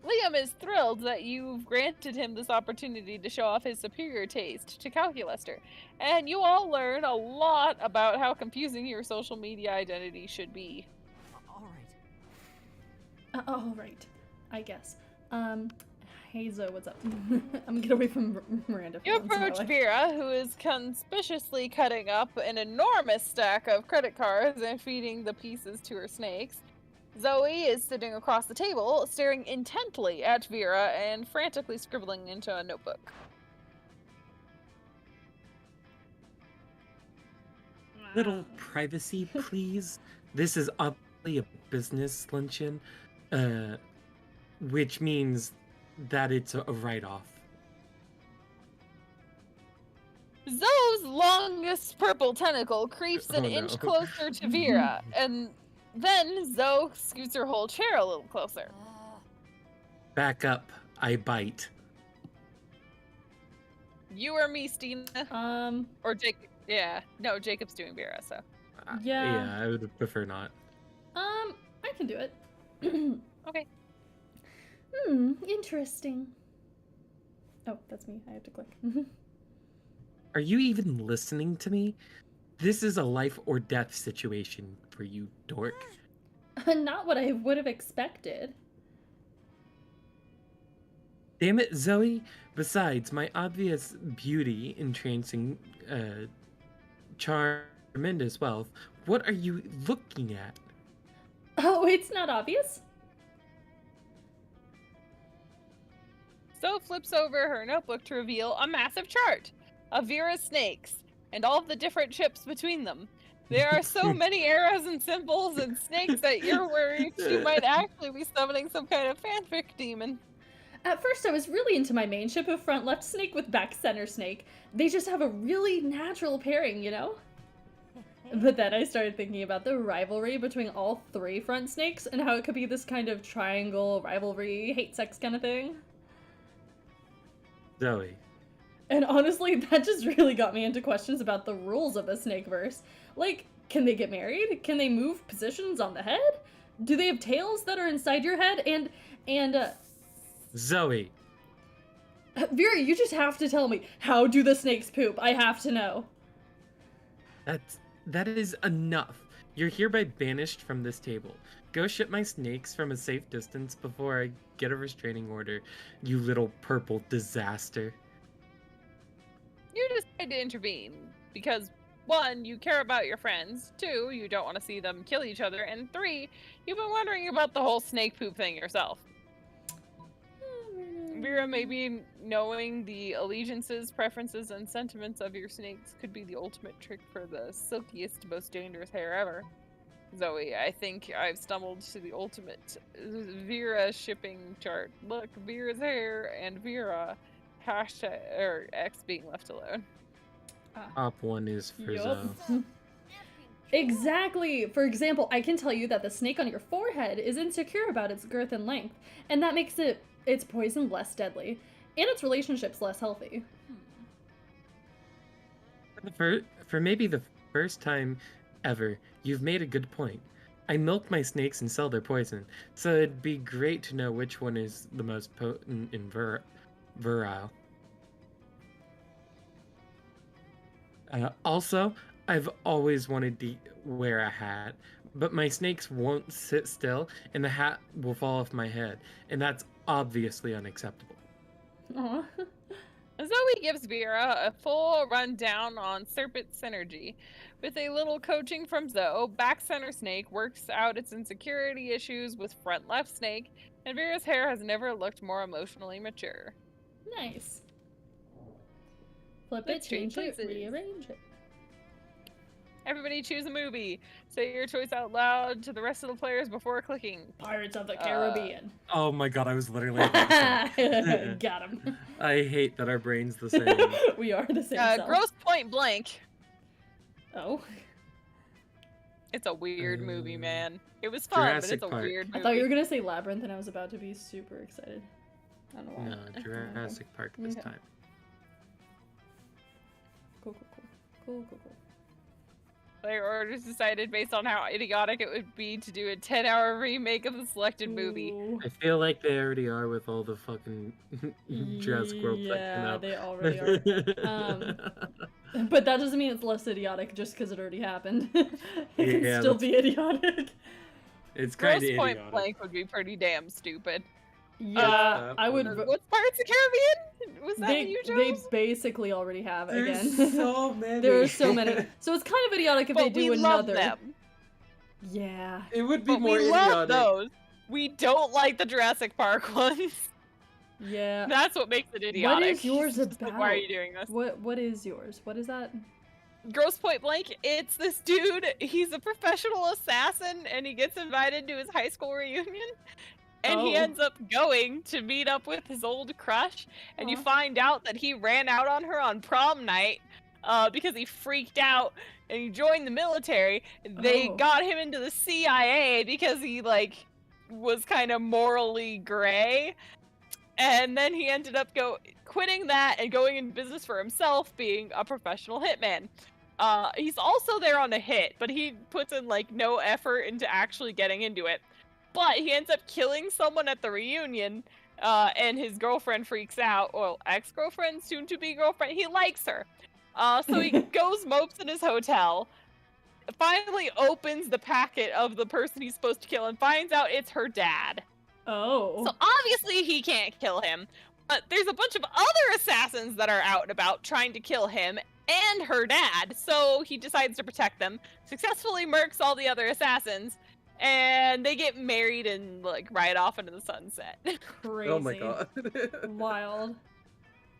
Liam is thrilled that you've granted him this opportunity to show off his superior taste to Calculaster, and you all learn a lot about how confusing your social media identity should be. All right, I guess. Hey Zoe, what's up? I'm gonna get away from Miranda. You approach Vera, who is conspicuously cutting up an enormous stack of credit cards and feeding the pieces to her snakes. Zoe is sitting across the table, staring intently at Vera and frantically scribbling into a notebook. Little privacy, please. This is obviously a business luncheon, which means that it's a write-off. Zoe's longest purple tentacle creeps an inch closer to Vera, and then Zoe scoots her whole chair a little closer. Back up, I bite. You or me, Stina? Or Jacob? Yeah. No, Jacob's doing Vera, so. Yeah. I would prefer not. I can do it. Okay. Interesting. Oh, that's me. I have to click. Are you even listening to me? This is a life or death situation for you, dork. Not what I would have expected. Damn it, Zoe. Besides, my obvious beauty, entrancing charm, tremendous wealth, what are you looking at? Oh, it's not obvious? Zoe flips over her notebook to reveal a massive chart of Vera's snakes and all of the different chips between them. There are so many arrows and symbols and snakes that you're worried you might actually be summoning some kind of fanfic demon. At first, I was really into my main ship of front left snake with back center snake. They just have a really natural pairing, you know? But then I started thinking about the rivalry between all three front snakes and how it could be this kind of triangle rivalry, hate sex kind of thing. Zoe. And honestly, that just really got me into questions about the rules of the Snakeverse. Like, can they get married? Can they move positions on the head? Do they have tails that are inside your head? And Zoe. Vera, you just have to tell me, how do the snakes poop? I have to know. That is enough. You're hereby banished from this table. Go ship my snakes from a safe distance before I get a restraining order, you little purple disaster. You decide to intervene because 1, you care about your friends, 2, you don't want to see them kill each other, and 3, you've been wondering about the whole snake poop thing yourself. Vera, maybe knowing the allegiances, preferences, and sentiments of your snakes could be the ultimate trick for the silkiest, most dangerous hair ever. Zoe, I think I've stumbled to the ultimate Vera shipping chart. Look, Vera's hair and Vera, hashtag, or X being left alone. Top 1 is for Yup. Zoe. Exactly! For example, I can tell you that the snake on your forehead is insecure about its girth and length, and that makes its poison less deadly, and its relationships less healthy. For maybe the first time ever, you've made a good point. I milk my snakes and sell their poison, so it'd be great to know which one is the most potent and virile. Also, I've always wanted to wear a hat, but my snakes won't sit still, and the hat will fall off my head, and that's obviously unacceptable. Aw. Zoe gives Vera a full rundown on Serpent Synergy. With a little coaching from Zoe, back center snake works out its insecurity issues with front left snake, and Vera's hair has never looked more emotionally mature. Nice. Flip Let's it, change trade it, places. rearrange it. Everybody choose a movie. Say your choice out loud to the rest of the players before clicking. Pirates of the Caribbean. Oh my god, I was literally about to say. Got him. I hate that our brain's the same. We are the same self. Gross Point Blank. Oh. It's a weird movie, man. It was fun, but Jurassic it's a Park. weird movie. I thought you were gonna say Labyrinth and I was about to be super excited. I don't know why. No, Jurassic Park this Okay. time. Cool, cool, cool. Cool, cool, cool. Player orders decided based on how idiotic it would be to do a 10-hour remake of the selected movie. Ooh. I feel like they already are with all the fucking Jurassic World that came Yeah, out. they already are. But that doesn't mean it's less idiotic just because it already happened. It can Yeah, still that's- be idiotic. It's kind Gross of Point idiotic. Blank would be pretty damn stupid. Yeah, I would. What's Pirates of the Caribbean? Was that They you, they Jones? basically already have There's again. so many. There are so many. So it's kind of idiotic if But they do we love another. them. Yeah. It would be But more we love idiotic. those. We don't like the Jurassic Park ones. Yeah. That's what makes it idiotic. What is yours It's just like, about? why are you doing this? What is yours? What is that? Gross Point Blank, it's this dude, he's a professional assassin, and he gets invited to his high school reunion, and he Oh. ends up going to meet up with his old crush, and you Aw. find out that he ran out on her on prom night, because he freaked out, and he joined the military. They Oh. got him into the CIA because he, like, was kind of morally gray, and then he ended up quitting that and going in business for himself, being a professional hitman. He's also there on a hit, but he puts in like no effort into actually getting into it. But he ends up killing someone at the reunion, and his girlfriend freaks out. Well, ex-girlfriend, soon-to-be girlfriend. He likes her. So he goes mopes in his hotel, finally opens the packet of the person he's supposed to kill, and finds out it's her dad. Oh. So obviously he can't kill him, but there's a bunch of other assassins that are out and about trying to kill him and her dad, so he decides to protect them, successfully murks all the other assassins, and they get married and like ride off into the sunset. Crazy. Oh my god. Wild.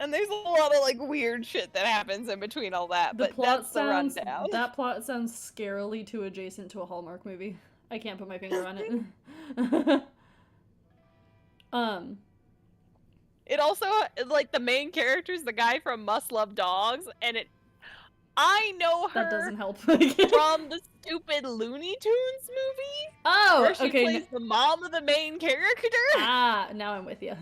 And there's a lot of like weird shit that happens in between all that, The but plot that's sounds the rundown. that plot sounds scarily too adjacent to a Hallmark movie. I can't put my finger on it. It also like the main character's the guy from Must Love Dogs, and I know her that doesn't help. from the stupid Looney Tunes movie. Oh, Where she okay. plays the mom of the main character. Now I'm with you.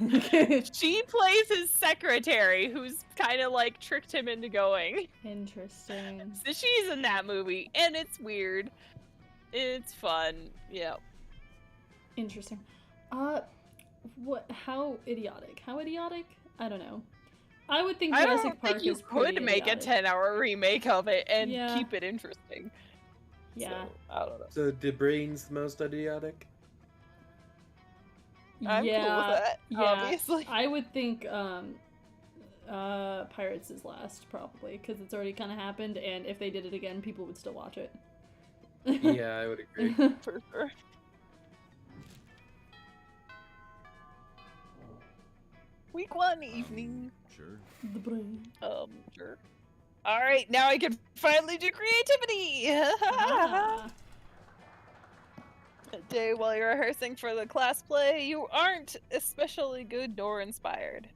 She plays his secretary, who's kind of like tricked him into going. Interesting. So she's in that movie, and it's weird. It's fun. Yeah. Interesting. What? How idiotic? How idiotic? I don't know. I would think I Jurassic don't Park think you is pretty could make idiotic. a 10-hour remake of it and Yeah. keep it interesting. Yeah. So, I don't know. So, DeBrain's the most idiotic? I'm cool with that, yeah. obviously. I would think Pirates is last probably because it's already kind of happened, and if they did it again, people would still watch it. Yeah, I would agree. For sure. Week 1 evening. Sure. The brain. Sure. Alright, now I can finally do creativity! Ah. A day while you're rehearsing for the class play, you aren't especially good nor inspired.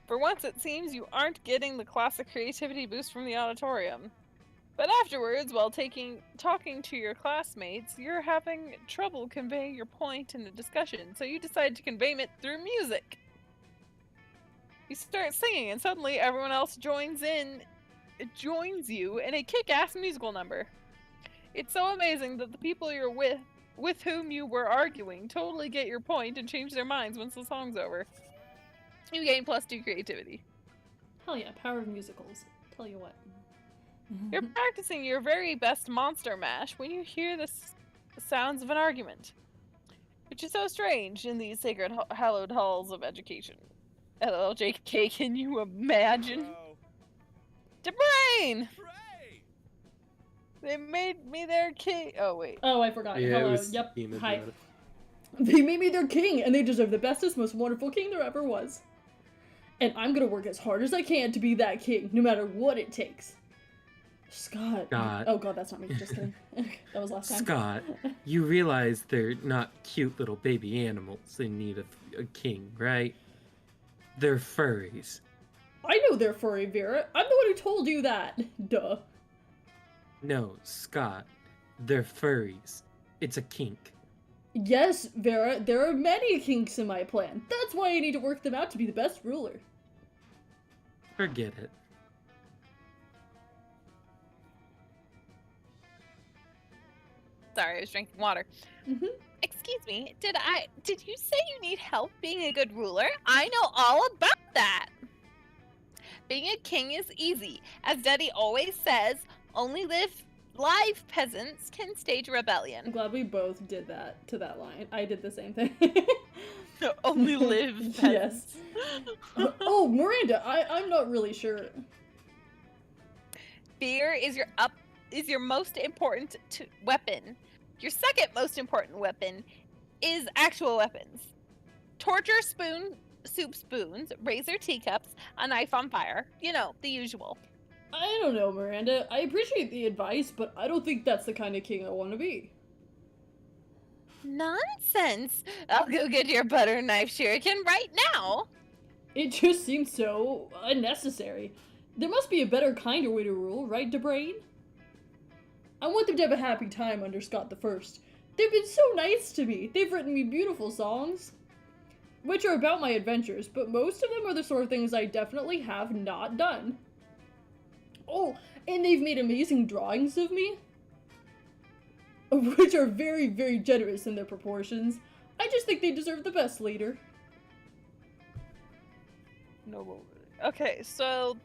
For once, it seems you aren't getting the classic creativity boost from the auditorium. But afterwards, while talking to your classmates, you're having trouble conveying your point in a discussion, so you decide to convey it through music. You start singing, and suddenly everyone else joins you in a kick-ass musical number. It's so amazing that the people you're with whom you were arguing, totally get your point and change their minds once the song's over. You gain +2 creativity. Hell yeah, power of musicals. Tell you what. You're practicing your very best monster mash when you hear the sounds of an argument, which is so strange in these sacred hallowed halls of education. LLJK, can you imagine? DeBrain! Pray! They made me their king. Oh, wait. Oh, I forgot. Yeah, it Hello. was Yep. Demon Hi. about it. They made me their king, and they deserve the bestest, most wonderful king there ever was. And I'm gonna work as hard as I can to be that king, no matter what it takes. Scott. Scott. Oh god, that's not me. Just kidding. That was last time. Scott, you realize they're not cute little baby animals in need of a king, right? They're furries. I know they're furry, Vera. I'm the one who told you that. Duh. No, Scott, they're furries. It's a kink. Yes, Vera, there are many kinks in my plan. That's why I need to work them out to be the best ruler. Forget it. Sorry, I was drinking water. Mm-hmm. Excuse me, did you say you need help being a good ruler? I know all about that! Being a king is easy. As Daddy always says, only live peasants can stage a I'm rebellion. glad we both did that to that line. I did the same thing. Only live peasants. Yes. Oh, Miranda, I'm not really sure. Fear is your most important weapon. Your second most important weapon is actual weapons. Torture soup spoons, razor teacups, a knife on fire. You know, the usual. I don't know, Miranda. I appreciate the advice, but I don't think that's the kind of king I want to be. Nonsense! I'll go get your butter knife shuriken right now! It just seems so unnecessary. There must be a better, kinder way to rule, right, DeBrain? I want them to have a happy time under Scott the First. They've been so nice to me. They've written me beautiful songs, which are about my adventures, but most of them are the sort of things I definitely have not done. Oh, and they've made amazing drawings of me, which are very, very generous in their proportions. I just think they deserve the best leader. No. Okay, so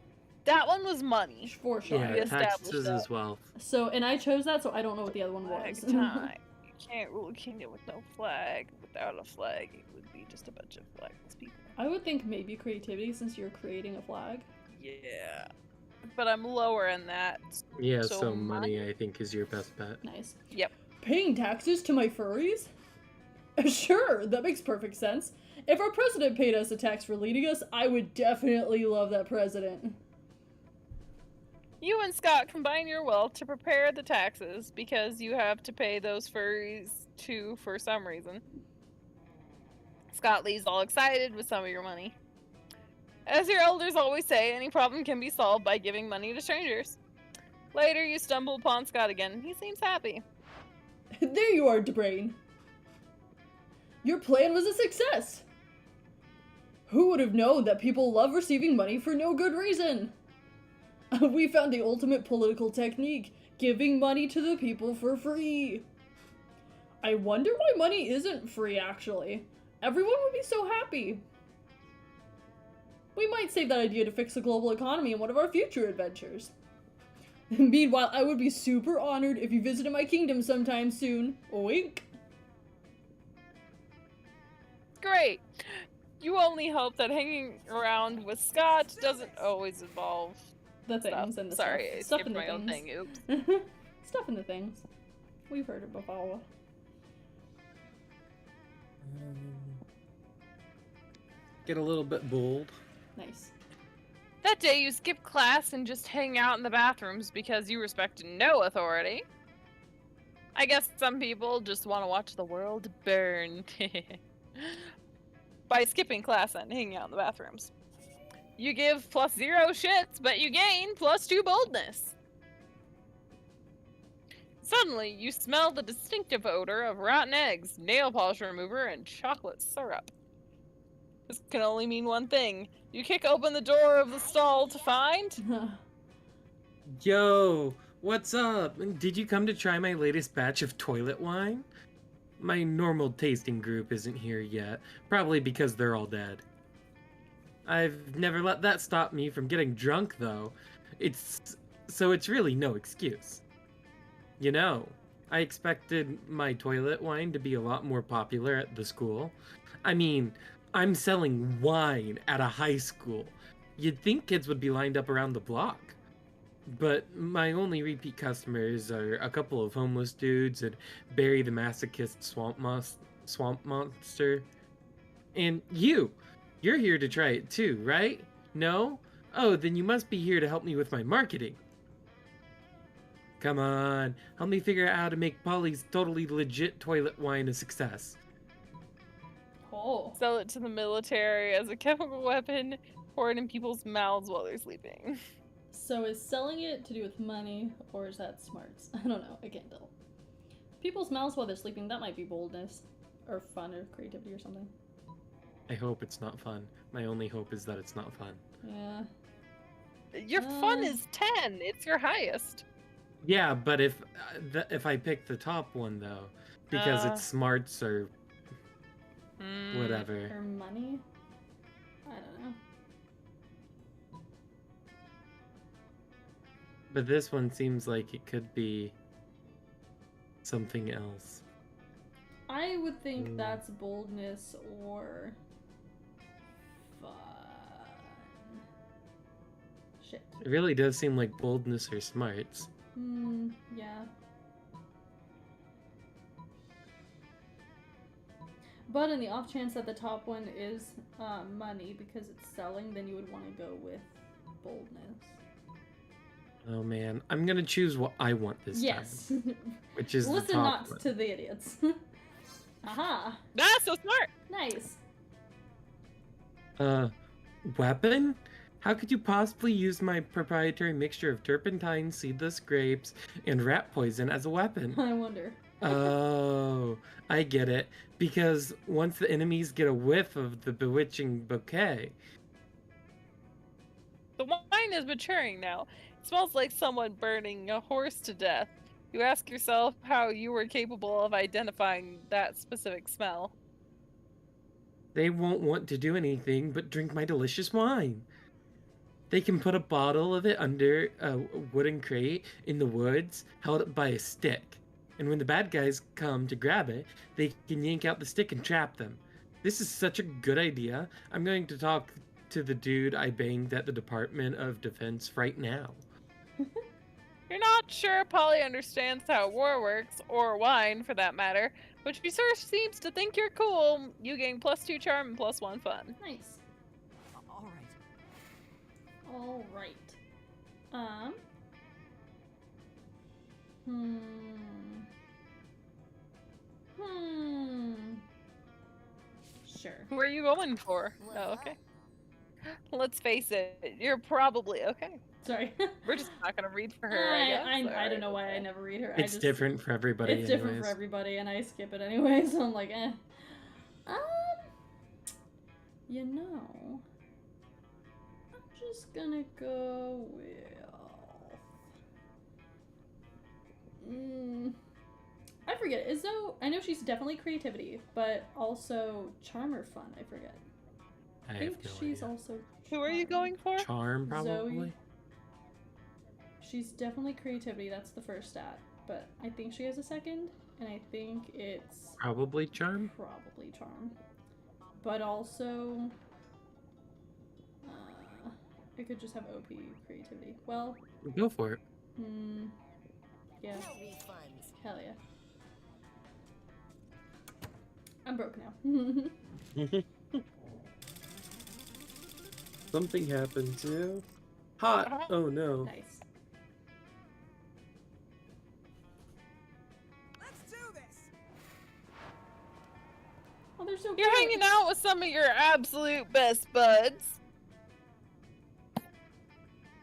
that one was money. For sure. Yeah, we established taxes that. as well. So, and I chose that, so I don't know what the other one Flag was. time. You can't rule a kingdom with no flag. Without a flag, it would be just a bunch of flagless people. I would think maybe creativity since you're creating a flag. Yeah. But I'm lower in that. Yeah, So so money I think is your best bet. Nice. Yep. Paying taxes to my furries? Sure, that makes perfect sense. If our president paid us a tax for leading us, I would definitely love that president. You and Scott combine your wealth to prepare the taxes because you have to pay those furries too for some reason. Scott leaves all excited with some of your money. As your elders always say, any problem can be solved by giving money to strangers. Later, you stumble upon Scott again. He seems happy. There you are, DeBrain. Your plan was a success. Who would have known that people love receiving money for no good reason? We found the ultimate political technique, giving money to the people for free. I wonder why money isn't free, actually. Everyone would be so happy. We might save that idea to fix the global economy in one of our future adventures. Meanwhile, I would be super honored if you visited my kingdom sometime soon. Wink. Great. You only hope that hanging around with Scott doesn't always involve The things stuff. and the Sorry, I stuff skipped in the my own things. thing. Oops. Stuff in the things. We've heard it before. Get a little bit bold. Nice. That day, you skip class and just hang out in the bathrooms because you respect no authority. I guess some people just want to watch the world burn. By skipping class and hanging out in the bathrooms. You give +0 shits, but you gain +2 boldness. Suddenly, you smell the distinctive odor of rotten eggs, nail polish remover, and chocolate syrup. This can only mean one thing. You kick open the door of the stall to find... Yo, what's up? Did you come to try my latest batch of toilet wine? My normal tasting group isn't here yet, probably because they're all dead. I've never let that stop me from getting drunk, though. It's really no excuse. You know, I expected my toilet wine to be a lot more popular at the school. I mean, I'm selling wine at a high school. You'd think kids would be lined up around the block. But my only repeat customers are a couple of homeless dudes and Barry the Masochist swamp monster. And you're here to try it too, right? No? Oh, then you must be here to help me with my marketing. Come on, help me figure out how to make Polly's totally legit toilet wine a success. Oh. Sell it to the military as a chemical weapon, pour it in people's mouths while they're sleeping. So is selling it to do with money, or is that smarts? I don't know, I can't tell. People's mouths while they're sleeping, that might be boldness. Or fun, or creativity, or something. I hope it's not fun. My only hope is that it's not fun. Yeah. Your fun is 10. It's your highest. Yeah, but if I pick the top one though, because it's smarts or whatever. Or money? I don't know. But this one seems like it could be something else. I would think that's boldness or fun. Shit. It really does seem like boldness or smarts. Yeah. But in the off chance that the top one is money because it's selling, then you would want to go with boldness. Oh man, I'm gonna choose what I want this Yes. time. Which is Listen the top not one. to the idiots. Aha. That's so smart. Nice. Weapon? How could you possibly use my proprietary mixture of turpentine, seedless grapes, and rat poison as a weapon? I wonder. Oh, I get it. Because once the enemies get a whiff of the bewitching bouquet. The wine is maturing now. It smells like someone burning a horse to death. You ask yourself how you were capable of identifying that specific smell. They won't want to do anything but drink my delicious wine. They can put a bottle of it under a wooden crate in the woods, held up by a stick. And when the bad guys come to grab it, they can yank out the stick and trap them. This is such a good idea. I'm going to talk to the dude I banged at the Department of Defense right now. You're not sure Polly understands how war works, or wine for that matter, But she sort of seems to think you're cool. You gain +2 charm and +1 fun. Nice. All right. All right. Hmm. Sure. Who are you going for? What's Oh, up? okay. Let's face it, you're probably okay. Sorry. We're just not gonna read for her, I guess. I don't Alright, know why I okay. never read her. It's different for everybody. It's different for anyways. everybody, and I skip it anyway, so I'm like, eh. You know, I'm just gonna go with. I forget. I know she's definitely creativity, but also charm or fun. I forget. I I have think no she's idea. also. Who are you charm. going for? Charm, probably. She's definitely creativity. That's the first stat, but I think she has a second, and I think it's Probably charm. probably charm, but also. It could just have OP creativity. Well, Go for it. yeah. No refunds. Hell yeah. I'm broke now. Something happened too. Hot. Oh no. Nice. Let's do this. Oh, they're so You're cute. hanging out with some of your absolute best buds.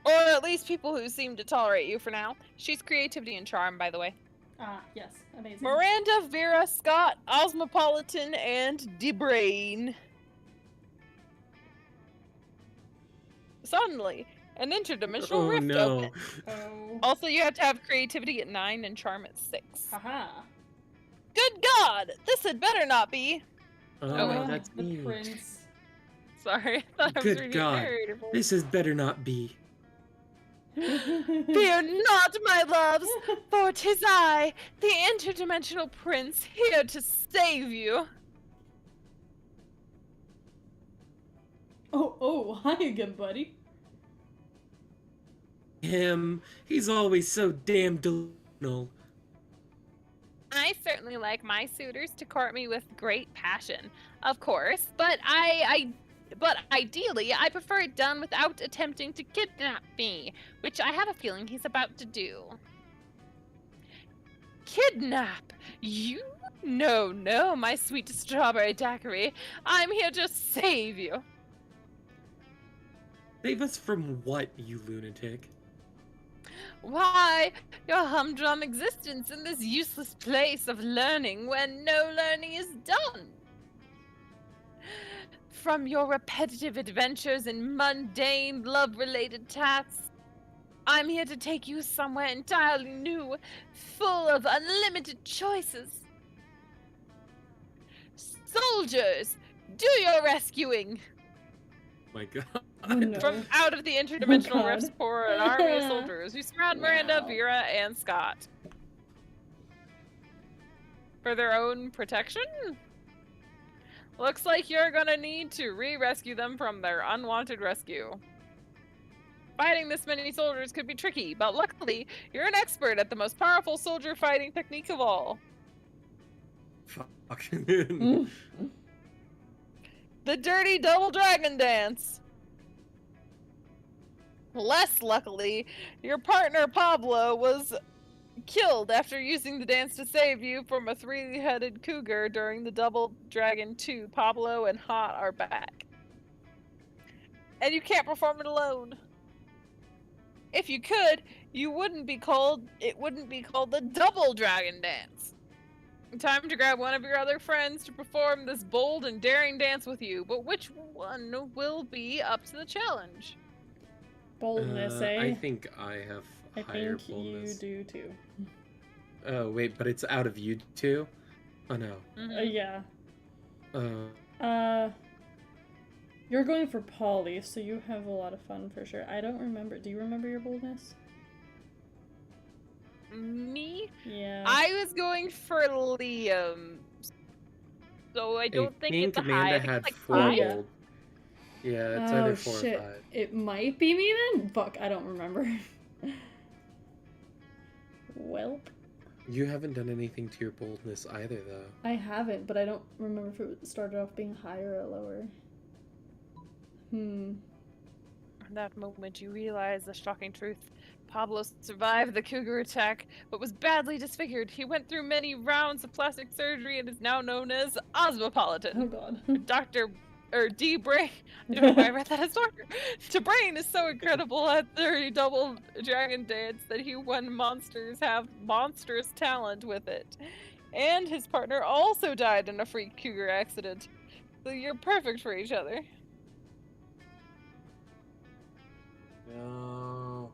Or at least people who seem to tolerate you for now. She's creativity and charm, by the way. Ah, yes. Amazing. Miranda, Vera, Scott, Osmopolitan, and DeBrain. Suddenly, an interdimensional Oh rift no. opened. Oh. Also, you have to have creativity at 9 and charm at 6. Haha. Good God! This had better not be. Oh, wait. that's the me. prince. Sorry, I thought I was Good reading God. narrative. This has better not be. Fear not, my loves, for 'tis I, the interdimensional prince, here to save you. Oh, hi again, buddy. Him. He's always so damn delusional. I certainly like my suitors to court me with great passion, of course, but but ideally, I prefer it done without attempting to kidnap me, which I have a feeling he's about to do. Kidnap? You? No, my sweet strawberry daiquiri. I'm here to save you. Save us from what, you lunatic? Why, your humdrum existence in this useless place of learning when no learning is done. From your repetitive adventures in mundane, love-related tasks, I'm here to take you somewhere entirely new, full of unlimited choices. Soldiers, do your rescuing! My God. Oh, no. From out of the interdimensional God. rifts pour an army of soldiers who surround Miranda, Wow. Vera, and Scott. For their own protection? Looks like you're gonna need to re-rescue them from their unwanted rescue. Fighting this many soldiers could be tricky, but luckily, you're an expert at the most powerful soldier fighting technique of all. Fuck. Mm. The dirty double dragon dance. Less luckily, your partner Pablo was killed after using the dance to save you from a 3-headed cougar during the Double Dragon 2. Pablo and Hot are back. And you can't perform it alone. If you could, it wouldn't be called the Double Dragon Dance. Time to grab one of your other friends to perform this bold and daring dance with you, but which one will be up to the challenge? Boldness, eh? I think I have I higher think boldness. you do too. Oh wait, but it's out of you two? Oh no. Yeah. Uh, You're going for Polly, so you have a lot of fun for sure. I don't remember. Do you remember your boldness? Me? Yeah. I was going for Liam. So I don't think it's a Amanda high. I think had it's like 4 5. Yeah. bold. Yeah, it's Oh, either 4 shit. or 5. It might be me then? Fuck, I don't remember. Welp. You haven't done anything to your boldness either, though. I haven't, but I don't remember if it started off being higher or lower. In that moment, you realize the shocking truth. Pablo survived the cougar attack, but was badly disfigured. He went through many rounds of plastic surgery and is now known as Osmopolitan. Oh god. D. Brain. I don't know why I read that as Doctor. DeBrain is so incredible at 30 double dragon dance that he won monsters have monstrous talent with it. And his partner also died in a freak cougar accident. So you're perfect for each other. No.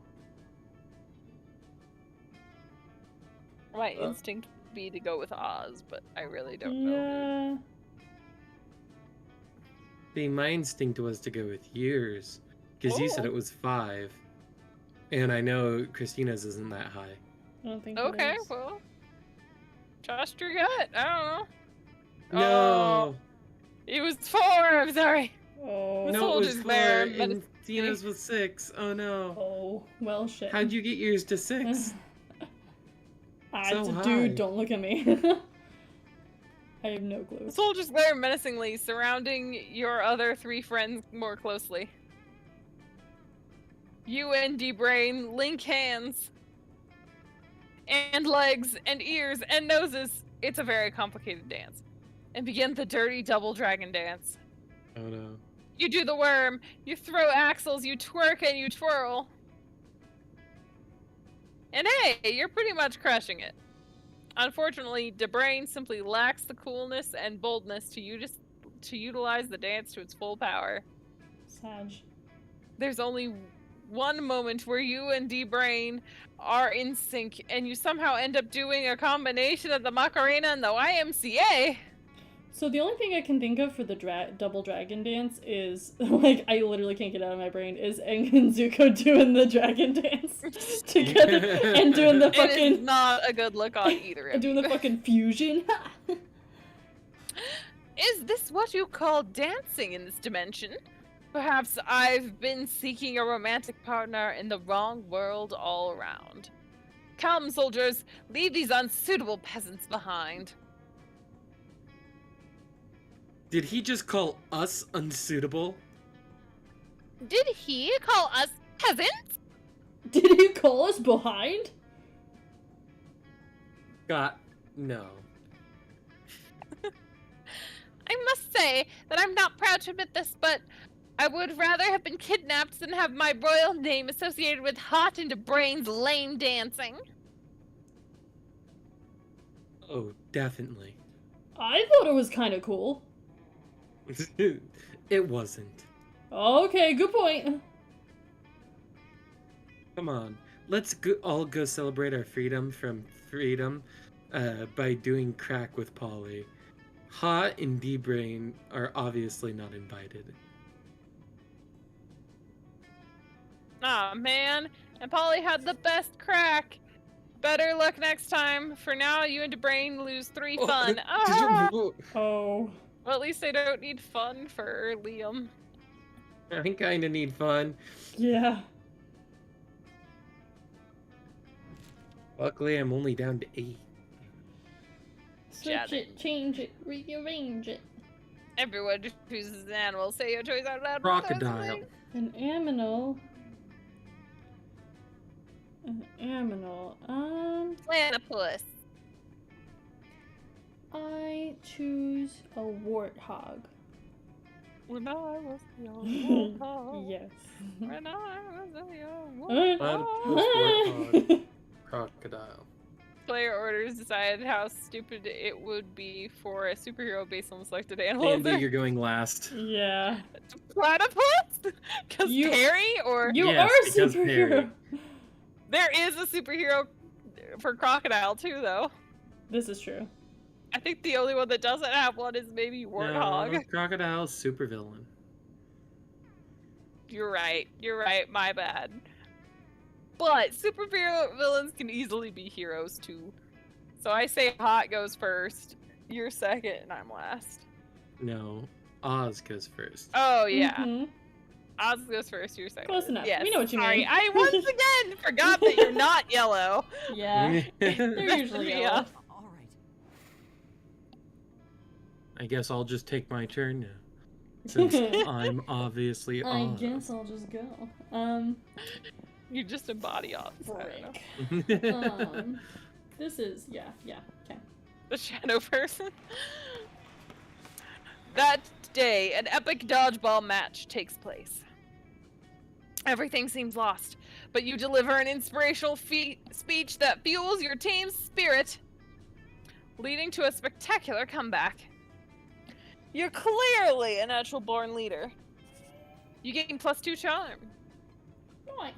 My instinct would be to go with Oz, but I really don't know. Yeah. See, my instinct was to go with yours, because you said it was 5. And I know Christina's isn't that high. I don't think Okay, it is. well, trust your gut. I don't know. No! Oh, it was 4. I'm sorry. Oh. The No, it was soldiers 4, there, and medicine- Tina's was 6. Oh no. Oh, well shit. How'd you get yours to 6? So high. Dude, don't look at me. I have no clue. The soldiers glare menacingly, surrounding your other 3 friends more closely. You and D-Brain link hands, and legs, and ears, and noses. It's a very complicated dance. And begin the dirty double dragon dance. Oh no. You do the worm, you throw axles, you twerk, and you twirl. And hey, you're pretty much crushing it. Unfortunately, DeBrain simply lacks the coolness and boldness to utilize the dance to its full power. Sag. There's only one moment where you and DeBrain are in sync, and you somehow end up doing a combination of the Macarena and the YMCA. So the only thing I can think of for the double dragon dance is, like, I literally can't get it out of my brain, is Aang and Zuko doing the dragon dance together and doing the It is fucking not a good look on either of and doing you. the fucking fusion. Is this what you call dancing in this dimension? Perhaps I've been seeking a romantic partner in the wrong world all around. Come, soldiers, leave these unsuitable peasants behind. Did he just call us unsuitable? Did he call us peasants? Did he call us behind? No. I must say that I'm not proud to admit this, but I would rather have been kidnapped than have my royal name associated with hot into brains lame dancing. Oh, definitely. I thought it was kind of cool. It wasn't. Okay, good point. Come on. Let's all go celebrate our freedom from freedom by doing crack with Polly. Hot and D-Brain are obviously not invited. Aw, man. And Polly had the best crack. Better luck next time. For now, you and DeBrain lose 3 fun. Ah! Oh. Well, at least I don't need fun for Liam. I kinda need fun. Yeah. Luckily, I'm only down to 8. Switch it, change it, rearrange it. Everyone chooses an animal. Say your choice out loud. Crocodile. An aminal. An aminal. Platypus. I choose a warthog. When I was a young warthog. Yes. When I was a young Platypus, warthog. warthog, crocodile. Player orders decide how stupid it would be for a superhero based on the selected animals. Andy, you're going last. Yeah. Platypus? Because You- Perry? Or You Yes, are a because superhero. Perry. there is a superhero for crocodile too, though. This is true. I think the only one that doesn't have one is maybe Warthog. No, crocodile's supervillain. You're right. You're right. My bad. But superhero villains can easily be heroes too. So I say Hot goes first. You're second, and I'm last. No, Oz goes first. Oh yeah. Mhm. Oz goes first, you're second. Close enough. Yes, We know what you sorry. mean. I once again forgot that you're not yellow. Yeah, they're Messing usually me yellow. up. All right. I guess I'll just take my turn now. Since I'm obviously I Oz. guess I'll just go. You just embody Oz. I don't know. Frick. This is, yeah, okay. The shadow person. That day, an epic dodgeball match takes place. Everything seems lost, but you deliver an inspirational speech that fuels your team's spirit, leading to a spectacular comeback. You're clearly a natural-born leader. You gain +2 charm. Nice.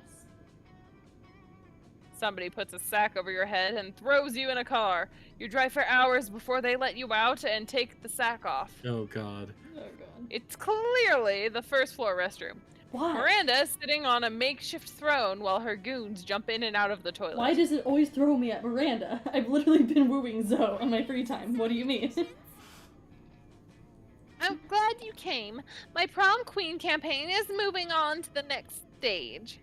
Somebody puts a sack over your head and throws you in a car. You drive for hours before they let you out and take the sack off. Oh god. Oh god. It's clearly the first floor restroom. Why? Miranda is sitting on a makeshift throne while her goons jump in and out of the toilet. Why does it always throw me at Miranda? I've literally been wooing Zoe on my free time. What do you mean? I'm glad you came. My prom queen campaign is moving on to the next stage.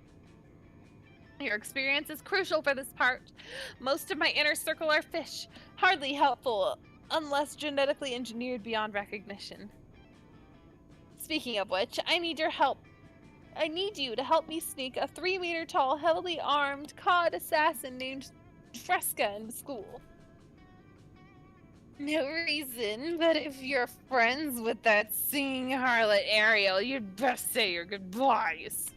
Your experience is crucial for this part. Most of my inner circle are fish, hardly helpful unless genetically engineered beyond recognition. Speaking of which, I need your help. I need you to help me sneak a 3-meter-tall, heavily armed cod assassin named Fresca into school. No reason, but if you're friends with that singing harlot Ariel, you'd best say your goodbyes.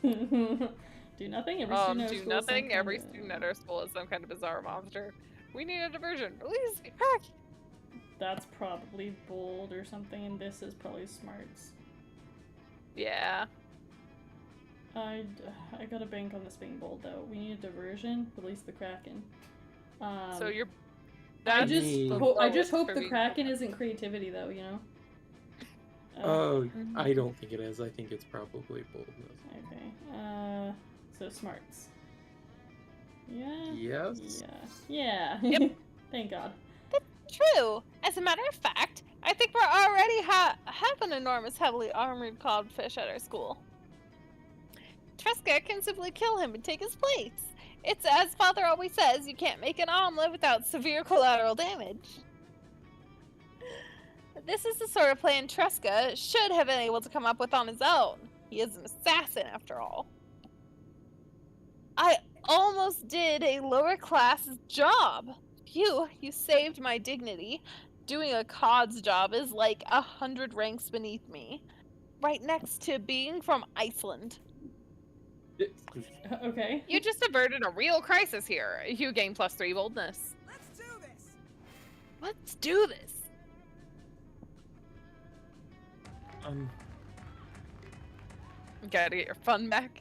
Do nothing. Every student at our Do school is nothing. some Every kind of- student at our school is some kind of bizarre monster. We need a diversion. Release me back. That's probably bold or something, and this is probably smarts. Yeah. I gotta bank on this being bold though. We need a diversion. Release the Kraken. So you're. I That's just the I just lowest hope for the being Kraken isn't creativity though. You know. Oh, I don't think it is. I think it's probably boldness. Okay. So smarts. Yeah. Yes. Yeah. Yep. Thank God. True. As a matter of fact, I think we're already have an enormous, heavily armored codfish at our school. Tresca can simply kill him and take his place. It's as Father always says, you can't make an omelet without severe collateral damage. This is the sort of plan Tresca should have been able to come up with on his own. He is an assassin, after all. I almost did a lower class job. Phew, you saved my dignity. Doing a cod's job is like 100 ranks beneath me. Right next to being from Iceland. Okay. You just averted a real crisis here. You gain +3 boldness. Let's do this. Let's do this. Gotta get your fun back.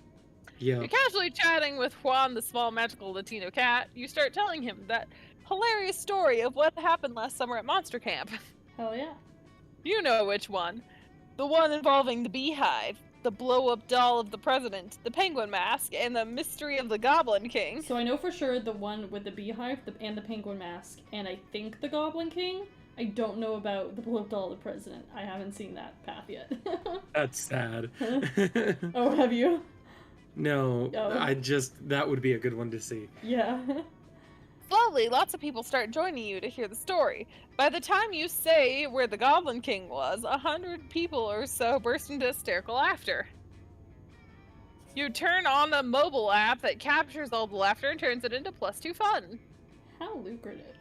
Yeah. You're casually chatting with Juan, the small magical Latino cat. You start telling him that hilarious story of what happened last summer at Monster Camp. Hell yeah. You know which one. The one involving the beehive, the blow-up doll of the president, the penguin mask, and the mystery of the Goblin King. So I know for sure the one with the beehive and the penguin mask, and I think the Goblin King. I don't know about the blow-up doll of the president. I haven't seen that path yet. That's sad. Oh, have you? No, Oh. that would be a good one to see. Yeah. Slowly, lots of people start joining you to hear the story. By the time you say where the Goblin King was, 100 people or so burst into hysterical laughter. You turn on the mobile app that captures all the laughter and turns it into +2 fun. How lucrative.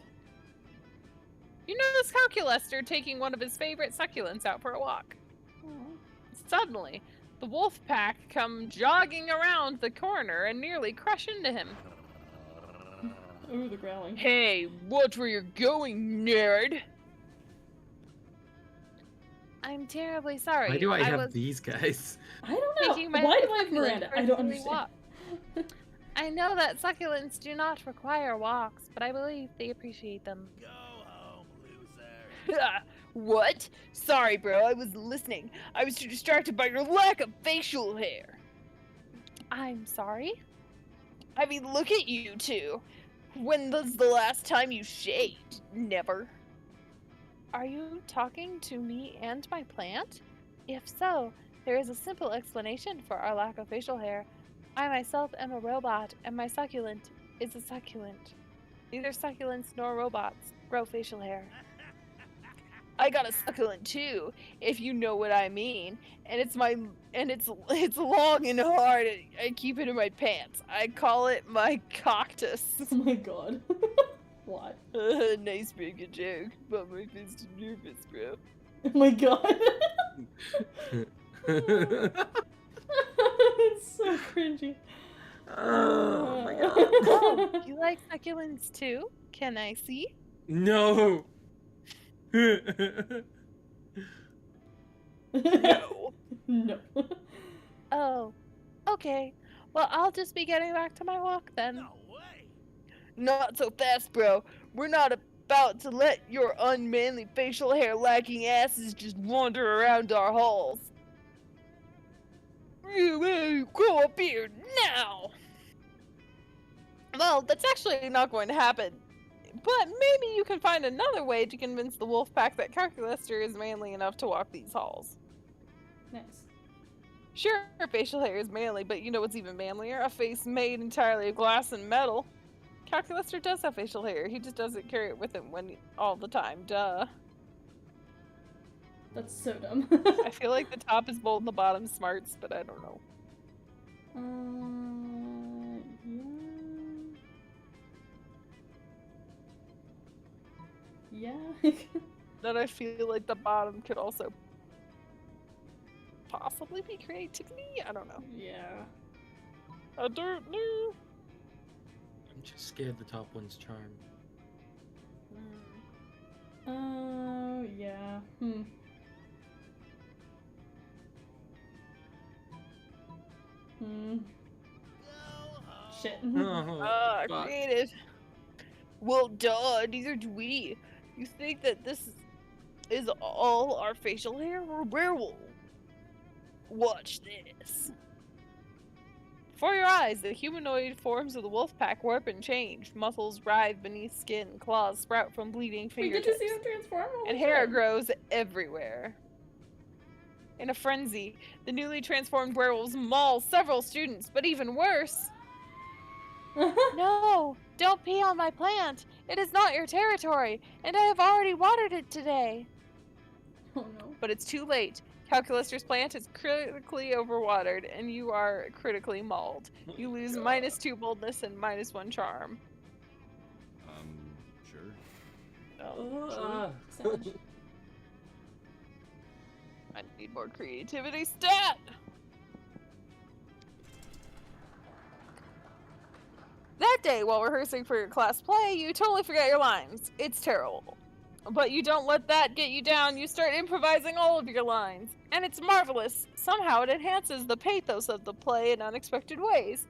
You notice Calculester taking one of his favorite succulents out for a walk. Aw. Suddenly, the wolf pack come jogging around the corner and nearly crush into him. Ooh, the growling. Hey, watch where you're going, nerd! I'm terribly sorry. Why do I have was these guys? I don't know. taking my Why do I have succulent Miranda? for I a don't silly understand. walk. I know that succulents do not require walks, but I believe they appreciate them. Go home, loser. What? Sorry, bro, I wasn't listening. I was too distracted by your lack of facial hair. I'm sorry? I mean, look at you two. When was the last time you shaved? Never. Are you talking to me and my plant? If so, There is a simple explanation for our lack of facial hair. I myself am a robot, and my succulent is a succulent. Neither succulents nor robots grow facial hair. I got a succulent too, if you know what I mean. And it's long and hard. I keep it in my pants. I call it my cactus. Oh my god. What? Nice making joke, but my fist is nervous, bro. Oh my god. It's so cringy. Oh my god. Oh, you like succulents too? Can I see? No. No. No. Oh, okay. Well, I'll just be getting back to my walk then. No way. Not so fast, bro. We're not about to let your unmanly facial hair lacking asses just wander around our halls. Grow a beard now! Well, that's actually not going to happen. But maybe you can find another way to convince the wolf pack that Calculaster is manly enough to walk these halls. Nice. Sure, facial hair is manly, but you know what's even manlier? A face made entirely of glass and metal. Calculaster does have facial hair, he just doesn't carry it with him all the time, duh. That's so dumb. I feel like the top is bold and the bottom's smarts, but I don't know. Yeah. Yeah. Then I feel like the bottom could also possibly be creativity? I don't know. Yeah. I don't know. I'm just scared the top one's charm. Oh, yeah. Go home. Shit. Oh, fuck. Creative. Well, duh, neither do we. You think that this is all our facial hair? We're werewolves. Watch this. Before your eyes, the humanoid forms of the wolf pack warp and change. Muscles writhe beneath skin, claws sprout from bleeding We get fingertips, to see them transform all and the hair time. grows everywhere. In a frenzy, the newly transformed werewolves maul several students, but even worse... No, don't pee on my plant. It is not your territory, and I have already watered it today. Oh no. But it's too late. Calculaster's plant is critically overwatered, and you are critically mauled. You lose -2 boldness and -1 charm. Sure. Oh, Savage. I need more creativity stat! That day, while rehearsing for your class play, you totally forget your lines. It's terrible. But you don't let that get you down. You start improvising all of your lines. And it's marvelous. Somehow it enhances the pathos of the play in unexpected ways.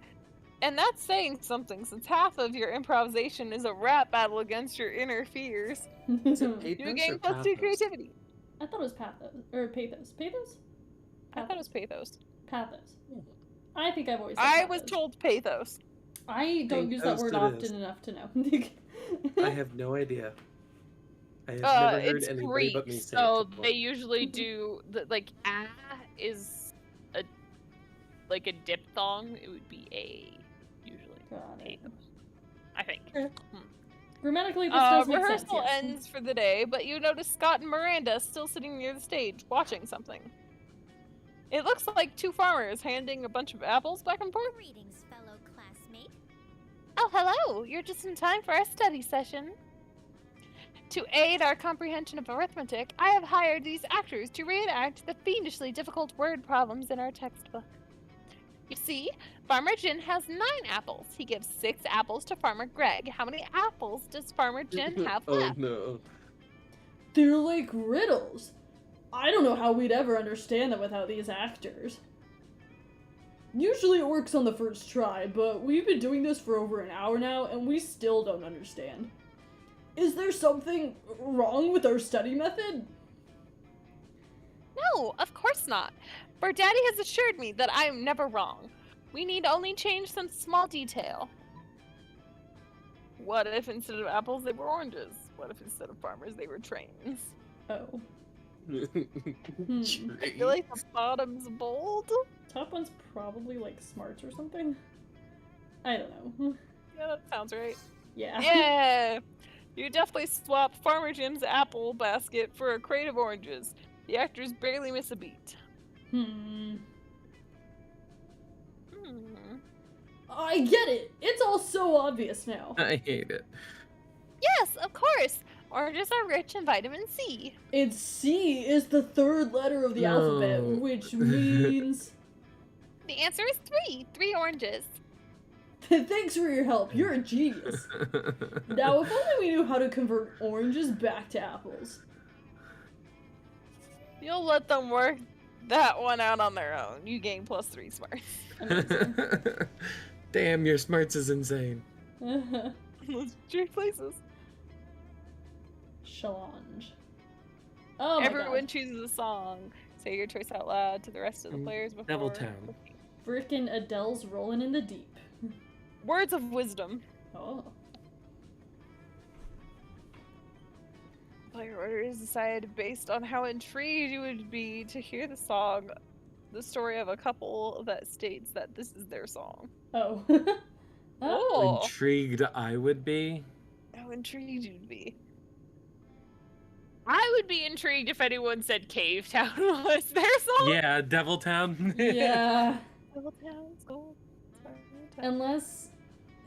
And that's saying something, since half of your improvisation is a rap battle against your inner fears. Is it I pathos You or gain +2 pathos? creativity. thought it was pathos. Or pathos. Pathos? I thought it was pathos. Pathos. I think I've always said I pathos. was told pathos. I don't use that Pathos word it often is. enough to know. I have no idea. I have never heard It's anybody Greek, but me say so it before. they usually do is a diphthong. It would be a usually. Got it. Pathos. I think. Grammatically, this does make sense. Rehearsal Yes. ends for the day, but you notice Scott and Miranda still sitting near the stage, watching something. It looks like two farmers handing a bunch of apples back and forth. Greetings, fellow classmate. Oh, hello! You're just in time for our study session. To aid our comprehension of arithmetic, I have hired these actors to reenact the fiendishly difficult word problems in our textbook. You see, Farmer Jin has 9 apples. He gives 6 apples to Farmer Greg. How many apples does Farmer Jin have Oh left? no. They're like riddles. I don't know how we'd ever understand them without these actors. Usually it works on the first try, but we've been doing this for over an hour now, and we still don't understand. Is there something wrong with our study method? No, of course not. For Daddy has assured me that I am never wrong. We need only change some small detail. What if instead of apples they were oranges? What if instead of farmers they were trains? Oh. I Tree. feel like the bottom's bold. Top one's probably like smarts or something. I don't know. Yeah, that sounds right. Yeah. Yeah! You definitely swapped Farmer Jim's apple basket for a crate of oranges. The actors barely miss a beat. Hmm. Hmm. I get it. It's all so obvious now. I hate it. Yes, of course! Oranges are rich in vitamin C. It's C is the third letter of the alphabet, No. which means... The answer is 3. 3 oranges. Thanks for your help. You're a genius. Now, if only we knew how to convert oranges back to apples. You'll let them work that one out on their own. You gain +3 smarts. Amazing. Damn, your smarts is insane. Those 3 places. Challenge. Oh my Everyone god. chooses a song. Say your choice out loud to the rest of the players before. Devil Town. Frickin' Adele's Rolling in the Deep. Words of wisdom. Oh. Player order is decided based on how intrigued you would be to hear the song, the story of a couple that states that this is their song. Oh. Oh, Intrigued I would be. how intrigued you'd be. I would be intrigued if anyone said Cave Town was their song. Yeah, Devil Town. Yeah. Devil Town's gold. Unless...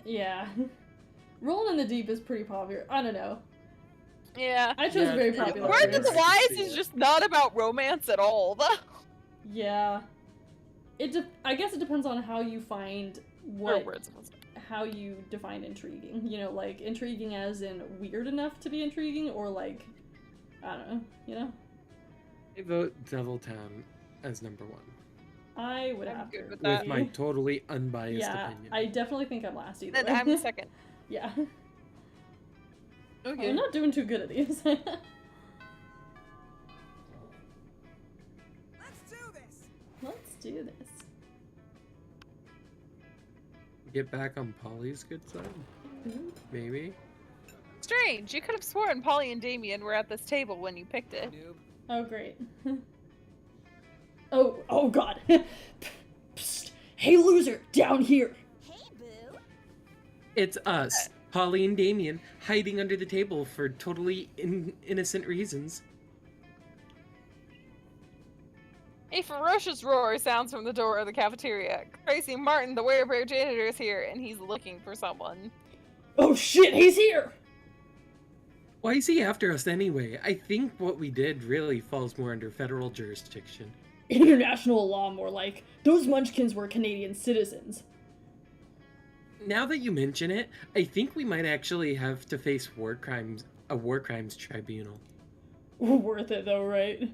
Yeah. Rolling in the Deep is pretty popular. I don't know. Yeah. I chose Yeah, a very it's pretty popular. Word of the choice. Wise is just not about romance at all, though. Yeah. I guess it depends on how you find Or what... words of wisdom. how you define intriguing. You know, like, intriguing as in weird enough to be intriguing, or like, I don't know, you know? I vote Devil Town as number 1. I would I'm have good to with agree. that. With my totally unbiased Yeah, opinion. I definitely think I'm last either Then way. I'm second. Yeah. Okay. I'm not doing too good at these. Let's do this. Let's do this. Get back on Polly's good side? Maybe? Strange. You could have sworn Polly and Damien were at this table when you picked it. Noob. Oh, great. Oh god. Psst. Hey, loser, down here. Hey, boo. It's us, Polly and Damien, hiding under the table for totally innocent reasons. A ferocious roar sounds from the door of the cafeteria. Crazy Martin, the werebear janitor, is here, and he's looking for someone. Oh shit, he's here! Why is he after us anyway? I think what we did really falls more under federal jurisdiction. International law, more like. Those munchkins were Canadian citizens. Now that you mention it, I think we might actually have to face a war crimes tribunal. Worth it though, right?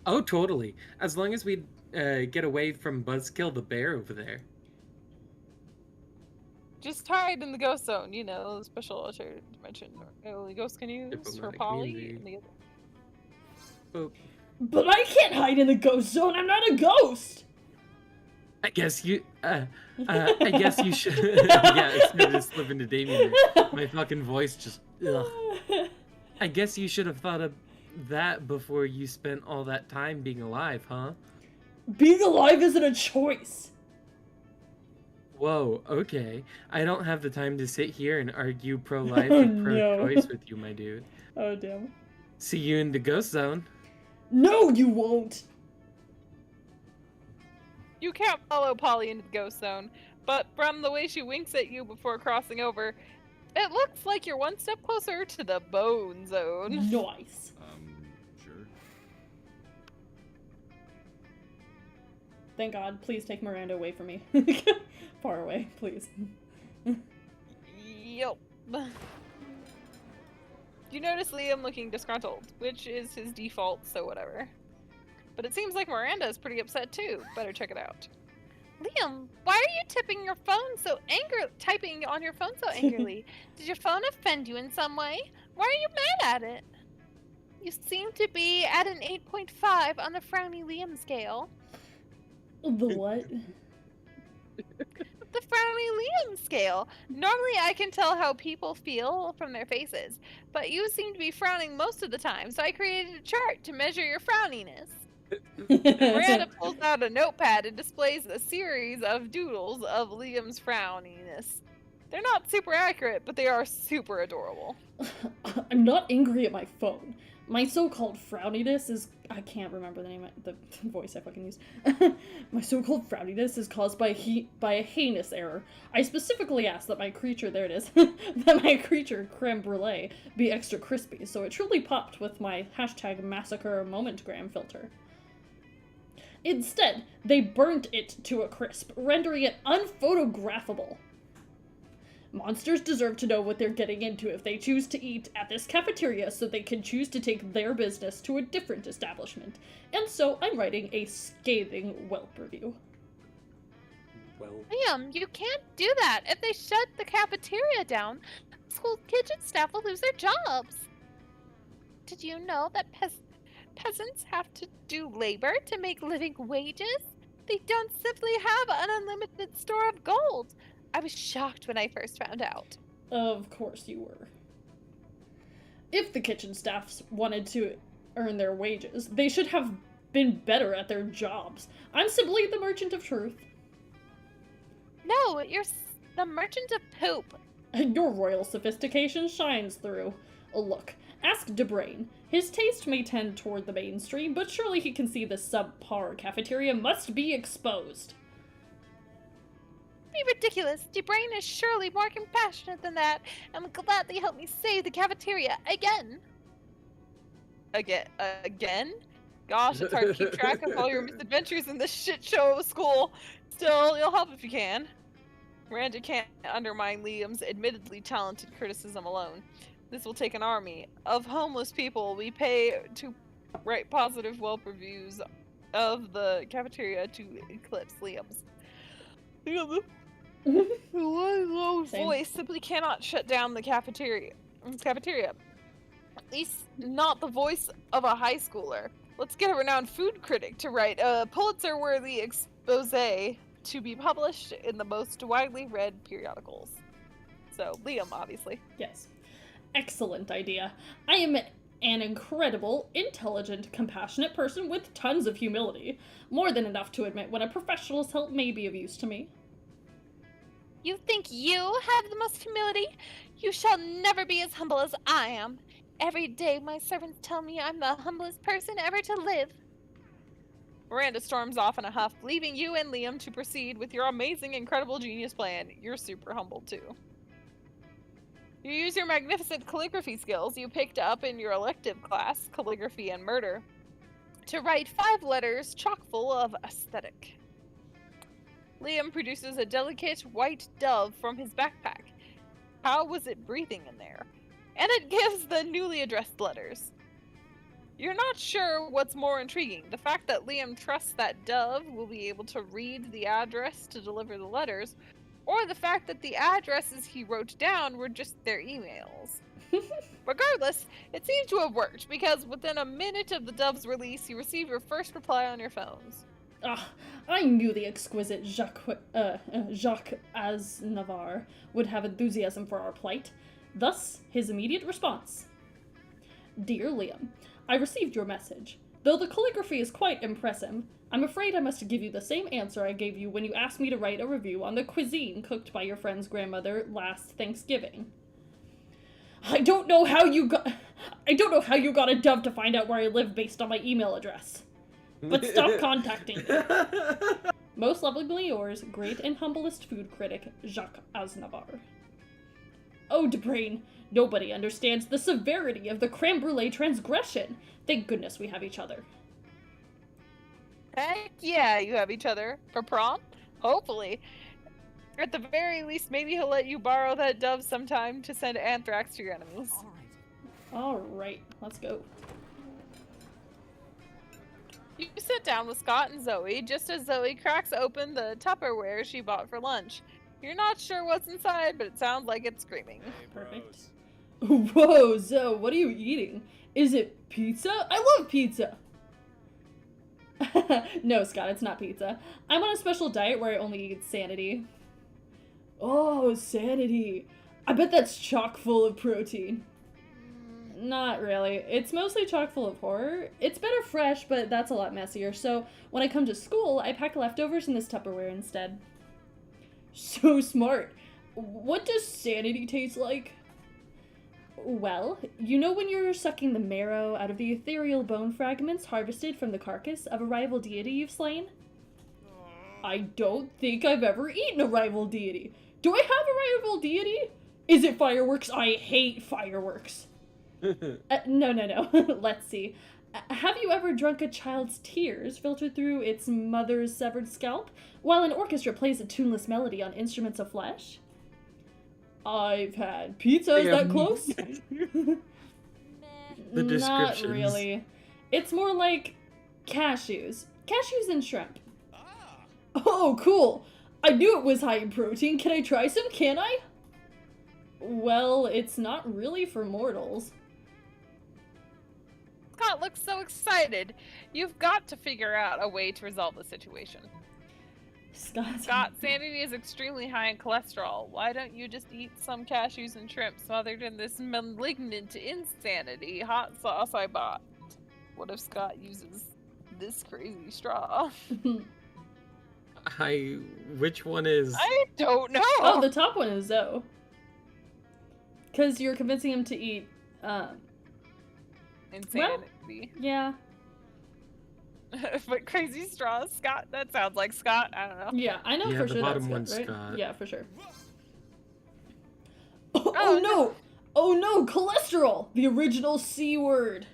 Oh, totally. As long as we get away from Buzzkill the bear over there. Just hide in the ghost zone, you know, special altered dimension only ghosts can use for Diplomatic Polly. immunity. And the Oh, But I can't hide in the ghost zone, I'm not a ghost! I guess you should. Yeah, it's me to slip into Damien there. My fucking voice just. Ugh. I guess you should have thought of that before you spent all that time being alive, huh? Being alive isn't a choice! Whoa, okay. I don't have the time to sit here and argue pro-life Oh, and no. pro-choice with you, my dude. Oh damn. See you in the ghost zone. No, you won't! You can't follow Polly into the ghost zone, but from the way she winks at you before crossing over, it looks like you're one step closer to the bone zone. Nice. Sure. Thank God, please take Miranda away from me. Far away, please. Yup. You notice Liam looking disgruntled, which is his default, so whatever. But it seems like Miranda is pretty upset too. Better check it out. Liam, why are you typing on your phone so angrily? Did your phone offend you in some way? Why are you mad at it? You seem to be at an 8.5 on the frowny Liam scale. The what? the frowny Liam scale. Normally I can tell how people feel from their faces, but you seem to be frowning most of the time, so I created a chart to measure your frowniness. Miranda pulls out a notepad and displays a series of doodles of Liam's frowniness. They're not super accurate, but they are super adorable. I'm not angry at my phone. My so-called frowniness is... I can't remember the name of the voice I fucking used. My so-called frowniness is caused by a heinous error. I specifically asked that my creature... There it is. That my creature, creme brulee, be extra crispy, so it truly popped with my hashtag massacre momentgram filter. Instead, they burnt it to a crisp, rendering it unphotographable. Monsters deserve to know what they're getting into if they choose to eat at this cafeteria, so they can choose to take their business to a different establishment. And so I'm writing a scathing Whelp review. Well, Liam, you can't do that. If they shut the cafeteria down, school kitchen staff will lose their jobs. Did you know that peasants have to do labor to make living wages? They don't simply have an unlimited store of gold. I was shocked when I first found out. Of course you were. If the kitchen staffs wanted to earn their wages, they should have been better at their jobs. I'm simply the merchant of truth. No, you're the merchant of poop. Your royal sophistication shines through. Look, ask DeBrain. His taste may tend toward the mainstream, but surely he can see the subpar cafeteria must be exposed. Be ridiculous. DeBrain is surely more compassionate than that. I'm glad they helped me save the cafeteria again. Again? Gosh, it's hard to keep track of all your misadventures in this shit show of a school. Still, you'll help if you can. Miranda can't undermine Liam's admittedly talented criticism alone. This will take an army of homeless people we pay to write positive Whelp reviews of the cafeteria to eclipse Liam's. Low voice simply cannot shut down the cafeteria. At least not the voice of a high schooler. Let's get a renowned food critic to write a Pulitzer-worthy expose to be published in the most widely read periodicals. So, Liam, obviously. Yes. Excellent idea. I am an incredible, intelligent, compassionate person with tons of humility. More than enough to admit when a professional's help may be of use to me. You think you have the most humility? You shall never be as humble as I am. Every day my servants tell me I'm the humblest person ever to live. Miranda storms off in a huff, leaving you and Liam to proceed with your amazing, incredible genius plan. You're super humble, too. You use your magnificent calligraphy skills you picked up in your elective class, Calligraphy and Murder, to write 5 letters chock full of aesthetic. Liam produces a delicate white dove from his backpack. How was it breathing in there? And it gives the newly addressed letters. You're not sure what's more intriguing, the fact that Liam trusts that dove will be able to read the address to deliver the letters, or the fact that the addresses he wrote down were just their emails. Regardless, it seems to have worked, because within a minute of the dove's release, you receive your first reply on your phones. Ah, I knew the exquisite Jacques Aznavour would have enthusiasm for our plight. Thus, his immediate response. Dear Liam, I received your message. Though the calligraphy is quite impressive, I'm afraid I must give you the same answer I gave you when you asked me to write a review on the cuisine cooked by your friend's grandmother last Thanksgiving. I don't know how you got a dove to find out where I live based on my email address. But stop contacting me. Most lovingly yours, great and humblest food critic, Jacques Aznavour. Oh, DeBrain, nobody understands the severity of the creme brulee transgression. Thank goodness we have each other. Heck yeah, you have each other. For prom? Hopefully. At the very least, maybe he'll let you borrow that dove sometime to send anthrax to your enemies. Alright, let's go. You sit down with Scott and Zoe just as Zoe cracks open the Tupperware she bought for lunch. You're not sure what's inside, but it sounds like it's screaming. Perfect. Whoa, Zoe, what are you eating? Is it pizza? I love pizza! No, Scott, it's not pizza. I'm on a special diet where I only eat sanity. Oh, sanity. I bet that's chock full of protein. Not really. It's mostly chock full of horror. It's better fresh, but that's a lot messier. So when I come to school, I pack leftovers in this Tupperware instead. So smart. What does sanity taste like? Well, you know when you're sucking the marrow out of the ethereal bone fragments harvested from the carcass of a rival deity you've slain? I don't think I've ever eaten a rival deity. Do I have a rival deity? Is it fireworks? I hate fireworks. No. Let's see. Have you ever drunk a child's tears filtered through its mother's severed scalp while an orchestra plays a tuneless melody on instruments of flesh? I've had pizza. Is that close? Meh. The Not descriptions. really. It's more like cashews. Cashews and shrimp. Ah. Oh, cool. I knew it was high in protein. Can I try some? Can I? Well, it's not really for mortals. Scott looks so excited. You've got to figure out a way to resolve the situation. Scott, sanity is extremely high in cholesterol. Why don't you just eat some cashews and shrimp smothered in this malignant insanity hot sauce I bought? What if Scott uses this crazy straw? Which one is? I don't know. Oh, the top one is Zoe. Because you're convincing him to eat, Insanity. yeah. But crazy straws, Scott? That sounds like Scott. I don't know. Yeah, I know Yeah, for the sure bottom that's one's Scott, right? Scott. Yeah, for sure. Oh, Oh no! Oh no, cholesterol! The original C word!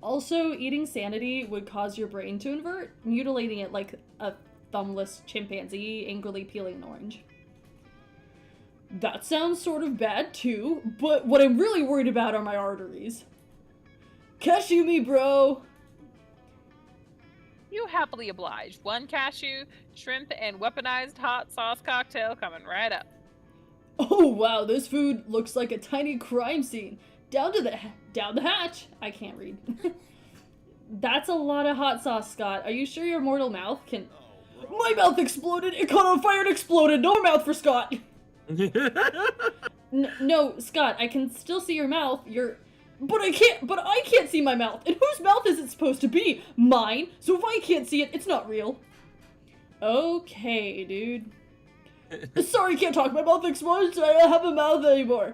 Also, eating sanity would cause your brain to invert, mutilating it like a thumbless chimpanzee angrily peeling an orange. That sounds sort of bad too, but what I'm really worried about are my arteries. Cashew me, bro! You happily obliged. One cashew, shrimp, and weaponized hot sauce cocktail coming right up. Oh wow, this food looks like a tiny crime scene. Down the hatch. I can't read. That's a lot of hot sauce, Scott. Are you sure your mortal mouth can... Oh, My mouth exploded! It caught on fire and exploded! No more mouth for Scott! No, Scott, I can still see your mouth. But I can't see my mouth. And whose mouth is it supposed to be? Mine. So if I can't see it, it's not real. Okay, dude. Sorry, can't talk. My mouth exploded, so I don't have a mouth anymore.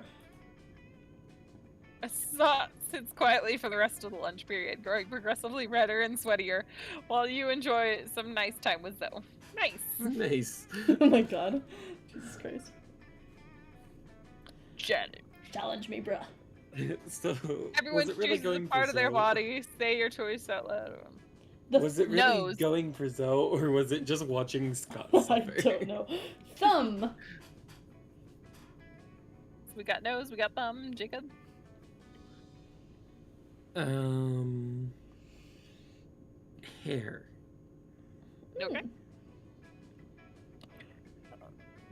Scott sits quietly for the rest of the lunch period, growing progressively redder and sweatier, while you enjoy some nice time with Zoe. Nice. Nice. Oh my god. Jesus Christ. Janet. Challenge me, bruh. So, Everyone was it really chooses a going part for of their Zoe? body. Say your choice out loud. Was it really nose. going for Zoe, or was it just watching Scott I suffer? don't know. Thumb. So we got nose, we got thumb, Jacob. Hair. Okay.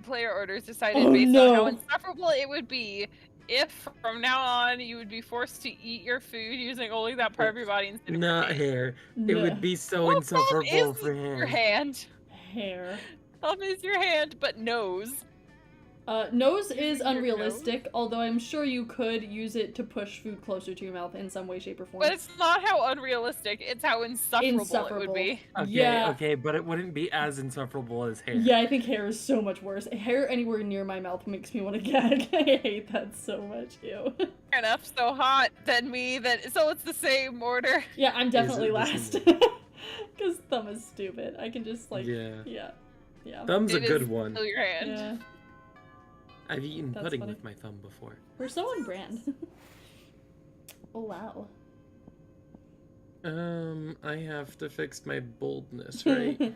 Player orders decided Oh, based on no. how insufferable it would be if from now on you would be forced to eat your food using only that part of your body instead of your Not hand. hair. It No. would be so Well, insufferable thumb for is hair. your hand. Hair. Thumb is your hand, but nose. Nose is Using your unrealistic, although I'm sure you could use it to push food closer to your mouth in some way, shape, or form. But it's not how unrealistic, it's how insufferable, it Insufferable. would be. Okay, Yeah. okay, but it wouldn't be as insufferable as hair. Yeah, I think hair is so much worse. Hair anywhere near my mouth makes me want to gag. I hate that so much. Ew. Fair enough, so hot, then me, then so it's the same order. Yeah, I'm definitely it the last. same? Because thumb is stupid. I can just like, Yeah. yeah. Thumb's a It is good one. still your hand. Yeah, I've eaten That's pudding funny. with my thumb before. we're so on brand. Oh wow. I have to fix my boldness, right?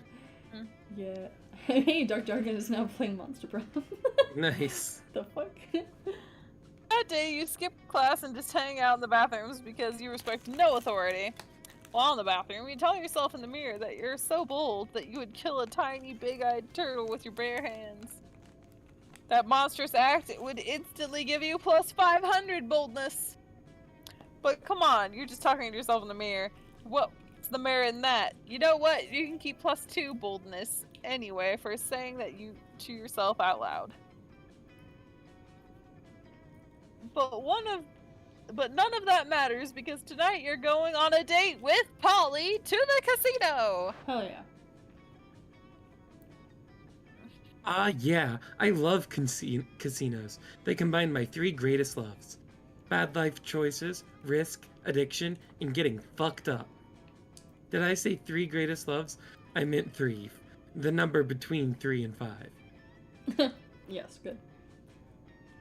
Yeah. Hey, Dark Jargon is now playing Monster Prom. Nice. The fuck? That day, you skip class and just hang out in the bathrooms because you respect no authority. While in the bathroom, you tell yourself in the mirror that you're so bold that you would kill a tiny, big-eyed turtle with your bare hands. That monstrous act would instantly give you plus 500 boldness. But come on, you're just talking to yourself in the mirror. What's the merit in that? You know what? You can keep plus 2 boldness. anyway for saying that you to yourself out loud. But none of that matters because tonight you're going on a date with Polly to the casino. Hell yeah. Yeah, I love casinos. They combine my three greatest loves: bad life choices, risk, addiction, and getting fucked up. Did I say three greatest loves? I meant three. The number between 3 and 5. Yes, good.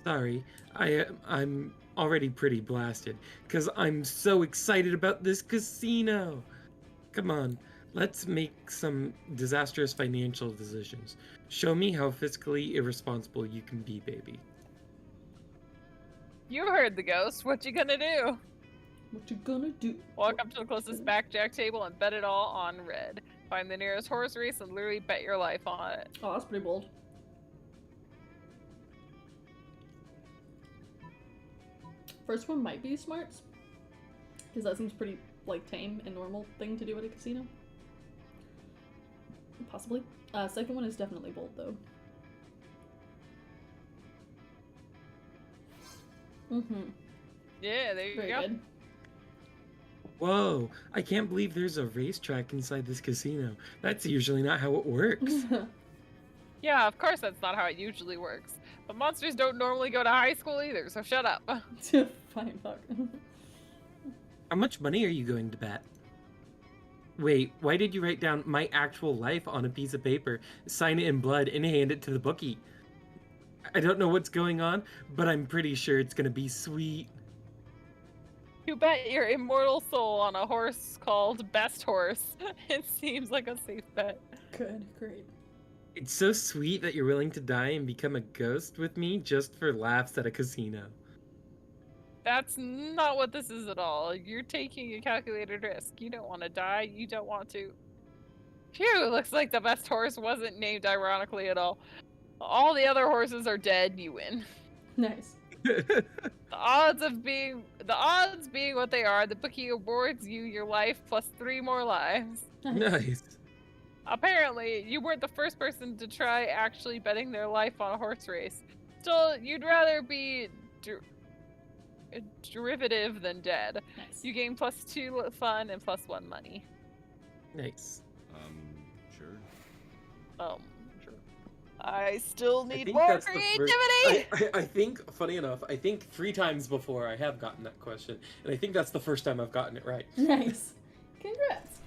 Sorry, I'm already pretty blasted, because I'm so excited about this casino. Come on, let's make some disastrous financial decisions. Show me how fiscally irresponsible you can be, baby. You heard the ghost. What you gonna do? What you gonna do? Walk up to the closest blackjack table and bet it all on red. Find the nearest horse race and literally bet your life on it. Oh, that's pretty bold. First one might be smarts, because that seems pretty, like, tame and normal thing to do at a casino. Possibly. Second one is definitely bold, though. Mm-hmm. Yeah, there you Very go. good. Whoa, I can't believe there's a racetrack inside this casino. That's usually not how it works. Yeah, of course that's not how it usually works. But monsters don't normally go to high school either, so shut up. Fine, fuck. How much money are you going to bet? Wait, why did you write down my actual life on a piece of paper, sign it in blood, and hand it to the bookie? I don't know what's going on, but I'm pretty sure it's gonna be sweet. You bet your immortal soul on a horse called Best Horse. It seems like a safe bet. Good, great. It's so sweet that you're willing to die and become a ghost with me just for laughs at a casino. That's not what this is at all. You're taking a calculated risk. You don't want to die. You don't want to. Phew, looks like the best horse wasn't named ironically at all. All the other horses are dead. You win. Nice. The odds being what they are, the bookie awards you your life plus 3 more lives. Nice. Apparently, you weren't the first person to try actually betting their life on a horse race. Still, you'd rather be derivative than dead. Nice. You gain plus 2 fun and plus 1 money. Nice. Sure. Sure. I still I need think more that's the creativity! first- I think, funny enough, I think 3 times before I have gotten that question, and I think that's the first time I've gotten it right. Nice. Congrats.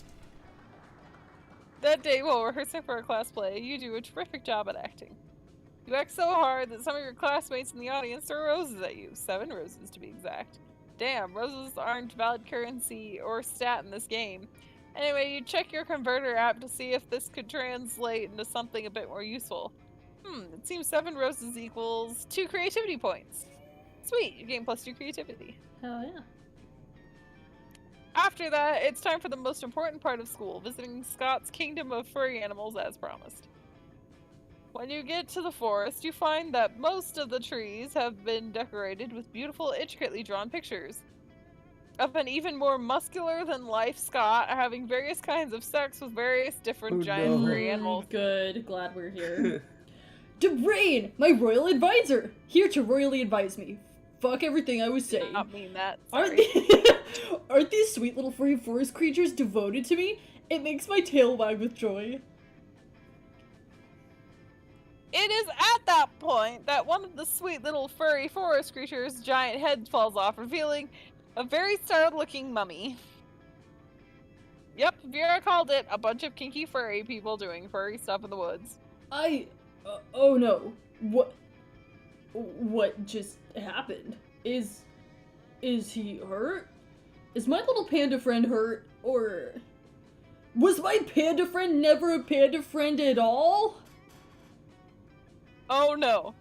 That day while rehearsing for a class play, you do a terrific job at acting. You act so hard that some of your classmates in the audience throw roses at you. 7 roses to be exact. Damn, roses aren't valid currency or stat in this game. Anyway, you check your converter app to see if this could translate into something a bit more useful. It seems 7 roses equals 2 creativity points. Sweet, you gain plus 2 creativity. Hell yeah. After that, it's time for the most important part of school, visiting Scott's kingdom of furry animals as promised. When you get to the forest, you find that most of the trees have been decorated with beautiful, intricately drawn pictures of an even more muscular-than-life Scott having various kinds of sex with various different giant no. furry animals. Good. Glad we're here. Dbrain, my royal advisor, here to royally advise me. Fuck everything I was Did saying. not mean that. Aren't, Sorry. aren't these sweet little furry forest creatures devoted to me? It makes my tail wag with joy. It is at that point that one of the sweet little furry forest creatures' giant head falls off, revealing a very startled-looking mummy. Yep, Vera called it a bunch of kinky furry people doing furry stuff in the woods. Oh no. What just happened? Is he hurt? Is my little panda friend hurt? Or was my panda friend never a panda friend at all? Oh no.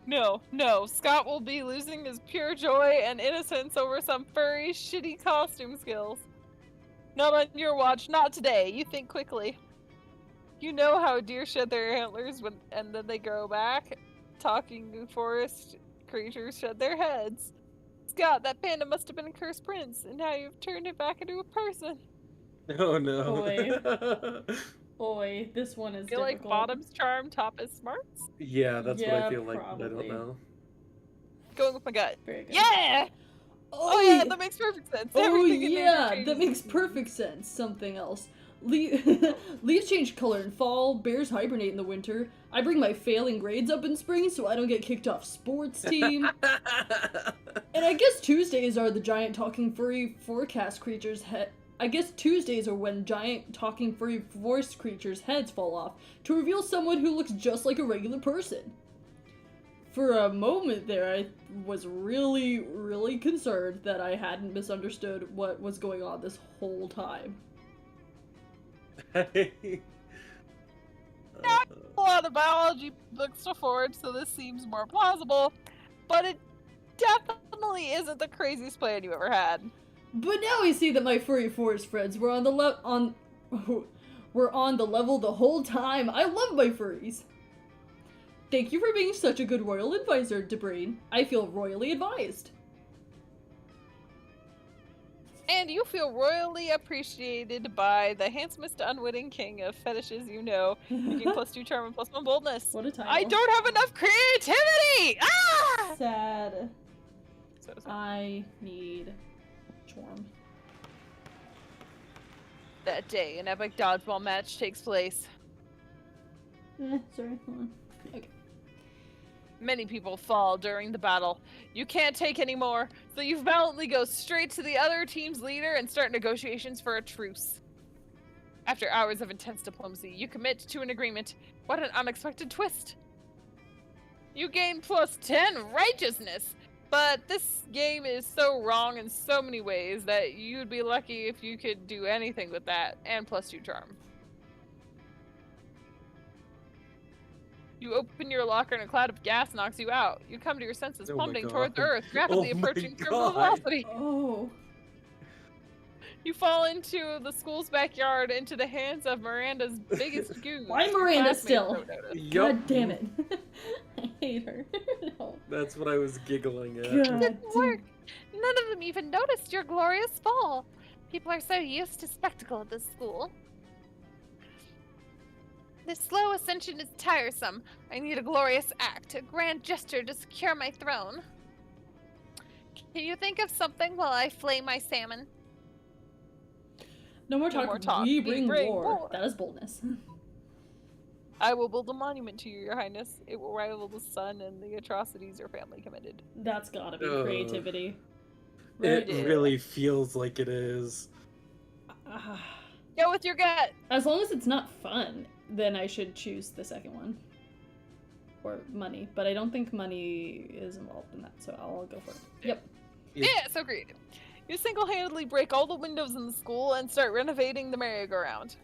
Scott will be losing his pure joy and innocence over some furry, shitty costume skills. Not on your watch, not today. You think quickly. You know how deer shed their antlers and then they grow back? Talking forest creatures shed their heads. Scott, that panda must have been a cursed prince, and now you've turned it back into a person. Oh no. Boy. Oi, this one is I feel like difficult. bottom's charm, top is smarts. Yeah, that's what Yeah, I feel like, but I probably. don't know. Going with my gut. Very good. Yeah! Oh yeah, that makes perfect sense. Oh Everything in nature yeah, changes that makes in seasons. perfect sense. Something else. Leaves change color in fall, bears hibernate in the winter. I bring my failing grades up in spring so I don't get kicked off sports team. And I guess Tuesdays are the giant talking furry forecast creatures' I guess Tuesdays are when giant talking furry forest creatures' heads fall off to reveal someone who looks just like a regular person. For a moment there, I was really, really concerned that I hadn't misunderstood what was going on this whole time. A lot of biology books to forward, so this seems more plausible, but it definitely isn't the craziest plan you ever had. But now I see that my furry forest friends were on the were on the level the whole time. I love my furries. Thank you for being such a good royal advisor, Debreen. I feel royally advised. And you feel royally appreciated by the handsomest unwitting king of fetishes you know. You gain +2 charm and +1 boldness. What a title. I don't have enough creativity! Ah! Sad. So sad. I need charm. That day, an epic dodgeball match takes place. Sorry, hold on. Okay. Many people fall during the battle. You can't take any more, so you valiantly go straight to the other team's leader and start negotiations for a truce. After hours of intense diplomacy, you commit to an agreement. What an unexpected twist! You gain +10 righteousness, but this game is so wrong in so many ways that you'd be lucky if you could do anything with that, and +2 charm. You open your locker and a cloud of gas knocks you out. You come to your senses, Oh my plummeting God. towards Earth, rapidly Oh my approaching terminal God. velocity. Oh. You fall into the school's backyard into the hands of Miranda's biggest goon. Why Your Miranda classmates still? don't notice. Yup. God damn it. I hate her. No. That's what I was giggling at. God. Didn't work. None of them even noticed your glorious fall. People are so used to spectacle at this school. This slow ascension is tiresome. I need a glorious act, a grand gesture to secure my throne. Can you think of something while I flay my salmon? No more No talk. more talk. We We bring bring war. war. That is boldness. I will build a monument to you, Your Highness. It will rival the sun and the atrocities your family committed. That's gotta be Ugh. creativity. It Yeah. really feels like it is. Ah. Go with your gut. As long as it's not fun, then I should choose the second one. Or money. But I don't think money is involved in that, so I'll go for it. Yep. Yeah, so creative. You single-handedly break all the windows in the school and start renovating the merry-go-round.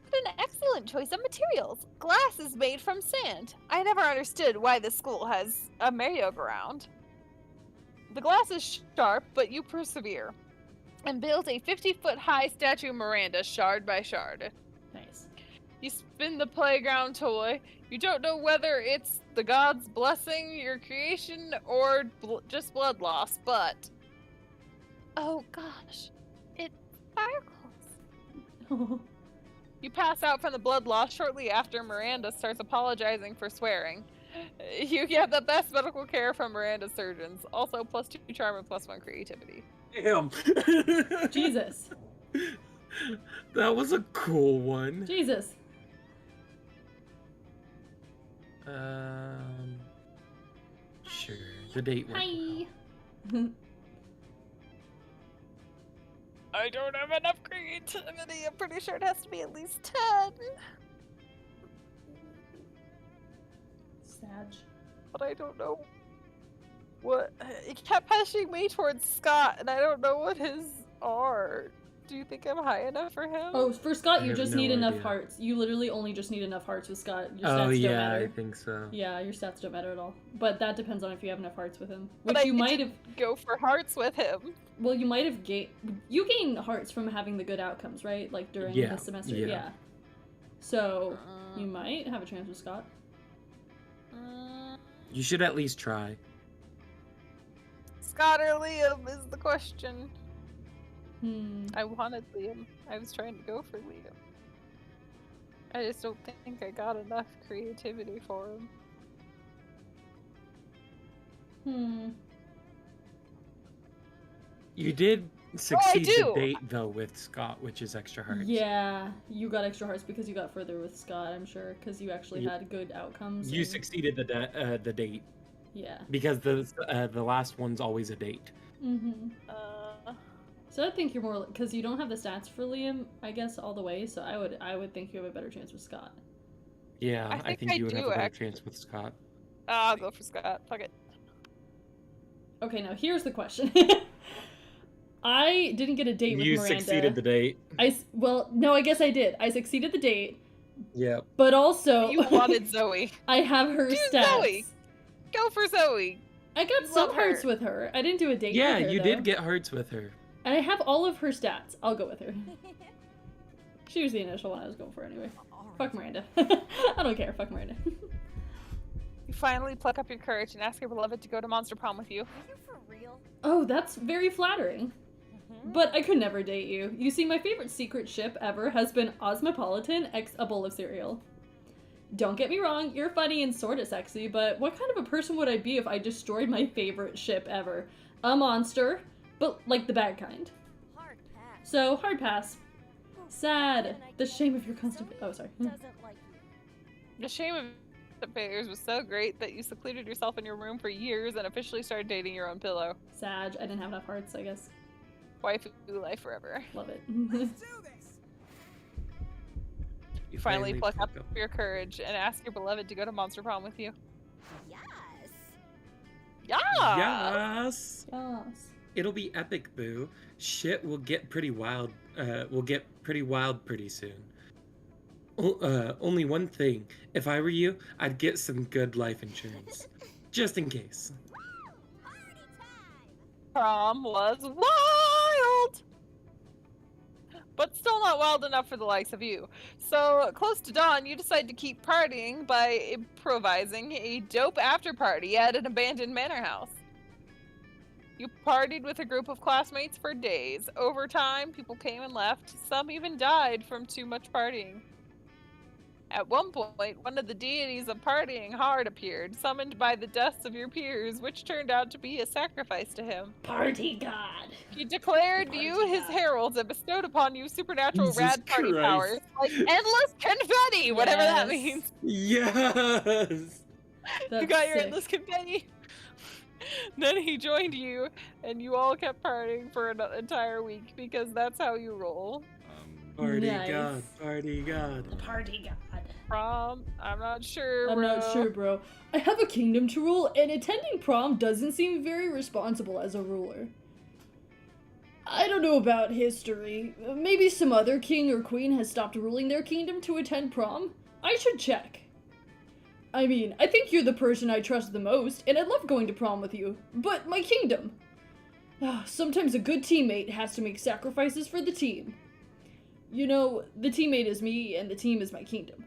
What an excellent choice of materials. Glass is made from sand. I never understood why the school has a merry-go-round. The glass is sharp, but you persevere and build a 50-foot-high statue of Miranda, shard by shard. Nice. You spin the playground toy. You don't know whether it's the gods blessing your creation or just blood loss, but... Oh gosh, it sparkles. You pass out from the blood loss shortly after Miranda starts apologizing for swearing. You get the best medical care from Miranda's surgeons. Also, +2 charm and +1 creativity. Damn. Jesus. That was a cool one. Jesus. Sure. The date one. Hi. I don't have enough creativity. I'm pretty sure it has to be at least 10. Sag. But I don't know what. It kept pushing me towards Scott, and I don't know what his are. Do you think I'm high enough for him? Oh, for Scott, I you have just no need enough idea. hearts. You literally only just need enough hearts with Scott. Your stats Oh don't yeah, matter. I think so. Yeah, your stats don't matter at all. But that depends on if you have enough hearts with him. But Which I you might have. didn't go for hearts with him. Well, you might have gained. You gain hearts from having the good outcomes, right? Like during Yeah, the semester. yeah. Yeah. So you might have a chance with Scott. You should at least try. Scott or Liam is the question. Hmm. I wanted Liam. I was trying to go for Liam. I just don't think I got enough creativity for him. You did succeed the do! date though with Scott, which is extra hearts. Yeah, you got extra hearts because you got further with Scott, I'm sure, because you actually You- had good outcomes. You and- succeeded the date Yeah. because the last one's always a date. Mm-hmm. Uh, So I think you're more because you don't have the stats for Liam, I guess, all the way. So I would think you have a better chance with Scott. Yeah, I I think think I you would have do, a better actually. chance with Scott. I'll go for Scott. Fuck it. Okay, now here's the question. I didn't get a date with You Miranda. succeeded the date. Well, no, I guess I did. I succeeded the date, Yep. but also You wanted Zoe. I have her Do stats. Zoe. Go for Zoe. I got You some love her. hearts with her. I didn't do a date Yeah, with her. you though. did get hearts with her. And I have all of her stats. I'll go with her. She was the initial one I was going for anyway. All Fuck right. Miranda. I don't care. Fuck Miranda. You finally pluck up your courage and ask your beloved to go to Monster Prom with you. Are you for real? Oh, that's very flattering. But I could never date you. You see, my favorite secret ship ever has been Osmopolitan x a bowl of cereal. Don't get me wrong, you're funny and sorta sexy, but what kind of a person would I be if I destroyed my favorite ship ever? A monster, but like the bad kind. Hard pass. So, hard pass. Sad. An The idea. shame of your constant. Oh, sorry. Doesn't like you. The shame of the failures was so great that you secluded yourself in your room for years and officially started dating your own pillow. Sag. I didn't have enough hearts, I guess. Waifu life forever. Love it. Let's do this. You finally pluck up your courage and ask your beloved to go to Monster Prom with you. Yes. Yeah. Yes. Yes. It'll be epic, boo. Shit will get pretty wild. Will get pretty wild pretty soon. Only one thing. If I were you, I'd get some good life insurance, just in case. Party time. Prom was wild! But still not wild enough for the likes of you. So, close to dawn, you decide to keep partying by improvising a dope after party at an abandoned manor house. You partied with a group of classmates for days. Over time, people came and left. Some even died from too much partying. At one point, one of the deities of partying hard appeared, summoned by the deaths of your peers, which turned out to be a sacrifice to him. Party god. He declared you his heralds and bestowed upon you supernatural Jesus rad party Christ. powers, like endless confetti, whatever that Yes. means. Yes. That's You got your sick. endless confetti. Then he joined you, and you all kept partying for an entire week because that's how you roll. Party Nice. god. Party god. Party god. Prom, I'm not sure. I'm not bro. sure, bro. I have a kingdom to rule, and attending prom doesn't seem very responsible as a ruler. I don't know about history. Maybe some other king or queen has stopped ruling their kingdom to attend prom? I should check. I mean, I think you're the person I trust the most, and I'd love going to prom with you. But my kingdom. Sometimes a good teammate has to make sacrifices for the team. You know, the teammate is me, and the team is my kingdom.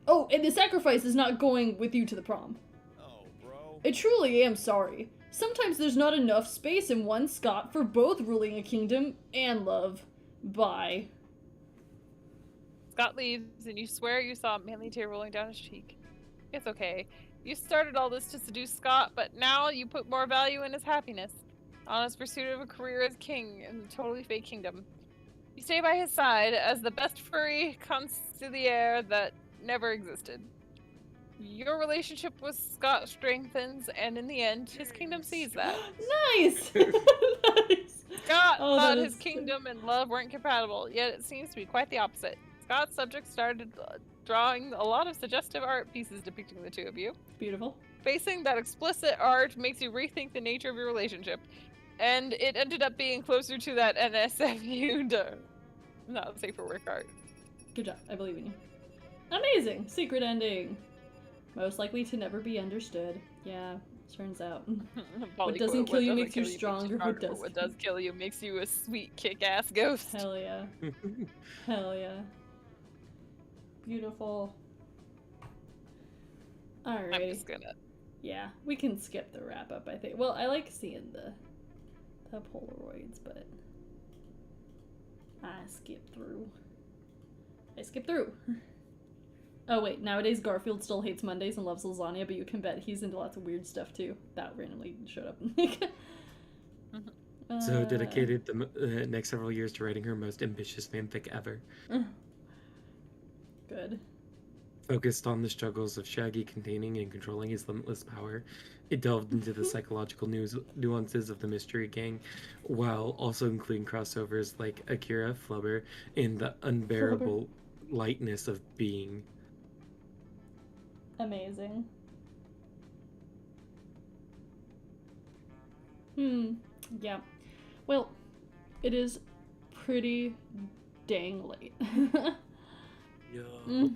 Oh, and the sacrifice is not going with you to the prom. Oh, bro. I truly am sorry. Sometimes there's not enough space in one Scott for both ruling a kingdom and love. Bye. Scott leaves, and you swear you saw a manly tear rolling down his cheek. It's okay. You started all this to seduce Scott, but now you put more value in his happiness, on his pursuit of a career as king in a totally fake kingdom. You stay by his side as the best furry consigliere that never existed. Your relationship with Scott strengthens, and in the end, his kingdom sees that. Nice! Nice! Scott Oh, thought that his is- kingdom and love weren't compatible, yet it seems to be quite the opposite. Scott's subjects started drawing a lot of suggestive art pieces depicting the two of you. Beautiful. Facing that explicit art makes you rethink the nature of your relationship, and it ended up being closer to that NSFU not safe for work art. Good job. I believe in you. Amazing! Secret ending. Most likely to never be understood. Yeah, turns out. What doesn't kill you makes you stronger, what does What kill does kill you makes you a sweet kick-ass ghost. Hell yeah. Hell yeah. Beautiful. I'm Alright. just gonna. Yeah, we can skip the wrap up, I think. Well, I like seeing the Polaroids, but I skip through. Oh wait, nowadays Garfield still hates Mondays and loves lasagna, but you can bet he's into lots of weird stuff too. That randomly showed up. So dedicated the next several years to writing her most ambitious fanfic ever. Good. Focused on the struggles of Shaggy containing and controlling his limitless power, it delved into the psychological nuances of the Mystery Gang, while also including crossovers like Akira, Flubber, and the unbearable lightness of being. Amazing. Yeah. Well, it is pretty dang late. Yeah.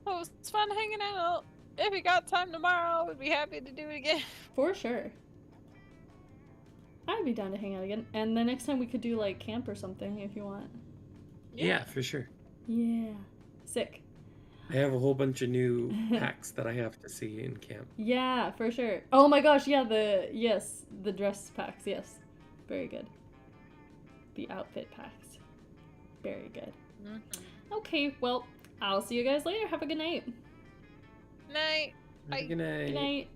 Oh, it's fun hanging out. If you got time tomorrow, we'd be happy to do it again. For sure. I'd be down to hang out again. And the next time we could do like camp or something if you want. Yeah, for sure. Yeah. Sick. I have a whole bunch of new packs that I have to see in camp. Yeah, for sure. Oh my gosh, yeah, the dress packs, yes. Very good. The outfit packs. Very good. Okay, well, I'll see you guys later. Have a good night. Night. Have a good night. Good night.